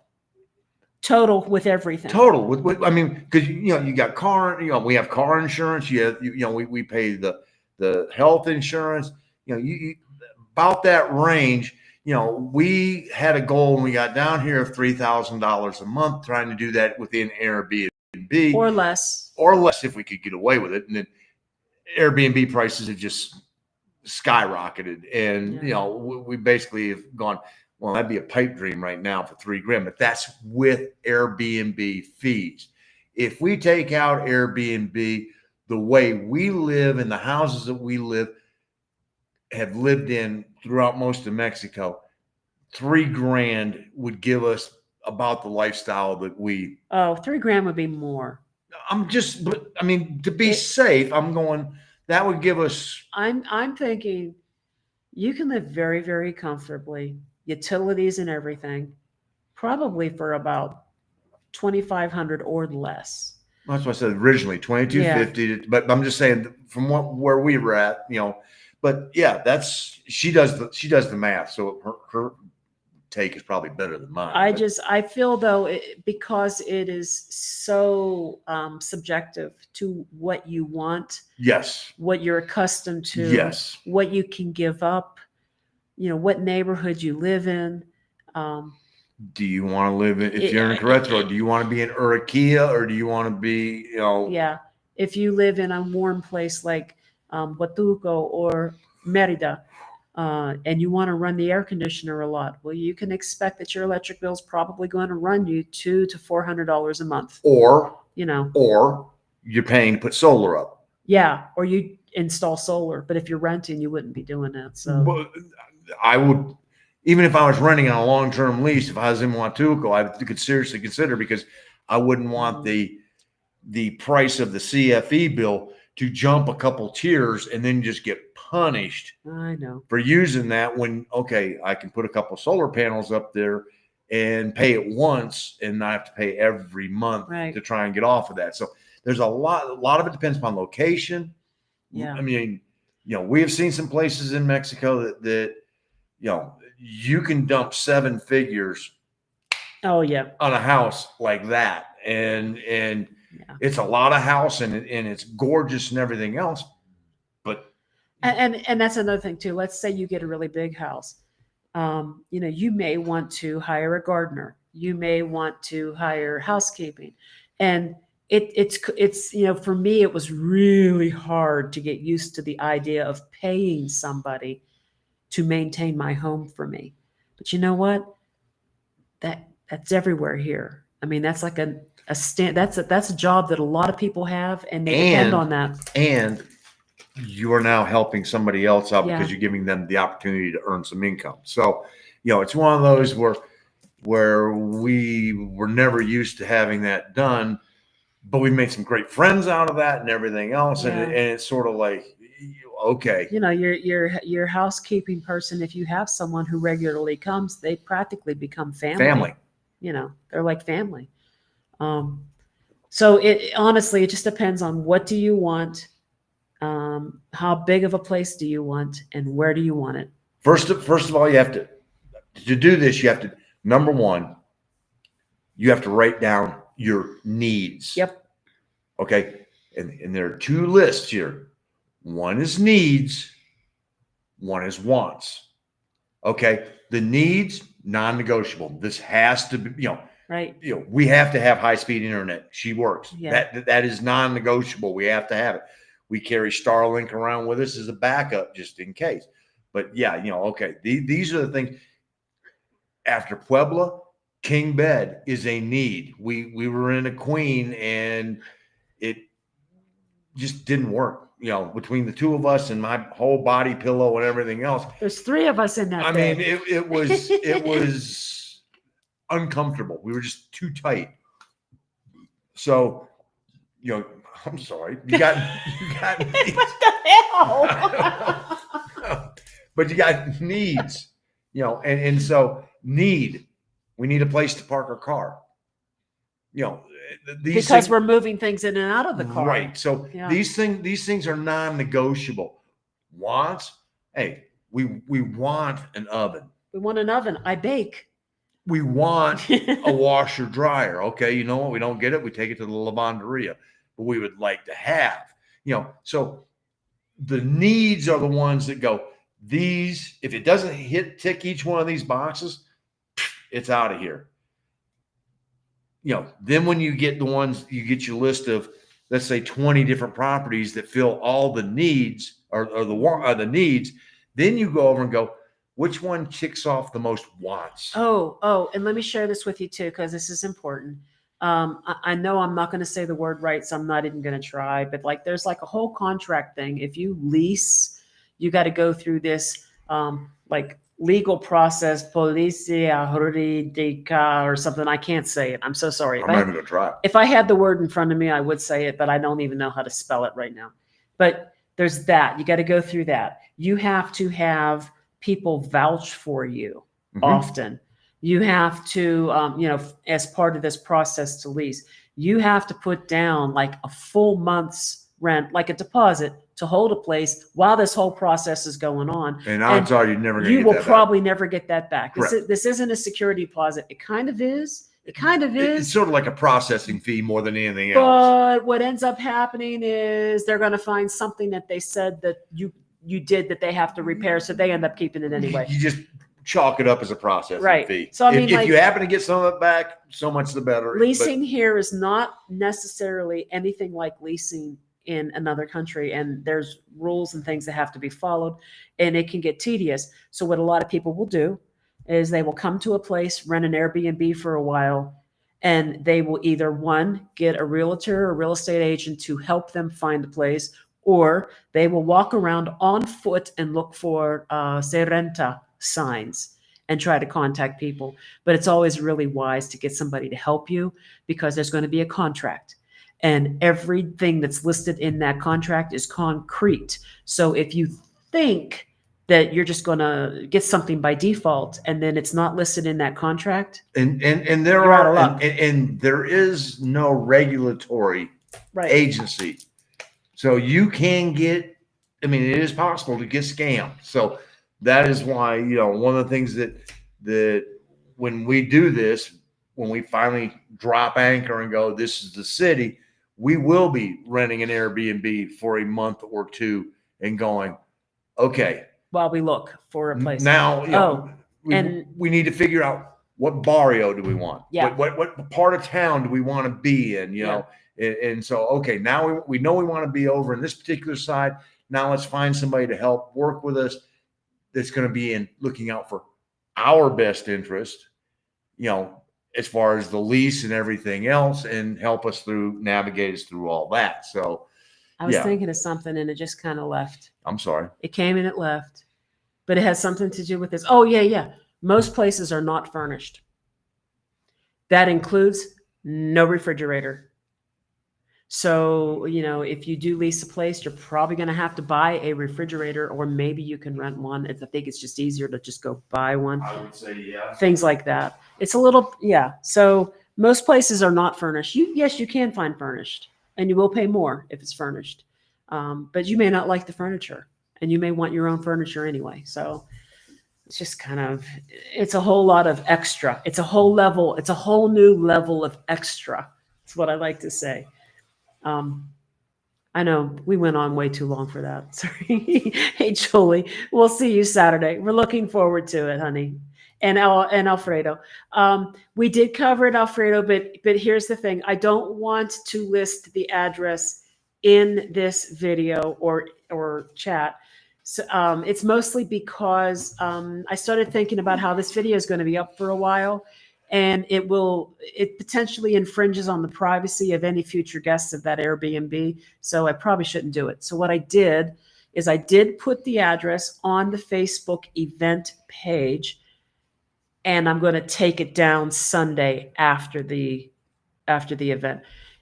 total with everything. Total with I mean, because you got car, we have car insurance. We pay the health insurance. You about that range. We had a goal when we got down here of $3,000 a month, trying to do that within Airbnb or less if we could get away with it. And then Airbnb prices have just skyrocketed, and we basically have gone, well, that'd be a pipe dream right now for $3,000, but that's with Airbnb fees. If we take out Airbnb, the way we live in the houses that we have lived in throughout most of Mexico, $3,000 would give us about the lifestyle that we. Oh, $3,000 would be more. To be safe, I'm going, that would give us. I'm thinking you can live very, very comfortably, utilities and everything, probably for about $2,500 or less. That's what I said originally, $2,250. But I'm just saying from where we were at, But yeah, she does the math, so her take is probably better than mine. I feel though, because it is so subjective to what you want. Yes. What you're accustomed to. Yes. What you can give up. What neighborhood you live in. Do you want to live if you're in Querétaro? Do you want to be in Urquilla, or do you want to be, Yeah. If you live in a warm place like Huatuco or Merida, and you want to run the air conditioner a lot, well, you can expect that your electric bill is probably going to run you $200 to $400 a month. Or you're paying to put solar up. Yeah, or you install solar. But if you're renting, you wouldn't be doing that. So I would, even if I was renting on a long-term lease, if I was in Huatuco, I could seriously consider, because I wouldn't want the price of the CFE bill to jump a couple tiers and then just get punished. I know. For using that, when, I can put a couple solar panels up there and pay it once and not have to pay every month to try and get off of that. So there's a lot of it depends upon location. Yeah. I mean, we have seen some places in Mexico that you can dump 7 figures on a house like that. And Yeah. It's a lot of house and it's gorgeous and everything else. But And that's another thing too. Let's say you get a really big house. You may want to hire a gardener. You may want to hire housekeeping, and it's for me it was really hard to get used to the idea of paying somebody to maintain my home for me. But you know what? That's everywhere here. I mean, that's like a stand. That's a job that a lot of people have, and they depend on that. And you are now helping somebody else out Yeah. because you're giving them the opportunity to earn some income. So, it's one of those where we were never used to having that done, but we made some great friends out of that and everything else. Yeah. And it's sort of like, okay. Your housekeeping person, if you have someone who regularly comes, they practically become family. They're like family. So it honestly, it just depends on what do you want, how big of a place do you want, and where do you want it. First of all, you have to do this. You have to, number one, you have to write down your needs. Yep. Okay. And there are two lists here. One is needs. One is wants. Okay. The needs, non-negotiable. This has to be, Right. We have to have high-speed internet. She works. Yeah. That is non-negotiable. We have to have it. We carry Starlink around with us as a backup just in case. But yeah, okay. These are the things. After Puebla, king bed is a need. We were in a queen and it just didn't work. Between the two of us and my whole body pillow and everything else. There's three of us in that. I mean, it was uncomfortable. We were just too tight. So, I'm sorry. You got what the hell? but you got needs, and so we need a place to park our car. Because we're moving things in and out of the car. Right. So Yeah. these things are non-negotiable. Wants, hey, we want an oven. We want an oven. I bake. We want a washer dryer. Okay, you know what? We don't get it. We take it to the lavanderia, but we would like to have, so the needs are the ones that go, these, if it doesn't tick each one of these boxes, it's out of here. Then when you get the ones, you get your list of, let's say 20 different properties that fill all the needs or the needs. Then you go over and go, which one ticks off the most wants? Oh, and let me share this with you too, because this is important. I know I'm not going to say the word right, so I'm not even going to try, but there's a whole contract thing. If you lease, you got to go through this, legal process, policia jurídica or something. I can't say it. I'm so sorry. I'm not even going to try. If I had the word in front of me, I would say it, but I don't even know how to spell it right now. But there's that. You got to go through that. You have to have people vouch for you. Mm-hmm. Often. You have to, as part of this process to lease, you have to put down a full month's rent, like a deposit, to hold a place while this whole process is going on. And odds are you're never going to get that back. You will probably never get that back. This isn't a security deposit. It kind of is. It's sort of like a processing fee more than anything else. But what ends up happening is they're going to find something that they said that you did that they have to repair, so they end up keeping it anyway. You just chalk it up as a processing fee. So I mean, if you happen to get some of it back, so much the better. Leasing here is not necessarily anything like leasing in another country, and there's rules and things that have to be followed, and it can get tedious. So what a lot of people will do is they will come to a place, rent an Airbnb for a while, and they will either get a realtor or real estate agent to help them find a place, or they will walk around on foot and look for se renta signs and try to contact people. But it's always really wise to get somebody to help you, because there's going to be a contract. And everything that's listed in that contract is concrete. So if you think that you're just going to get something by default and then it's not listed in that contract, and there is no regulatory agency. So you can get, it is possible to get scammed. So that is why, one of the things that when we do this, when we finally drop anchor and go, this is the city, we will be renting an Airbnb for a month or two and going, okay, while we look for a place. now, and we need to figure out what barrio do we want? Yeah. What part of town do we want to be in? And so, okay, now we know we want to be over in this particular side. Now let's find somebody to help work with us that's going to be in looking out for our best interest, as far as the lease and everything else, and help us navigate us through all that. So I was thinking of something and it just kind of left. I'm sorry. It came and it left, but it has something to do with this. Oh, yeah. Most places are not furnished. That includes no refrigerator. So, if you do lease a place, you're probably going to have to buy a refrigerator, or maybe you can rent one. I think it's just easier to just go buy one. I would say, yeah. Things like that. It's a little, yeah. So most places are not furnished. Yes, you can find furnished, and you will pay more if it's furnished. But you may not like the furniture, and you may want your own furniture anyway. So it's just it's a whole lot of extra. It's a whole new level of extra. That's what I like to say. I know we went on way too long for that. Sorry. Hey, Julie, we'll see you Saturday. We're looking forward to it, honey. And Alfredo. We did cover it, Alfredo, but here's the thing. I don't want to list the address in this video or chat. So it's mostly because I started thinking about how this video is going to be up for a while, and it potentially infringes on the privacy of any future guests of that Airbnb. So I probably shouldn't do it. So what I did is I did put the address on the Facebook event page, and I'm going to take it down Sunday after the event.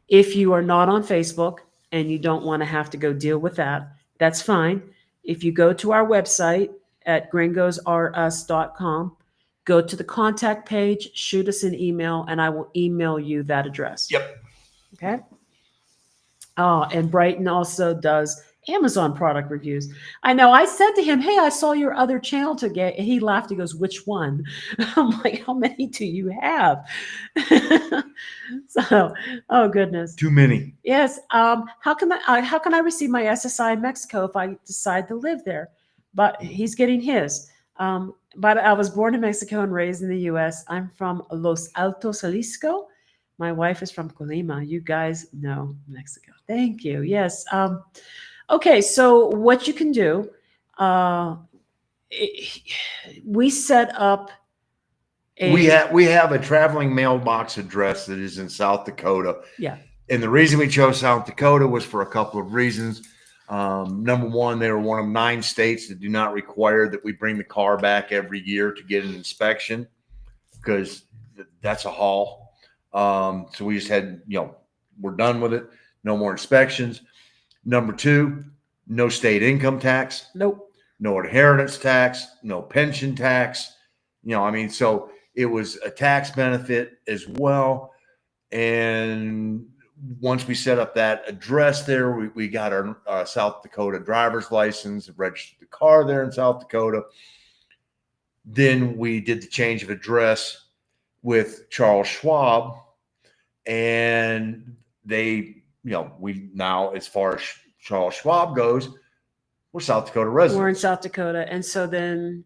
If you are not on Facebook and you don't want to have to go deal with that, that's fine. If you go to our website at gringosrus.com, go to the contact page, shoot us an email, and I will email you that address. Yep. Okay. Oh, and Brighton also does Amazon product reviews. I know. I said to him, "Hey, I saw your other channel today." And he laughed. He goes, "Which one?" I'm like, "How many do you have?" So, oh goodness, too many. Yes. How can I receive my SSI in Mexico if I decide to live there? But he's getting his. But I was born in Mexico and raised in the U.S. I'm from Los Altos, Jalisco. My wife is from Colima. You guys know Mexico. Thank you. Yes. Okay. So what you can do, we set up we have a traveling mailbox address that is in South Dakota. Yeah. And the reason we chose South Dakota was for a couple of reasons. Number one, they were one of 9 states that do not require that we bring the car back every year to get an inspection, because that's a haul. So we just had, we're done with it. No more inspections. Number 2, no state income tax. Nope. No inheritance tax, no pension tax. So it was a tax benefit as well. And once we set up that address there, we got our South Dakota driver's license, registered the car there in South Dakota. Then we did the change of address with Charles Schwab, and they, we now, as far as Charles Schwab goes, we're South Dakota residents. We're in South Dakota, and so then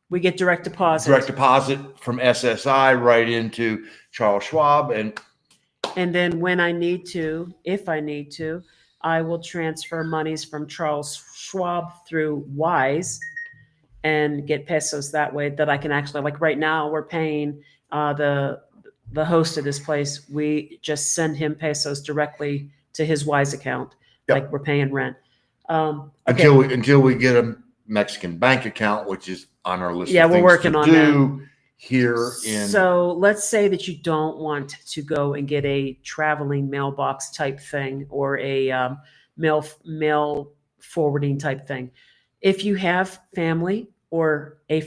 we get direct deposit. Direct deposit from SSI right into Charles Schwab, and then when I need to, if I need to, I will transfer monies from Charles Schwab through Wise and get pesos that way, that I can actually, like right now, we're paying the host of this place. We just send him pesos directly to his Wise account, like we're paying rent. Okay. Until we get a Mexican bank account, which is on our list. Yeah, of we're things working to on do here in. So let's say that you don't want to go and get a traveling mailbox type thing, or a mail forwarding type thing. If you have family or a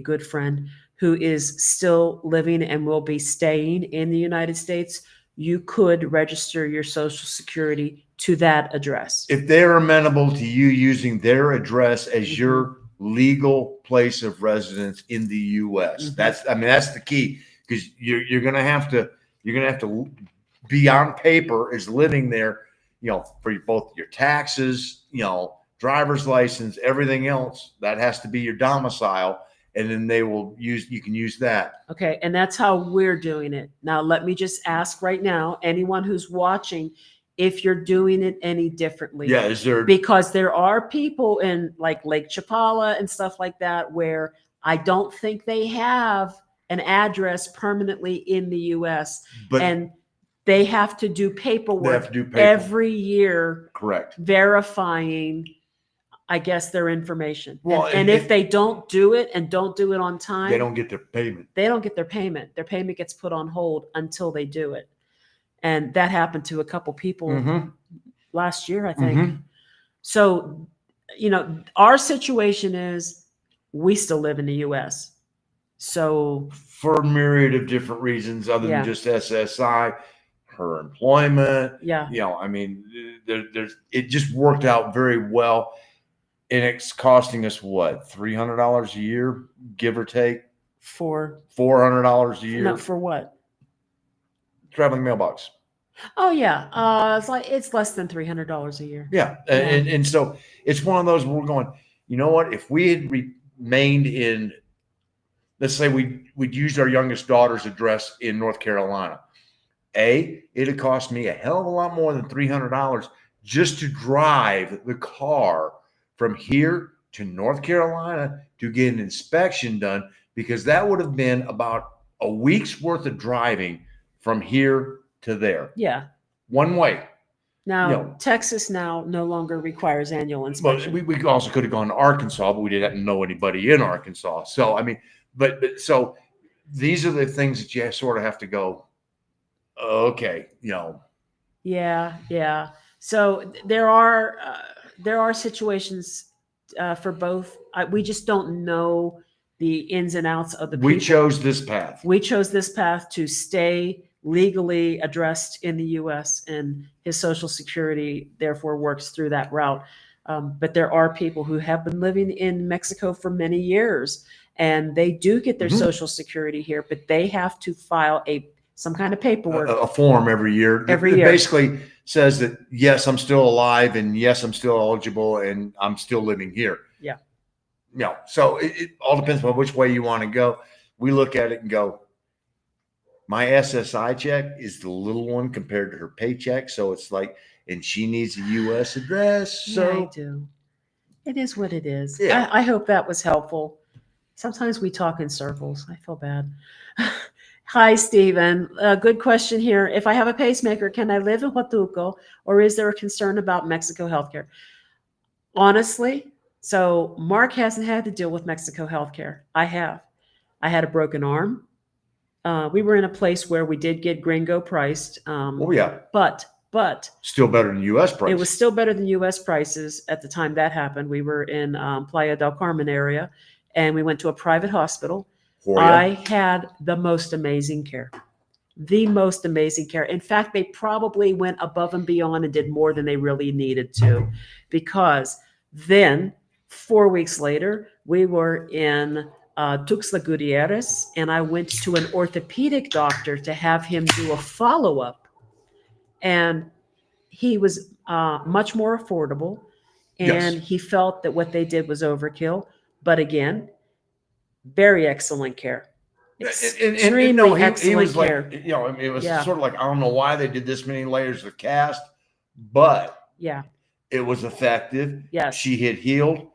good friend who is still living and will be staying in the United States, you could register your Social Security to that address. If they're amenable to you using their address as your legal place of residence in the U.S., that's the key, because you're going to have to beyond paper is living there, for both your taxes, driver's license, everything else. That has to be your domicile. And then you can use that. Okay. And that's how we're doing it. Now, let me just ask right now, anyone who's watching, if you're doing it any differently. Yeah. Is there? Because there are people in like Lake Chapala and stuff like that where I don't think they have an address permanently in the US. And they have to do paperwork every year. Correct. Verifying, I guess, their information. Well, and if they don't do it and don't do it on time, they don't get their payment. They don't get their payment. Their payment gets put on hold until they do it. And that happened to a couple people last year, I think. So, our situation is we still live in the US. So for a myriad of different reasons other than just SSI, her employment. Yeah. I mean, it just worked out very well. And it's costing us what, $300 a year, give or take? For $400 a year. No, for what? Traveling mailbox. Oh yeah. It's less than $300 a year. Yeah. And so it's one of those where we're going, you know what? If we had remained in, let's say we'd used our youngest daughter's address in North Carolina. It'd cost me a hell of a lot more than $300 just to drive the car from here to North Carolina to get an inspection done, because that would have been about a week's worth of driving from here to there. Yeah. One way. Now, Texas now no longer requires annual inspection. But we also could have gone to Arkansas, but we didn't know anybody in Arkansas. So, I mean, but so these are the things that you sort of have to go, okay, Yeah. Yeah. So there are situations for both. We just don't know the ins and outs of the people. We chose this path. We chose this path to stay legally addressed in the U.S., and his Social Security therefore works through that route. But there are people who have been living in Mexico for many years, and they do get their Social Security here, but they have to file some kind of paperwork, a form every year. It basically says that, yes, I'm still alive, and yes, I'm still eligible, and I'm still living here. Yeah. So it all depends on which way you want to go. We look at it and go, my SSI check is the little one compared to her paycheck. So it's like, and she needs a U.S. address. So yeah, I do. It is what it is. Yeah. I hope that was helpful. Sometimes we talk in circles. I feel bad. Hi, Stephen. Good question here. If I have a pacemaker, can I live in Huatuco, or is there a concern about Mexico healthcare? Honestly, so Mark hasn't had to deal with Mexico healthcare. I have. I had a broken arm. We were in a place where we did get Gringo priced. But still better than U.S. prices. It was still better than U.S. prices at the time that happened. We were in Playa del Carmen area, and we went to a private hospital. I had the most amazing care. The most amazing care. In fact, they probably went above and beyond and did more than they really needed to, because then 4 weeks later, we were in Tuxtla Gutierrez, and I went to an orthopedic doctor to have him do a follow-up. And he was much more affordable, and he felt that what they did was overkill. But again, very excellent care. Extremely excellent care. Like, it was sort of like, I don't know why they did this many layers of cast, but it was effective. Yes. She had healed,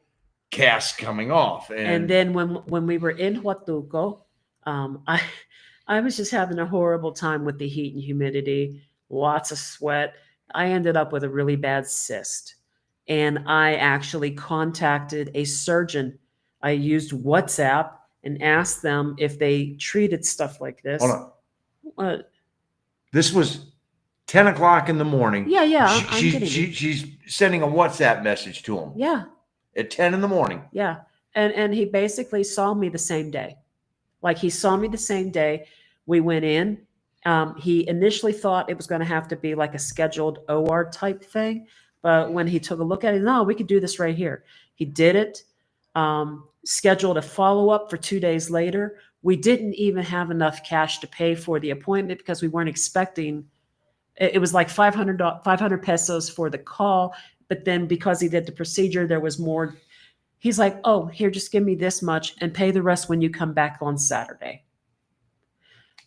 cast coming off. And then when we were in Huatuco, I was just having a horrible time with the heat and humidity, lots of sweat. I ended up with a really bad cyst, and I actually contacted a surgeon. I used WhatsApp and asked them if they treated stuff like this. Hold on. This was 10 o'clock in the morning. Yeah. She's sending a WhatsApp message to him. Yeah. At 10 in the morning. Yeah. And he basically saw me the same day. Like, he saw me the same day. We went in. He initially thought it was going to have to be like a scheduled OR type thing. But when he took a look at it, no, we could do this right here. He did it, scheduled a follow-up for 2 days later. We didn't even have enough cash to pay for the appointment because we weren't expecting It was like 500 pesos for the call. But then because he did the procedure, there was more. He's like, oh, here, just give me this much and pay the rest when you come back on Saturday.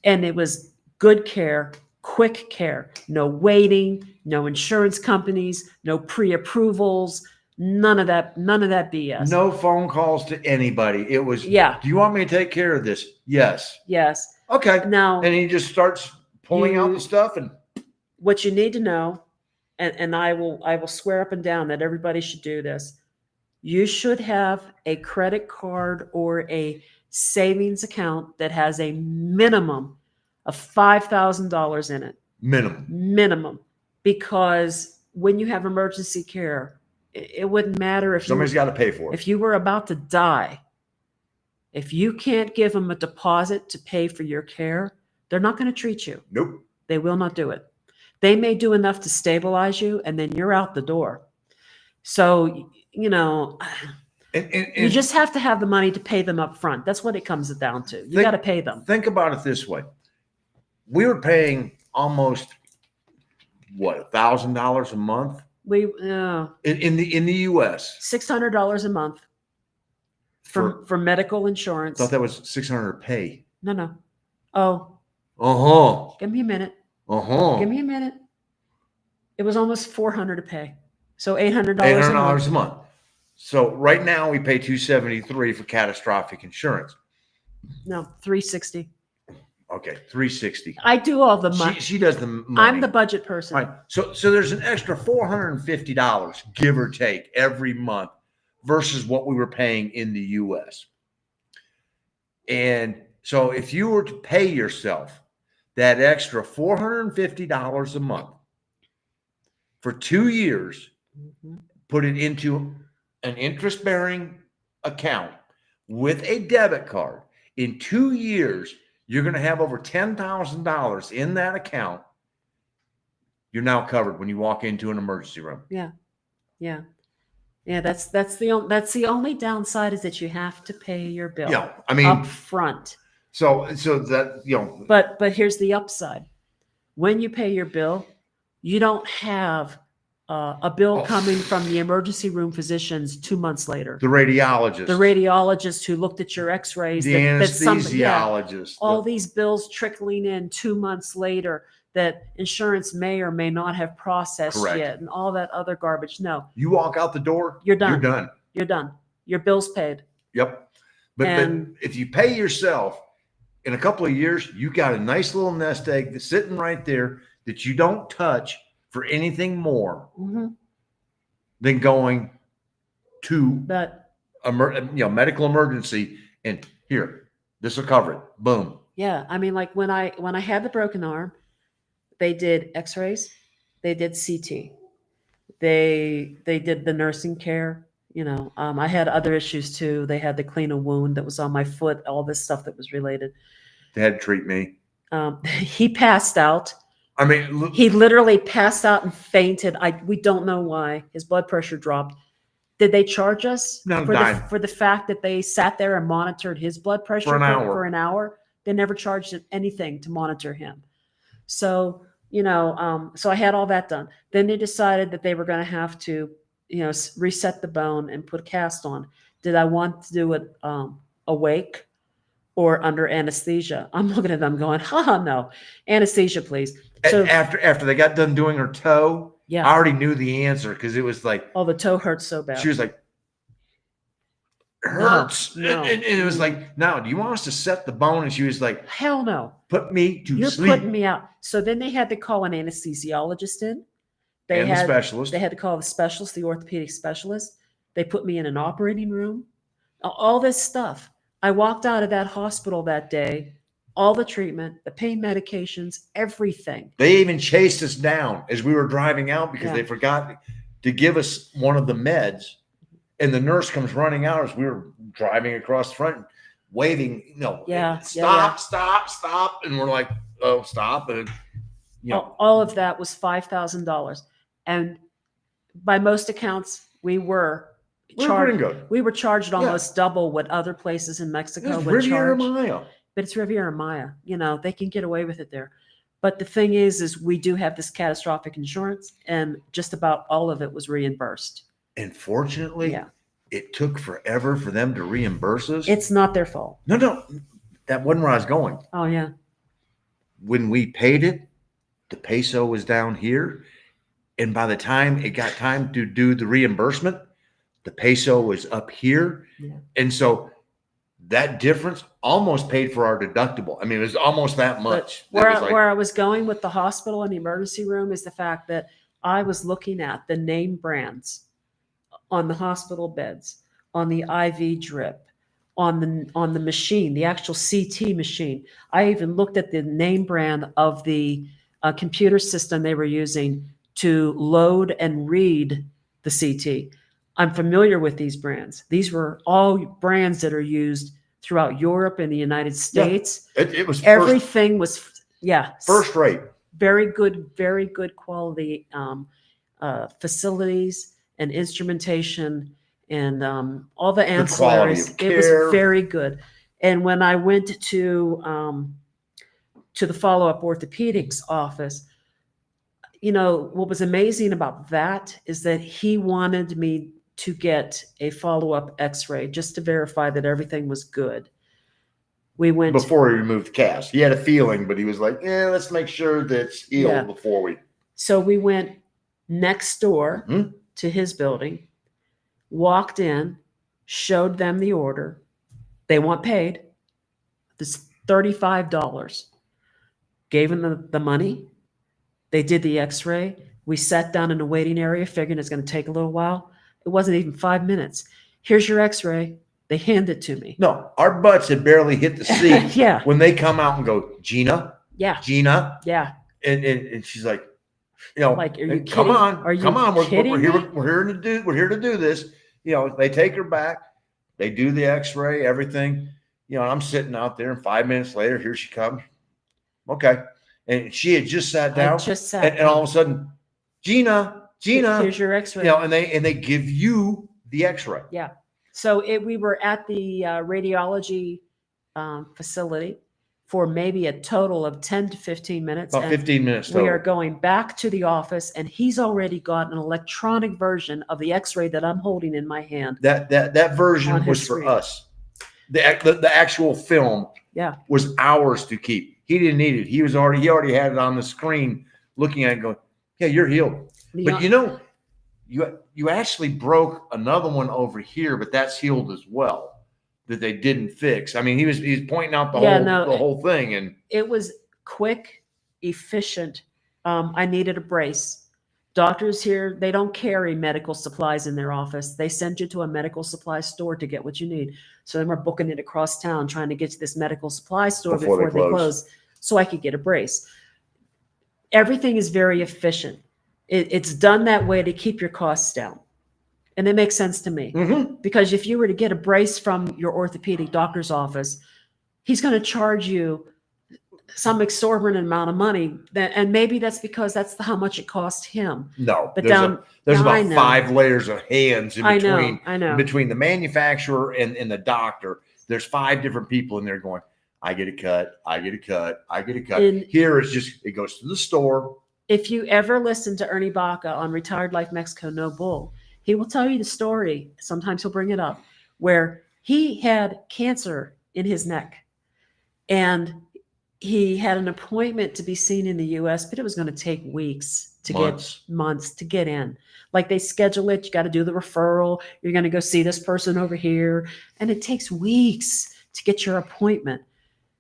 And it was good care, quick care, no waiting, no insurance companies, no pre-approvals, none of that BS. No phone calls to anybody. It was, Yeah. Do you want me to take care of this? Yes. Yes. Okay. Now, And he just starts pulling out the stuff. And what you need to know, and I will swear up and down that everybody should do this. You should have a credit card or a savings account that has a minimum of $5,000 in it. Minimum. Because when you have emergency care, it wouldn't matter if somebody's got to pay for it. If you were about to die, if you can't give them a deposit to pay for your care, they're not going to treat you. Nope. They will not do it. They may do enough to stabilize you, and then you're out the door. So, you just have to have the money to pay them up front. That's what it comes down to. You got to pay them. Think about it this way. We were paying almost $1,000 a month. In the U.S. $600 a month for medical insurance. I thought that was $600 to pay. No. Oh. Give me a minute. Give me a minute. It was almost $400 to pay. So $800 a month. So right now we pay $273 for catastrophic insurance. No, $360. Okay, $360. I do all the money. She does the money. I'm the budget person. Right. So there's an extra $450, give or take, every month versus what we were paying in the U.S. And so if you were to pay yourself that extra $450 a month for 2 years, put it into an interest-bearing account with a debit card, in 2 years, you're going to have over $10,000 in that account. You're now covered when you walk into an emergency room. Yeah. That's the only downside is that you have to pay your bill. Yeah, I mean, up front. So that But here's the upside: when you pay your bill, you don't have a bill coming from the emergency room physicians 2 months later. The radiologist who looked at your X-rays, the anesthesiologist, all these bills trickling in 2 months later that insurance may or may not have processed yet, and all that other garbage. No, you walk out the door, you're done. You're done. Your bill's paid. Yep. But if you pay yourself, in a couple of years, you got a nice little nest egg that's sitting right there that you don't touch for anything more than going to medical emergency, and here, this will cover it. Boom. Yeah, I mean, like when I had the broken arm, they did X-rays, they did CT, they did the nursing care. I had other issues too. They had to clean a wound that was on my foot. All this stuff that was related. They had to treat me. He passed out. I mean, he literally passed out and fainted. We don't know why. His blood pressure dropped. Did they charge us for the fact that they sat there and monitored his blood pressure for an hour? They never charged him anything to monitor him. So, so I had all that done. Then they decided that they were going to have to, reset the bone and put a cast on. Did I want to do it awake or under anesthesia? I'm looking at them going, no, anesthesia, please. So after they got done doing her toe, yeah, I already knew the answer because it was like, oh, the toe hurts so bad. She was like, hurts. No. And it was like, no, do you want us to set the bone? And she was like, hell no. Put me to You're sleep. You're putting me out. So then they had to call an anesthesiologist in. The specialist. They had to call the specialist, the orthopedic specialist. They put me in an operating room. All this stuff. I walked out of that hospital that day, all the treatment, the pain medications, everything. They even chased us down as we were driving out because they forgot to give us one of the meds. And the nurse comes running out as we were driving across the front, waving, stop. And we're like, oh, stop. And all of that was $5,000. And by most accounts, we were charged almost double what other places in Mexico would charge. Maya. But it's Riviera Maya. They can get away with it there. But the thing is we do have this catastrophic insurance, and just about all of it was reimbursed. And fortunately, Yeah. it took forever for them to reimburse us. It's not their fault. No, that wasn't where I was going. Oh, yeah. When we paid it, the peso was down here. And by the time it got time to do the reimbursement, the peso was up here. Yeah. And so that difference almost paid for our deductible. I mean, it was almost that much. Where I was going with the hospital and the emergency room is the fact that I was looking at the name brands on the hospital beds, on the IV drip, on the machine, the actual CT machine. I even looked at the name brand of the computer system they were using to load and read the CT. I'm familiar with these brands. These were all brands that are used throughout Europe and the United States. Yeah, it was everything was first rate. Very good quality facilities and instrumentation and all the ancillaries. It was very good. And when I went to the follow-up orthopedics office, you know, what was amazing about that is that he wanted me to get a follow-up x-ray just to verify that everything was good. We went before he removed the cast. He had a feeling, but he was like, "Yeah, let's make sure that's healed before we." So we went next door to his building, walked in, showed them the order. They want paid. This $35. Gave them the money. They did the x-ray. We sat down in a waiting area, figuring it's going to take a little while. It wasn't even 5 minutes. Here's your x-ray. They hand it to me. No, our butts had barely hit the seat. Yeah. When they come out and go, Gina. Yeah. Gina. Yeah. And she's like, you know, like, are you come kidding? on, Are you come on. kidding We're me? here to do this. You know, they take her back. They do the x-ray, everything. You know, I'm sitting out there, and 5 minutes later, here she comes. Okay. And she had just sat down. And all of a sudden, Gina, here's your x-ray. You know, and they give you the x-ray. Yeah. So we were at the radiology facility for maybe a total of 10 to 15 minutes. About 15 minutes We total. are going back to the office, and he's already got an electronic version of the x-ray that I'm holding in my hand. That version On his was for screen. us. The actual film was ours to keep. He didn't need it. He already had it on the screen, looking at it going, yeah, you're healed. But you know, you actually broke another one over here, but that's healed as well, that they didn't fix. I mean, he's pointing out the whole thing, and it was quick, efficient. I needed a brace. Doctors here, they don't carry medical supplies in their office. They send you to a medical supply store to get what you need. So then we're booking it across town, trying to get to this medical supply store before they close, so I could get a brace. Everything is very efficient. It's done that way to keep your costs down. And it makes sense to me. Because if you were to get a brace from your orthopedic doctor's office, he's going to charge you some exorbitant amount of money, and maybe that's because that's how much it cost him. No, but there's about 5 layers of hands in between. I know. Between the manufacturer and the doctor, there's 5 different people in there going, I get a cut, I get a cut, I get a cut. Here it's just, it goes to the store. If you ever listen to Ernie Baca on Retired Life Mexico No Bull, he will tell you the story. Sometimes he'll bring it up, where he had cancer in his neck, and he had an appointment to be seen in the U.S., but it was going to take weeks to months to get in. Like, they schedule it. You got to do the referral. You're going to go see this person over here. And it takes weeks to get your appointment.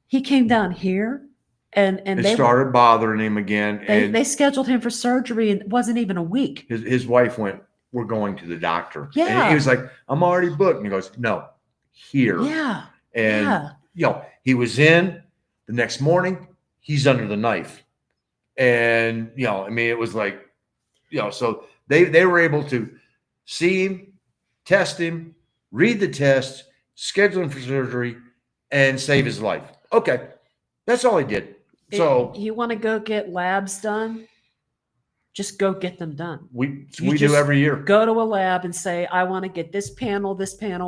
He came down here and they started bothering him again. They scheduled him for surgery, and it wasn't even a week. His wife went, we're going to the doctor. Yeah. And he was like, I'm already booked. And he goes, no, here. Yeah. And, you know, he was in. The next morning, he's under the knife. And, you know, I mean, it was like, you know, so they were able to see him, test him, read the test, schedule him for surgery, and save his life. Okay. That's all he did. So you want to go get labs done? Just go get them done. We do every year. Go to a lab and say, I want to get this panel,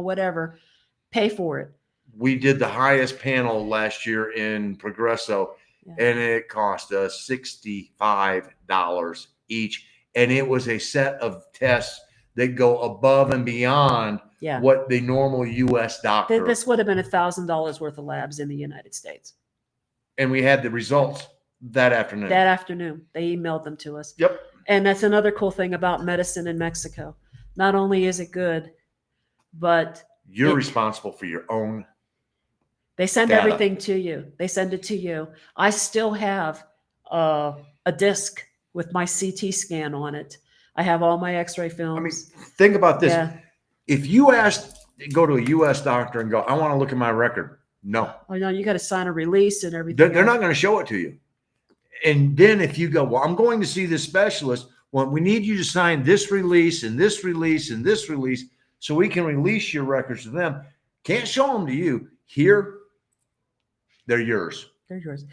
whatever. Pay for it. We did the highest panel last year in Progresso. Yeah. and it cost us $65 each. And it was a set of tests that go above and beyond Yeah. what the normal U.S. doctor. This would have been $1,000 worth of labs in the United States. And we had the results that afternoon. That afternoon, they emailed them to us. Yep. And that's another cool thing about medicine in Mexico. Not only is it good, but You're responsible for your own. they send data. everything to you. They send it to you. I still have a disc with my CT scan on it. I have all my X-ray films. I mean, think about this. Yeah. If you go to a U.S. doctor and go, I want to look at my record. No. Oh, no, you got to sign a release and everything. They're not going to show it to you. And then if you go, well, I'm going to see this specialist. Well, we need you to sign this release and this release and this release so we can release your records to them. Can't show them to you. Here, they're yours. They're yours.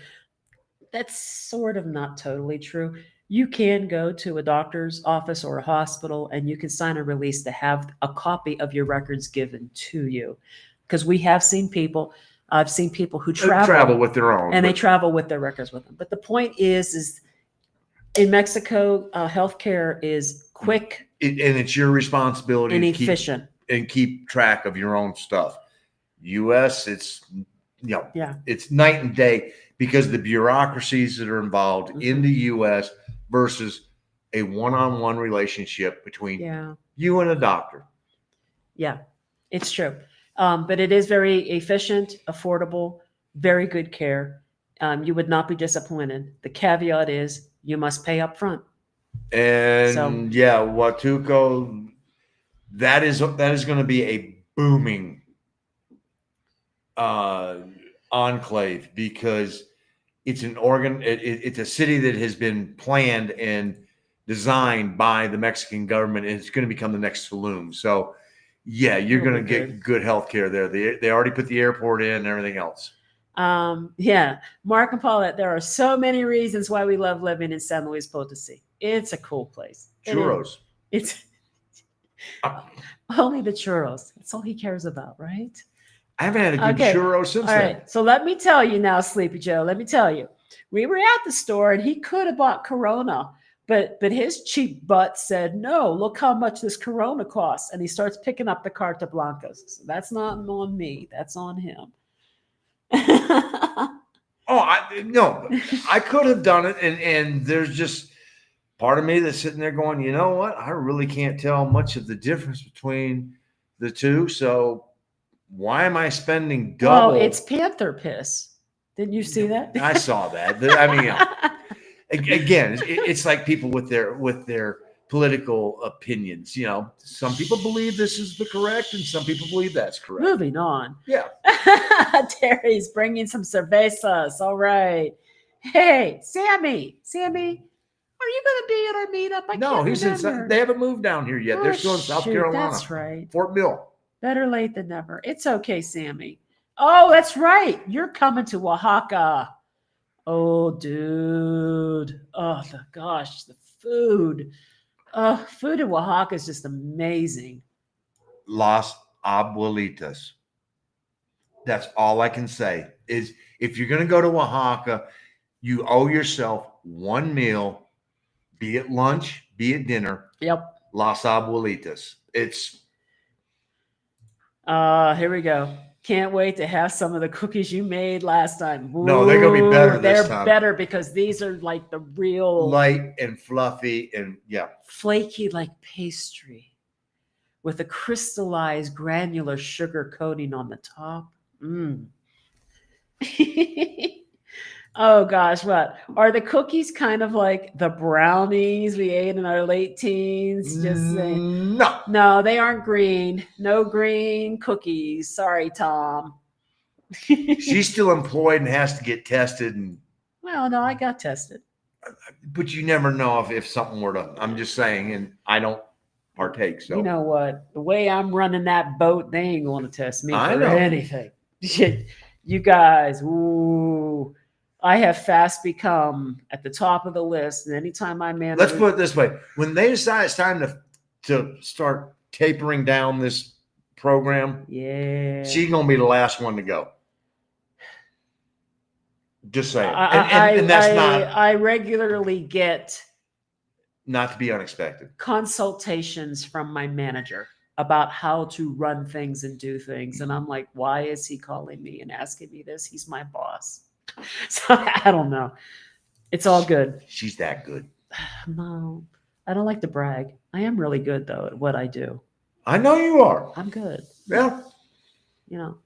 That's sort of not totally true. You can go to a doctor's office or a hospital and you can sign a release to have a copy of your records given to you. Because we have seen people, I've seen people who travel with their own. and they travel with their records with them. But the point is in Mexico, healthcare is quick and it's your responsibility and to efficient. keep track of your own stuff. U.S., it's Yeah. it's night and day because the bureaucracies that are involved in the U.S. versus a one-on-one relationship between you and a doctor. Yeah, it's true. But it is very efficient, affordable, very good care. You would not be disappointed. The caveat is you must pay up front. And Huatuco, that is going to be a booming enclave because it's it's a city that has been planned and designed by the Mexican government, and it's going to become the next Tulum. So, yeah, you're going to get good health care there. They already put the airport in and everything else. Mark and Paulette, there are so many reasons why we love living in San Luis Potosi. It's a cool place. Churros. It's only the churros. That's all he cares about, right? I haven't had a good churro since then. All right. So let me tell you now, Sleepy Joe, let me tell you. We were at the store and he could have bought Corona, but his cheap butt said, no, look how much this Corona costs. And he starts picking up the Carta Blancas. So that's not on me. That's on him. I could have done it. And there's just part of me that's sitting there going, you know what? I really can't tell much of the difference between the two. So why am I spending double? Oh, it's panther piss. Didn't you see that? I saw that. I mean, again, it's like people with their political opinions. You know, some people believe this is the correct, and some people believe that's correct. Moving on. Yeah. Terry's bringing some cervezas. All right. Hey, Sammy, are you going to be at our meetup? No, he's in. They haven't moved down here yet. They're still in South Carolina. That's right. Fort Mill. Better late than never. It's okay, Sammy. Oh, that's right. You're coming to Oaxaca. Oh, dude. Oh, the food. Food in Oaxaca is just amazing. Las Abuelitas. That's all I can say is if you're going to go to Oaxaca, you owe yourself one meal, be it lunch, be it dinner. Yep. Las Abuelitas. It's. Here we go. Can't wait to have some of the cookies you made last time. Ooh, no, they're going to be better this time. They're better because these are like the real light and fluffy and flaky like pastry with a crystallized granular sugar coating on the top. Oh gosh, what are the cookies kind of like the brownies we ate in our late teens? Just saying. No, they aren't green. No green cookies. Sorry, Tom. She's still employed and has to get tested. And well, no, I got tested. But you never know if something were to. I'm just saying, and I don't partake. So you know what? The way I'm running that boat, they ain't going to test me for anything. You guys, ooh. I have fast become at the top of the list. And anytime I manage. Let's put it this way. When they decide it's time to start tapering down this program, she's going to be the last one to go. Just saying. I, And that's I regularly get not to be unexpected. consultations from my manager about how to run things and do things. And I'm like, why is he calling me and asking me this? He's my boss. So I don't know. It's all good. She's that good. No, I don't like to brag. I am really good though at what I do. I know you are. I'm good. Yeah. You know,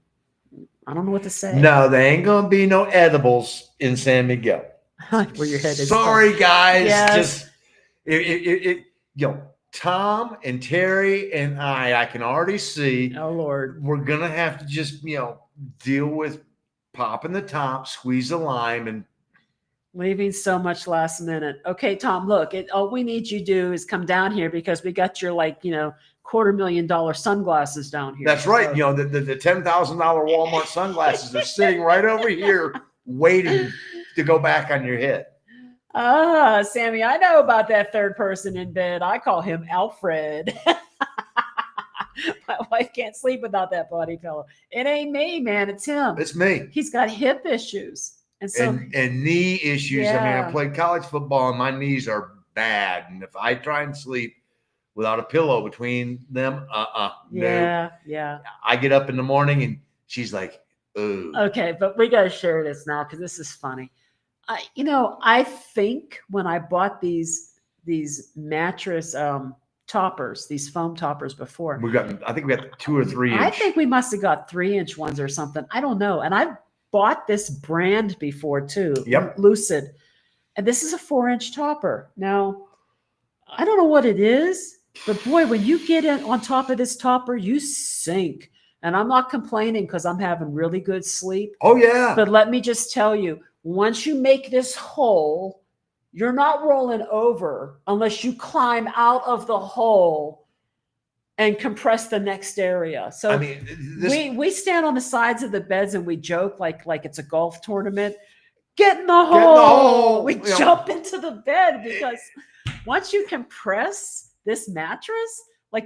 I don't know what to say. No, there ain't gonna be no edibles in San Miguel. Where your head is. Sorry, guys. Yes. Just Tom and Terry and I can already see. Oh Lord. We're gonna have to just deal with popping the top, squeeze the lime, and Leaving so much last minute. Okay, Tom, look, all we need you to do is come down here because we got your $250,000 sunglasses down here. that's right. So- The $10,000 Walmart sunglasses are sitting right over here waiting to go back on your head. Sammy, I know about that third person in bed. I call him Alfred. My wife can't sleep without that body pillow. It ain't me, man. It's him. It's me. He's got hip issues. And so And knee issues. I mean, Yeah. I played college football and my knees are bad. And if I try and sleep without a pillow between them, no. yeah. I get up in the morning and she's like, "Ooh." Okay, but we got to share this now because this is funny. I think when I bought these mattress toppers, these foam toppers before, I think we got 2 or 3 inch. I think we must have got 3-inch ones or something. I don't know. And I've bought this brand before too. Yep. Lucid. And this is a 4-inch topper. Now, I don't know what it is, but boy, when you get in on top of this topper, you sink. And I'm not complaining because I'm having really good sleep. Oh yeah. But let me just tell you, once you make this hole, you're not rolling over unless you climb out of the hole and compress the next area. So I mean, we stand on the sides of the beds and we joke like it's a golf tournament. Get in the hole. We jump into the bed because once you compress this mattress,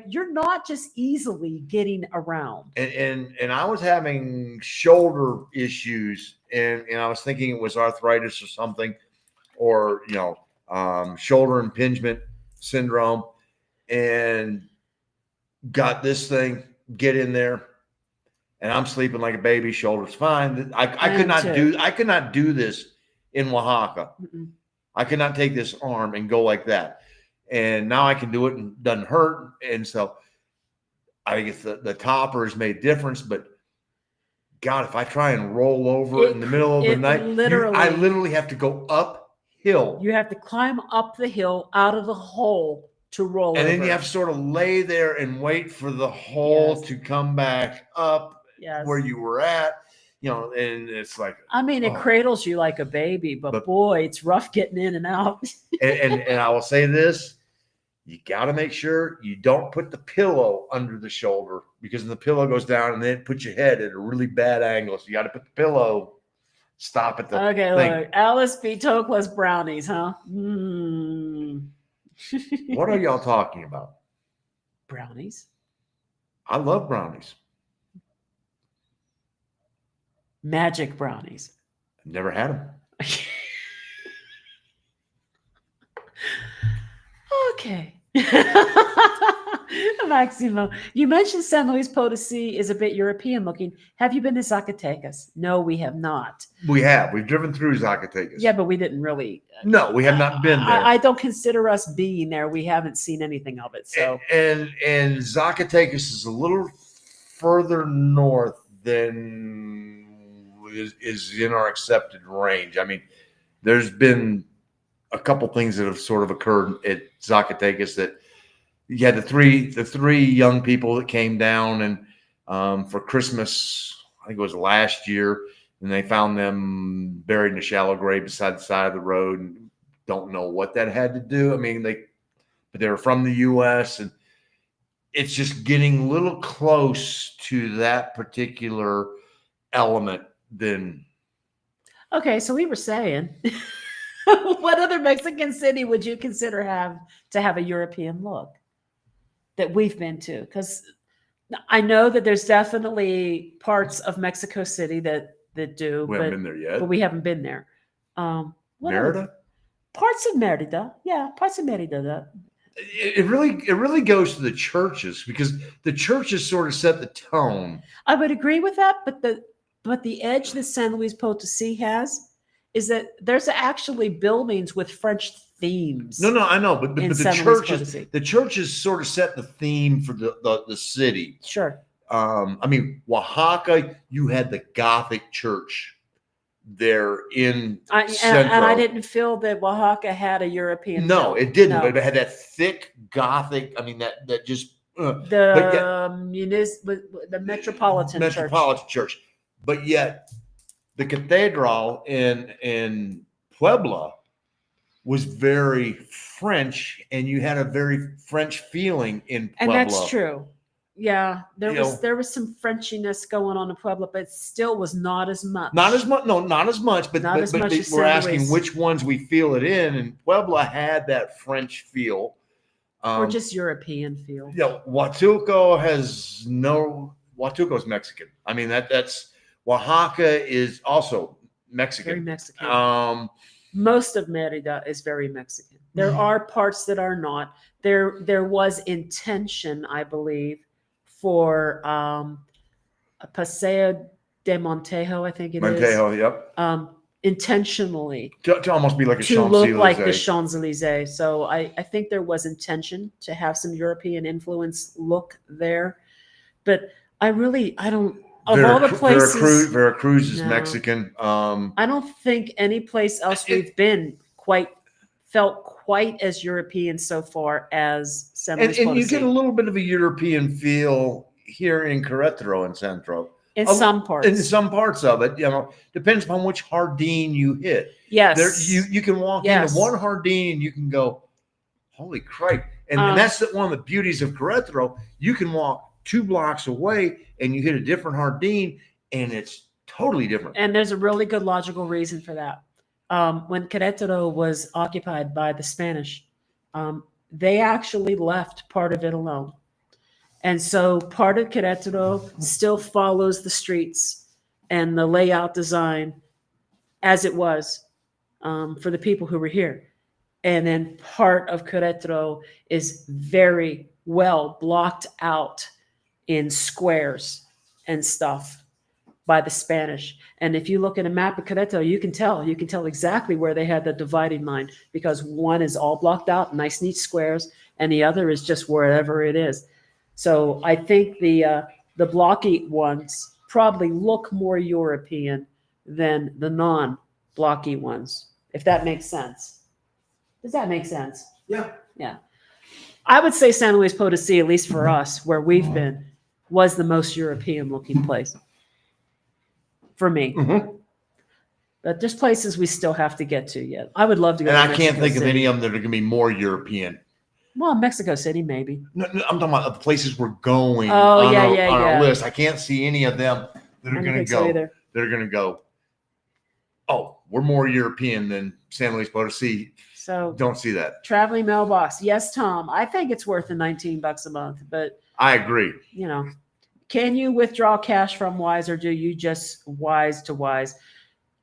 you're not just easily getting around. And I was having shoulder issues, and I was thinking it was arthritis or something, or shoulder impingement syndrome, and got this thing, get in there, and I'm sleeping like a baby. Shoulders fine. I could not do this in Oaxaca. Mm-mm. I could not take this arm and go like that. And now I can do it and it doesn't hurt. And so I guess the toppers made a difference, but God, if I try and roll over in the middle of the night, I literally have to go uphill. You have to climb up the hill out of the hole to roll over. And then you have to sort of lay there and wait for the hole to come back up where you were at. And it's like, I mean, it cradles you like a baby, but boy, it's rough getting in and out. and I will say this, you got to make sure you don't put the pillow under the shoulder, because the pillow goes down and then it puts your head at a really bad angle. So you got to put the pillow, stop at the thing. Look, Alice B. Tokla's brownies, huh? What are y'all talking about? Brownies. I love brownies. Magic brownies. I've never had them. Okay. Maximo, you mentioned San Luis Potosi is a bit European looking. Have you been to Zacatecas? No, we have not. We have. We've driven through Zacatecas. Yeah, but we didn't really. No, we have not been there. I don't consider us being there. We haven't seen anything of it. So and Zacatecas is a little further north than is in our accepted range. I mean, there's been a couple things that have sort of occurred at Zacatecas that you had the three young people that came down and for Christmas, I think it was last year, and they found them buried in a shallow grave beside the side of the road, and don't know what that had to do. I mean, but they were from the U.S. and it's just getting a little close to that particular element. Then, okay, so we were saying, what other Mexican city would you consider to have a European look that we've been to? Because I know that there's definitely parts of Mexico City that that do, We haven't been there yet. but we haven't been there. What other- Merida? Parts of Merida, yeah, parts of Merida. It really goes to the churches, because the churches sort of set the tone. I would agree with that, but the edge that San Luis Potosi has is that there's actually buildings with French themes. No, I know, but in the San Luis churches, Potosi. the churches sort of set the theme for the city. Sure. I mean, Oaxaca, you had the Gothic church there in Centro. And I didn't feel that Oaxaca had a European. No, feel. it didn't. No. But it had that thick Gothic. I mean, that just the Metropolitan Church. But yet, the cathedral in Puebla was very French, and you had a very French feeling in Puebla. And that's true. Yeah, there was some Frenchiness going on in Puebla, but still was not as much. Not as much. No, not as much. But, Not as much as we're San asking Luis. which ones we feel it in, and Puebla had that French feel. Or just European feel. Yeah, Huatulco's Mexican. I mean, that's Oaxaca is also Mexican. Very Mexican. Most of Merida is very Mexican. There are parts that are not. There was intention, I believe, for a Paseo de Montejo, I think it is. Montejo, yep. Intentionally To almost be like a to look like the Champs-Élysées. Champs-Élysées. So I think there was intention to have some European influence look there. But I don't, of all the places. Veracruz is No. Mexican. I don't think any place else we've been felt quite as European so far as San Luis And you Potosi. get a little bit of a European feel here in Querétaro and Centro. In some parts. In some parts of it, depends upon which Jardín you hit. Yes. There, you can walk Yes. into one Jardín and you can go, holy crap. And that's one of the beauties of Querétaro. You can walk 2 blocks away and you hit a different Jardín, and it's totally different. And there's a really good logical reason for that. When Querétaro was occupied by the Spanish, they actually left part of it alone. And so part of Querétaro still follows the streets and the layout design as it was for the people who were here. And then part of Querétaro is very well blocked out in squares and stuff by the Spanish. And if you look at a map of Querétaro, you can tell exactly where they had the dividing line, because one is all blocked out, nice, neat squares, and the other is just wherever it is. So I think the blocky ones probably look more European than the non-blocky ones, if that makes sense. Does that make sense? Yeah. Yeah. I would say San Luis Potosi, at least for us, where we've been, was the most European looking place for me. Mm-hmm. But there's places we still have to get to yet. I would love to go And to I can't Mexico think of City. any of them that are going to be more European. Well, Mexico City, maybe. No, I'm talking about the places we're going Oh, on, yeah, on yeah. our list. I can't see any of them that I are don't going to think so go. either. That are going to go, oh, we're more European than San Luis Potosi. So Don't see that. traveling mailbox. Yes, Tom. I think it's worth the $19 a month, but I agree. can you withdraw cash from Wise, or do you just Wise to Wise?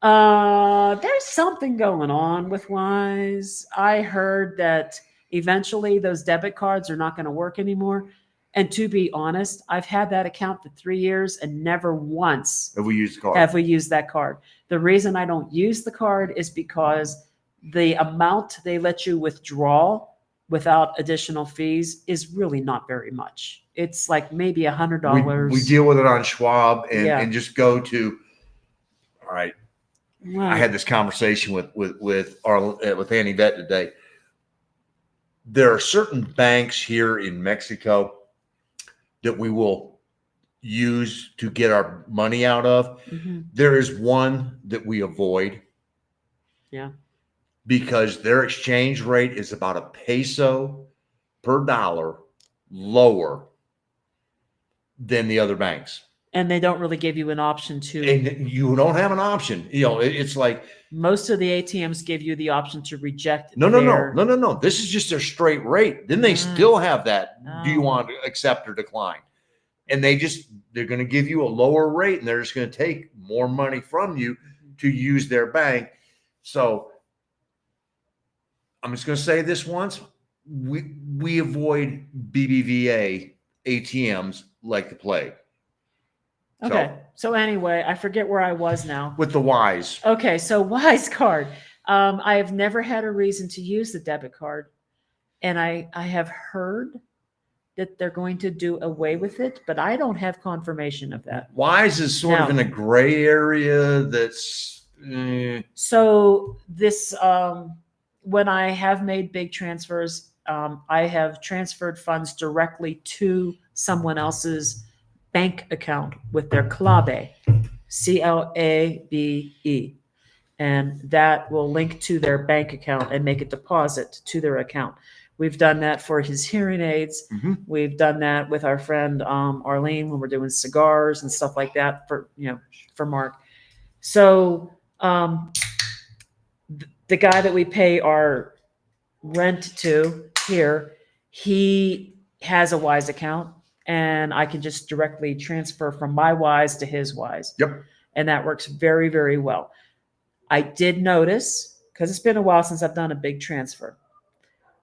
There's something going on with Wise. I heard that eventually those debit cards are not going to work anymore. And to be honest, I've had that account for 3 years and never once Have we used the card? have we used that card. The reason I don't use the card is because the amount they let you withdraw without additional fees is really not very much. It's like maybe $100. We deal with it on Schwab and just go to, all right. Right. I had this conversation with Annie Vett today. There are certain banks here in Mexico that we will use to get our money out of. Mhm. There is one that we avoid. Yeah. Because their exchange rate is about a peso per dollar lower than the other banks. And they don't really give you an option to. And you don't have an option. It's like, Most of the ATMs give you the option to reject. no. This is just their straight rate. Then they still have that. Do you Oh. want to accept or decline? and they're going to give you a lower rate, and they're just going to take more money from you to use their bank. So I'm just going to say this once: we avoid BBVA ATMs like the plague. Okay. So anyway, I forget where I was now. With the Wise. Okay. So Wise card. I have never had a reason to use the debit card. And I have heard that they're going to do away with it, but I don't have confirmation of that. Wise is sort of in a gray area that's. So this, when I have made big transfers, I have transferred funds directly to someone else's bank account with their CLABE, CLABE, and that will link to their bank account and make a deposit to their account. We've done that for his hearing aids. Mhm. We've done that with our friend Arlene when we're doing cigars and stuff like that for Mark. So the guy that we pay our rent to here, he has a Wise account, and I can just directly transfer from my Wise to his Wise. Yep. And that works very, very well. I did notice, because it's been a while since I've done a big transfer.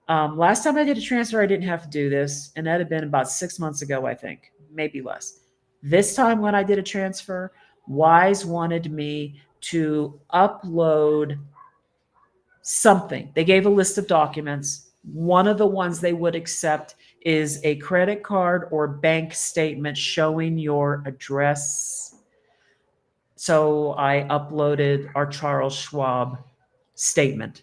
Last time I did a transfer, I didn't have to do this, and that had been about 6 months ago, I think, maybe less. This time when I did a transfer, Wise wanted me to upload something. They gave a list of documents. One of the ones they would accept is a credit card or bank statement showing your address. So I uploaded our Charles Schwab statement.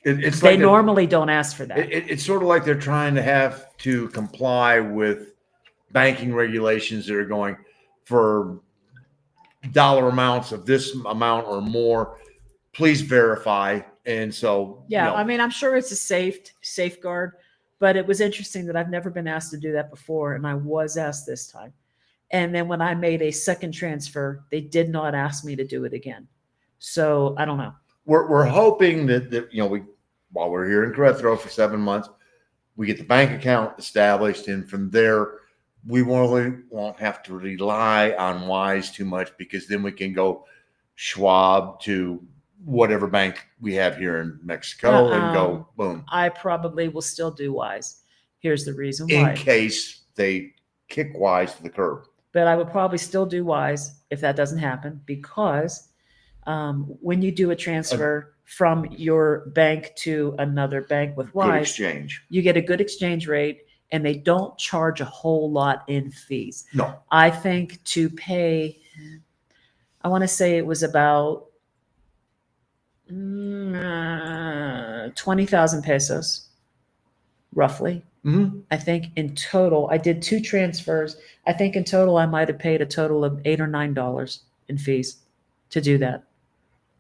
They normally don't ask for that. It's sort of like they're trying to have to comply with banking regulations that are going for dollar amounts of this amount or more. Please verify. And so, yeah, I mean, I'm sure it's a safeguard, but it was interesting that I've never been asked to do that before, and I was asked this time. And then when I made a second transfer, they did not ask me to do it again. So I don't know. We're hoping that while we're here in Querétaro for 7 months, we get the bank account established, and from there we won't have to rely on Wise too much, because then we can go Schwab to whatever bank we have here in Mexico and go boom. I probably will still do Wise. Here's the reason why. In case they kick Wise to the curb. But I would probably still do Wise if that doesn't happen, because when you do a transfer from your bank to another bank with Wise, exchange, you get a good exchange rate, and they don't charge a whole lot in fees. No. I think to pay, I want to say it was about 20,000 pesos, roughly. Mm-hmm. I think in total, I did 2 transfers. I think in total, I might have paid a total of $8 or $9 in fees to do that.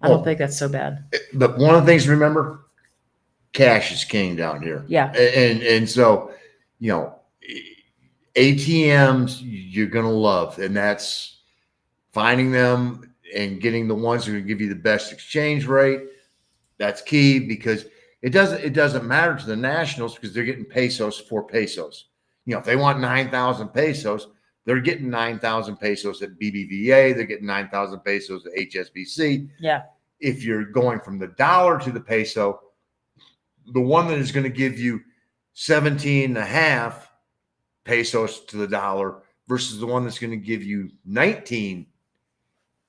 I don't think that's so bad. But one of the things to remember, cash is king down here. Yeah. And so, ATMs you're going to love, and that's finding them and getting the ones who give you the best exchange rate. That's key, because it doesn't matter to the nationals, because they're getting pesos for pesos. If they want 9,000 pesos, they're getting 9,000 pesos at BBVA. They're getting 9,000 pesos at HSBC. Yeah. If you're going from the dollar to the peso, the one that is going to give you 17.5 pesos to the dollar versus the one that's going to give you 19,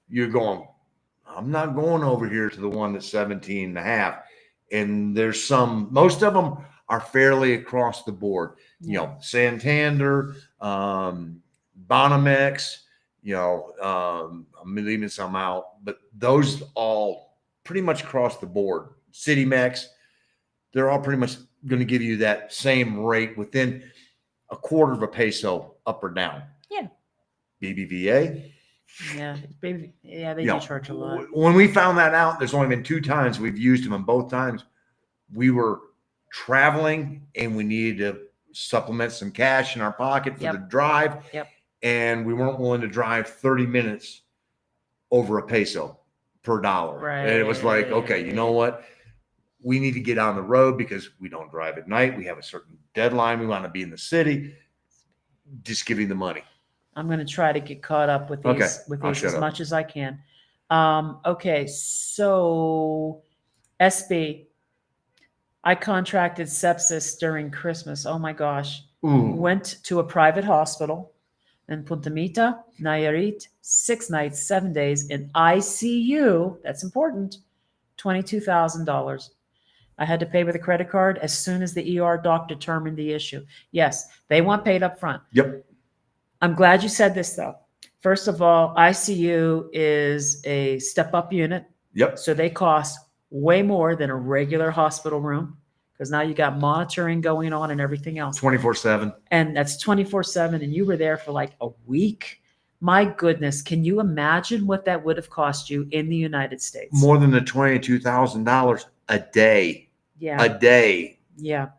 you're going, I'm not going over here to the one that's 17.5. And there's most of them are fairly across the board. Santander, Banamex, I'm leaving some out, but those all pretty much across the board. Citimex, they're all pretty much going to give you that same rate within a quarter of a peso up or down. Yeah. BBVA. Yeah. They do charge a lot. When we found that out, there's only been 2 times we've used them, and both times we were traveling and we needed to supplement some cash in our pocket for the drive. Yep. And we weren't willing to drive 30 minutes over a peso per dollar. Right. And it was like, okay, you know what? We need to get on the road because we don't drive at night. We have a certain deadline. We want to be in the city. Just give me the money. I'm going to try to get caught up with Okay, these I'll shut as up. much as I can. Okay, so SB, I contracted sepsis during Christmas. Oh my gosh. Ooh, Went to a private hospital in Punta Mita, Nayarit, 6 nights, 7 days in ICU. That's important. $22,000. I had to pay with a credit card as soon as the ER doc determined the issue. Yes, they want paid up front. yep, I'm glad you said this though. First of all, ICU is a step up unit. yep. So they cost way more than a regular hospital room because now you got monitoring going on and everything else. 24/7. And that's 24/7. And you were there for like a week. My goodness, can you imagine what that would have cost you in the United States? More than the $22,000 a day. Yeah. A day. Yeah.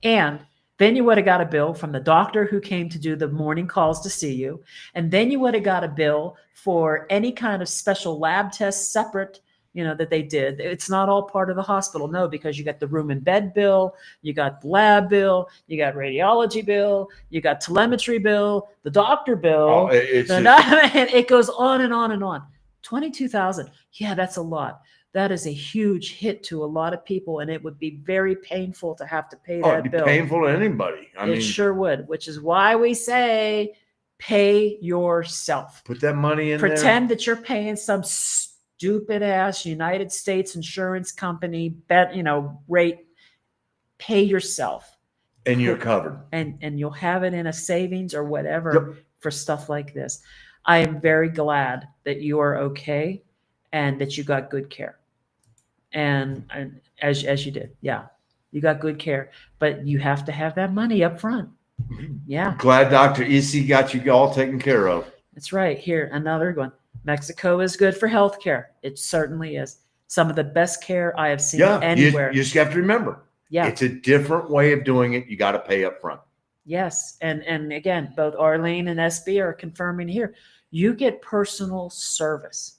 And then you would have got a bill from the doctor who came to do the morning calls to see you. And then you would have got a bill for any kind of special lab tests separate, that they did. It's not all part of the hospital. No, because you got the room and bed bill, you got the lab bill, you got radiology bill, you got telemetry bill, the doctor bill. Oh, it's and it goes on and on and on. 22,000. Yeah, that's a lot. That is a huge hit to a lot of people, and it would be very painful to have to pay that it'd be bill. painful to anybody. I mean, It sure would, which is why we say pay yourself. put that money in there. Pretend that you're paying some stupid ass United States insurance company rate. Pay yourself. And you're covered. And you'll have it in a savings or whatever Yep. for stuff like this. I am very glad that you are okay and that you got good care. And as you did, yeah, you got good care, but you have to have that money up front. Yeah, Glad Dr. EC got you all taken care of. that's right. Here, another one. Mexico is good for healthcare. It certainly is. Some of the best care I have seen anywhere. You just have to remember. Yeah. It's a different way of doing it. You got to pay up front. Yes. And again, both Arlene and SB are confirming here. You get personal service.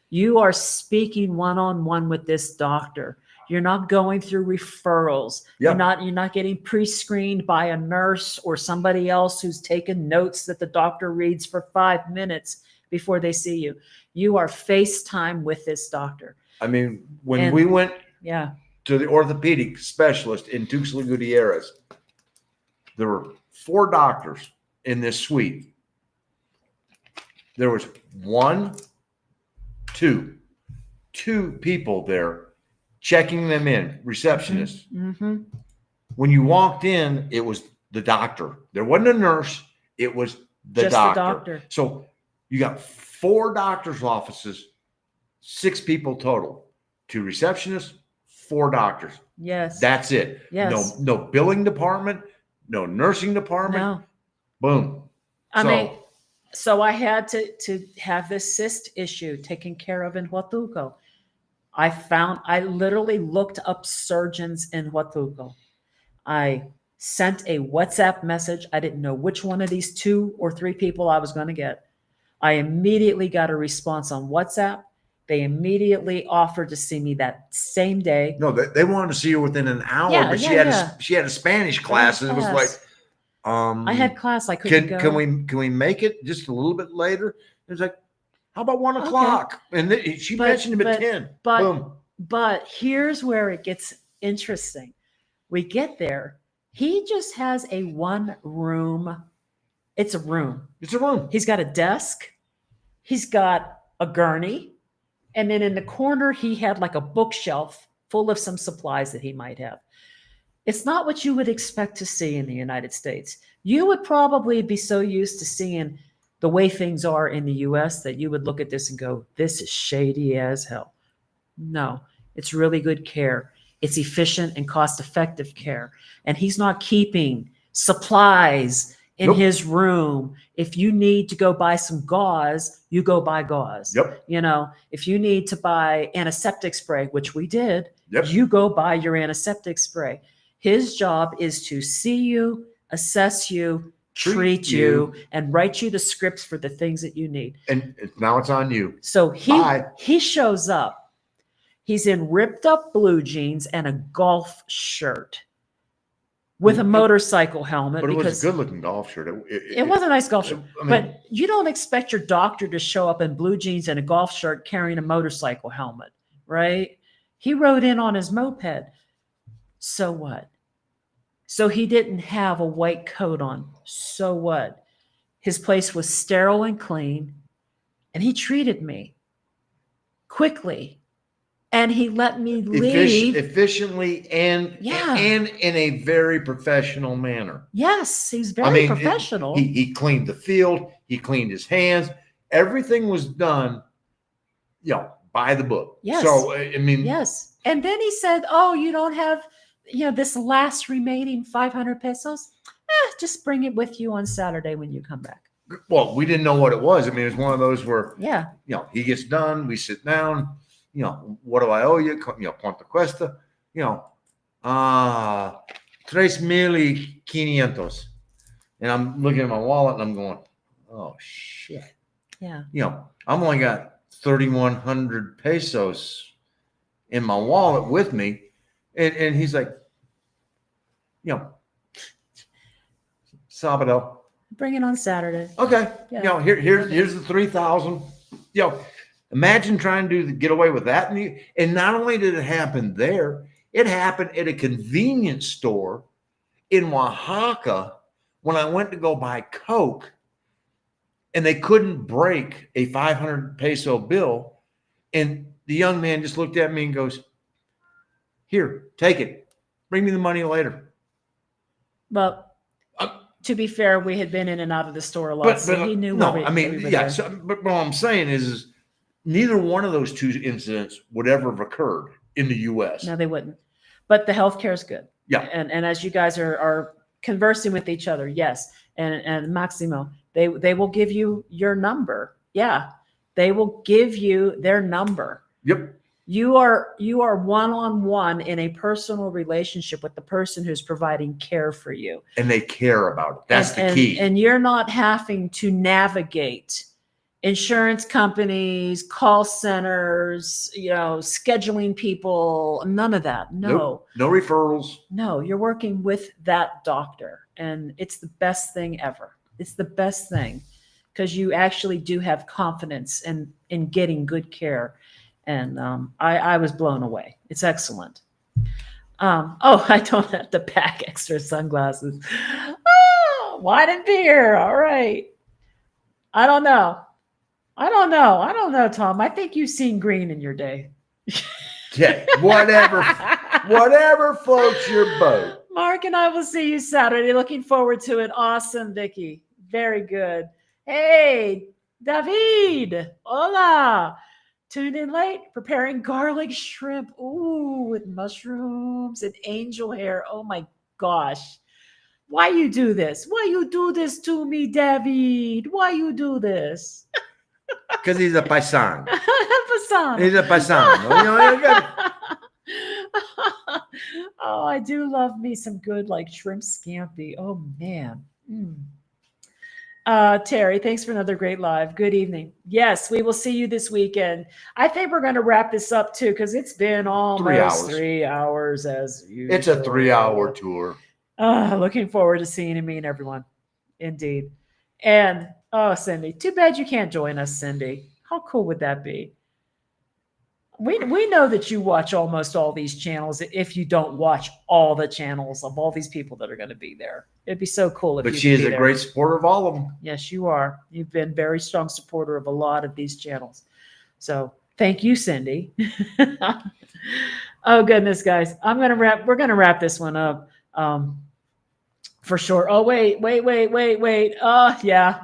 You are speaking one-on-one with this doctor. You're not going through referrals. Yeah. You're not getting pre-screened by a nurse or somebody else who's taken notes that the doctor reads for 5 minutes before they see you. You are FaceTime with this doctor. I mean, when we went to the orthopedic specialist in Tuxtla Gutierrez, there were 4 doctors in this suite. There was two people there checking them in, receptionists. Mm-hmm. When you walked in, it was the doctor. There wasn't a nurse. It was Just doctor. the doctor. So you got 4 doctors' offices, 6 people total, 2 receptionists, 4 doctors. Yes. That's it. Yes. No billing department, no nursing department. No. Boom. So I had to have this cyst issue taken care of in Huatulco. I literally looked up surgeons in Huatulco. I sent a WhatsApp message. I didn't know which one of these 2 or 3 people I was going to get. I immediately got a response on WhatsApp. They immediately offered to see me that same day. No, they wanted to see her within an hour, but she had a Spanish class, and it was like, I had class. I couldn't go. Can we make it just a little bit later? It was like, how about 1 o'clock? And she mentioned him at 10. Boom. But here's where it gets interesting. We get there. He just has a 1-room. It's a room. It's a room. He's got a desk. He's got a gurney. And then in the corner, he had like a bookshelf full of some supplies that he might have. It's not what you would expect to see in the United States. You would probably be so used to seeing the way things are in the US that you would look at this and go, this is shady as hell. No, it's really good care. It's efficient and cost-effective care. And he's not keeping supplies in his room. If you need to go buy some gauze, you go buy gauze. Yep. If you need to buy antiseptic spray, which we did, Yep. you go buy your antiseptic spray. His job is to see you, assess you, treat you, and write you the scripts for the things that you need. And now it's on you. So he shows up. He's in ripped up blue jeans and a golf shirt. with a motorcycle helmet. But it was because a good looking golf shirt. it was a nice golf shirt. I mean, But you don't expect your doctor to show up in blue jeans and a golf shirt carrying a motorcycle helmet, right? He rode in on his moped. So what? So he didn't have a white coat on. So what? His place was sterile and clean, and he treated me quickly, and he let me leave efficiently and in a very professional manner. Yes, he's very professional. He cleaned the field. He cleaned his hands. Everything was done, by the book. Yes. So I mean, yes. And then he said, "Oh, you don't have, this last remaining 500 pesos? Just bring it with you on Saturday when you come back." Well, we didn't know what it was. I mean, it's one of those where, yeah, he gets done. We sit down. What do I owe you? Cuánto cuesta? 3,500. And I'm looking at my wallet and I'm going, oh shit. Yeah. I'm only got 3,100 pesos in my wallet with me. And he's like, Sabado. Bring it on Saturday. Okay. Yeah. Here's the 3,000. Imagine trying to get away with that. And not only did it happen there, it happened at a convenience store in Oaxaca when I went to go buy Coke, and they couldn't break a 500 peso bill. And the young man just looked at me and goes, "Here, take it. Bring me the money later." Well, to be fair, we had been in and out of the store a lot, so he knew. No, I mean, yeah. So, but what I'm saying is neither one of those two incidents would ever have occurred in the U.S. No, they wouldn't. But the healthcare is good. Yeah. And as you guys are conversing with each other, yes. And Maximo, they will give you your number. Yeah. They will give you their number. Yep. You are one-on-one in a personal relationship with the person who's providing care for you. And they care about it. That's the key. And you're not having to navigate insurance companies, call centers, scheduling people, none of that. No. Nope. No referrals. No, you're working with that doctor, and it's the best thing ever. It's the best thing because you actually do have confidence in getting good care. And I was blown away. It's excellent. I don't have to pack extra sunglasses. Oh, wine and beer. All right. I don't know, Tom. I think you've seen green in your day. Yeah, whatever floats your boat. Mark and I will see you Saturday. Looking forward to it. Awesome, Vicky. Very good. Hey, David. Hola. Tuned in late, preparing garlic shrimp. Ooh, with mushrooms and angel hair. Oh my gosh. Why you do this? Why you do this to me, David? Why you do this? Because he's a paisan. Paisan. He's a paisan. Oh, I do love me some good shrimp scampi. Oh man. Terry, thanks for another great live. Good evening. Yes, we will see you this weekend. I think we're going to wrap this up too because it's been almost 3 hours as usual. It's a 3-hour tour. Looking forward to seeing and meeting everyone. Indeed. And Cindy, too bad you can't join us, Cindy. How cool would that be? We know that you watch almost all these channels if you don't watch all the channels of all these people that are going to be there. It'd be so cool if you But she is a great supporter of all of them. Yes, you are. You've been very strong supporter of a lot of these channels. So thank you, Cindy. Oh goodness, guys. We're gonna wrap this one up. For sure. Oh, wait. Oh, yeah.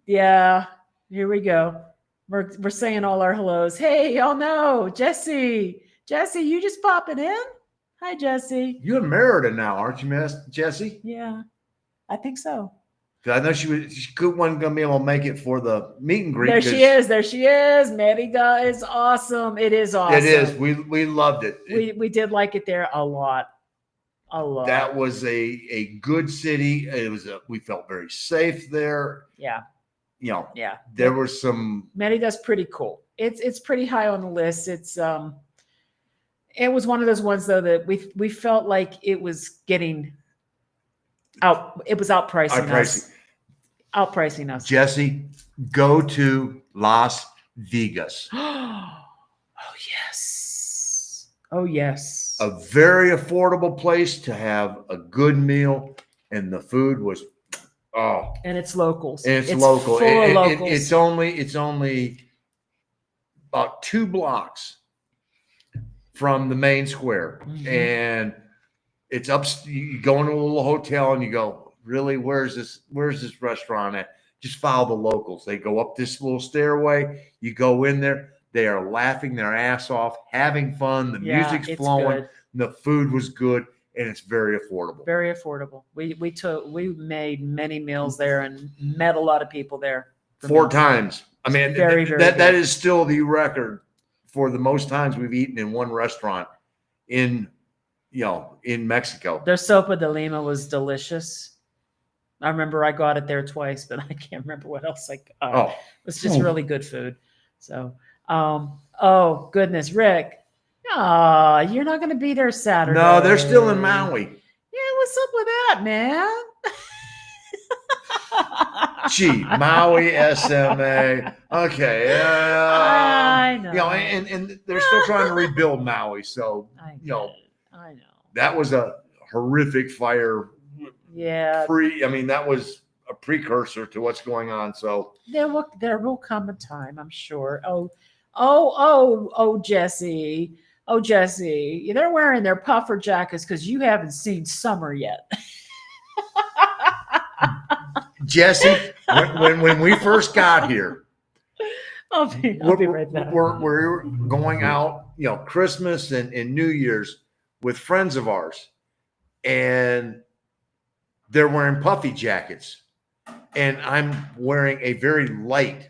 Yeah. Here we go. We're saying all our hellos. Hey, y'all know Jesse. Jesse, you just popping in? Hi, Jesse. You're in Merida now, aren't you, Jesse? Yeah, I think so. I know she wasn't going to be able to make it for the meet and greet. There she is. Merida is awesome. It is awesome. It is. We loved it. We did like it there a lot. That was a good city. We felt very safe there. Yeah. Yeah. There were some. Merida's pretty cool. It's pretty high on the list. It was one of those ones though that we felt like it was getting out. It was outpricing us. Outpricing us. Jesse, go to Las Vegas. Oh yes. Oh yes. A very affordable place to have a good meal, and the food was and it's locals. And it's local. Full of locals. It's only about 2 blocks from the main square, and it's up. You go into a little hotel and you go, really, where's this restaurant at? Just follow the locals. They go up this little stairway. You go in there. They are laughing their ass off, having fun. The music's flowing. The food was good, and it's very affordable. Very affordable. We made many meals there and met a lot of people there. 4 times. I mean, very that is still the record for the most times we've eaten in one restaurant in Mexico. Their sopa de lima was delicious. I remember I got it there twice, but I can't remember what else I got. It was just really good food. So, oh goodness, Rick. You're not going to be there Saturday. No, they're still in Maui. Yeah, what's up with that, man? Gee, Maui, SMA. Okay. I know. And they're still trying to rebuild Maui. So, I know. That was a horrific fire. Yeah. That was a precursor to what's going on. So there will come a time, I'm sure. Jesse. Oh, Jesse, they're wearing their puffer jackets because you haven't seen summer yet. Jesse, when we first got here, I'll be right back. We're going out, Christmas and New Year's with friends of ours, and they're wearing puffy jackets, and I'm wearing a very light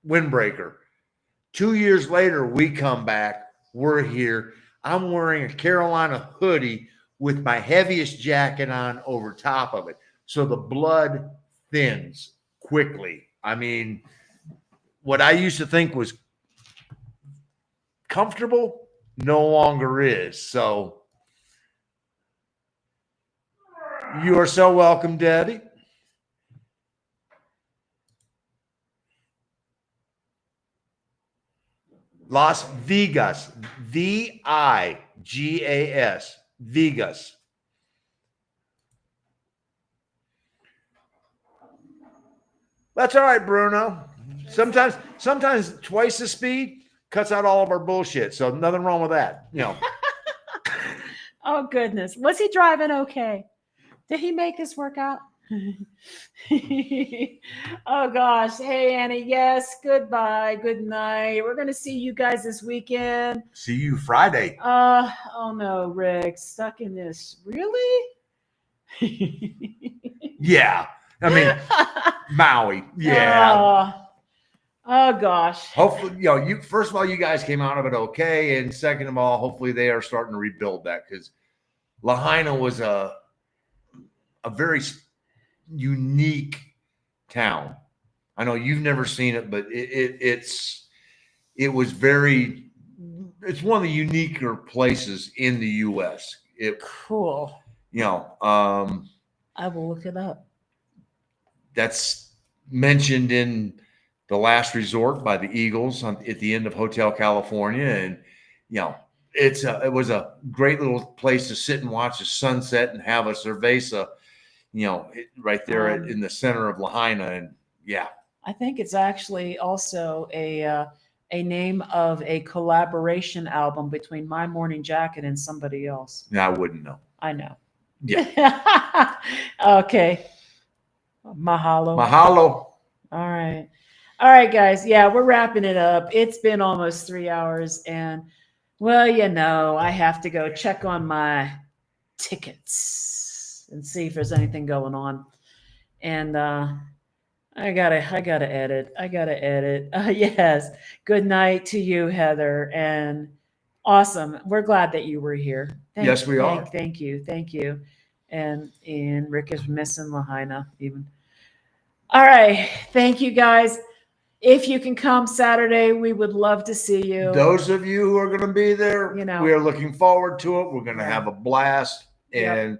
windbreaker. 2 years later, we come back. We're here. I'm wearing a Carolina hoodie with my heaviest jacket on over top of it. So the blood thins quickly. I mean, what I used to think was comfortable no longer is. So you are so welcome, Debbie. Las Vegas, Vigas, Vegas. That's all right, Bruno. Sometimes twice the speed cuts out all of our bullshit. So nothing wrong with that. Oh goodness, was he driving okay? Did he make this work out? Oh gosh. Hey Annie, yes, goodbye, good night. We're gonna see you guys this weekend. See you Friday. Oh no, Rick, stuck in this. Really? Yeah. I mean, Maui. Yeah. Oh gosh. Hopefully, first of all, you guys came out of it okay. And second of all, hopefully they are starting to rebuild that, because Lahaina was a very unique town. I know you've never seen it, but it's one of the uniquer places in the U.S. Cool. I will look it up. That's mentioned in The Last Resort by the Eagles at the end of Hotel California. And, it was a great little place to sit and watch the sunset and have a cerveza, right there in the center of Lahaina. And yeah. I think it's actually also a name of a collaboration album between My Morning Jacket and somebody else. I wouldn't know. I know. Yeah. Okay. Mahalo. All right, guys. Yeah, we're wrapping it up. It's been almost 3 hours, and I have to go check on my tickets and see if there's anything going on. And I gotta edit. Yes. Good night to you, Heather. And awesome. We're glad that you were here. Yes, we are. Thank you. And Rick is missing Lahaina even. All right. Thank you, guys. if you can come Saturday, we would love to see you. Those of you who are going to be there, You know. we are looking forward to it. We're going to Yeah. have a blast. Yep. And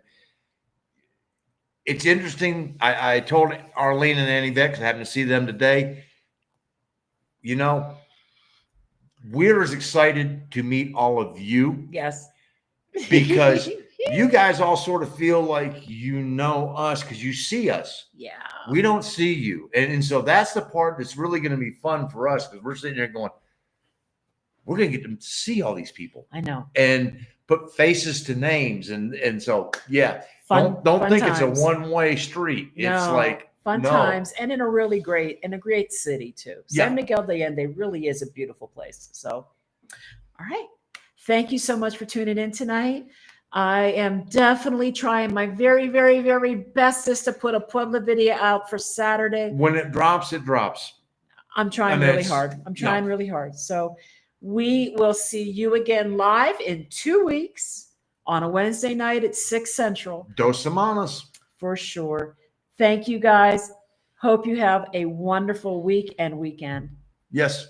it's interesting. I told Arlene and Annie Beck, I happened to see them today. You know, we're as excited to meet all of you Yes. because you guys all sort of feel like you know us because you see us. Yeah. We don't see you. And so that's the part that's really going to be fun for us because we're sitting there going, we're going to get to see all these people. I know. And put faces to names. And so, yeah, Fun, don't fun think times. it's a one-way street. It's No, like fun no. times, and in a great city too. Yeah. San Miguel de Allende really is a beautiful place. So, all right. Thank you so much for tuning in tonight. I am definitely trying my very, very, very bestest to put a Puebla video out for Saturday. When it drops, it drops. I'm trying really hard. I'm trying really hard. So we will see you again live in 2 weeks on a Wednesday night at 6 Central. Dos semanas. For sure. Thank you, guys. Hope you have a wonderful week and weekend. Yes.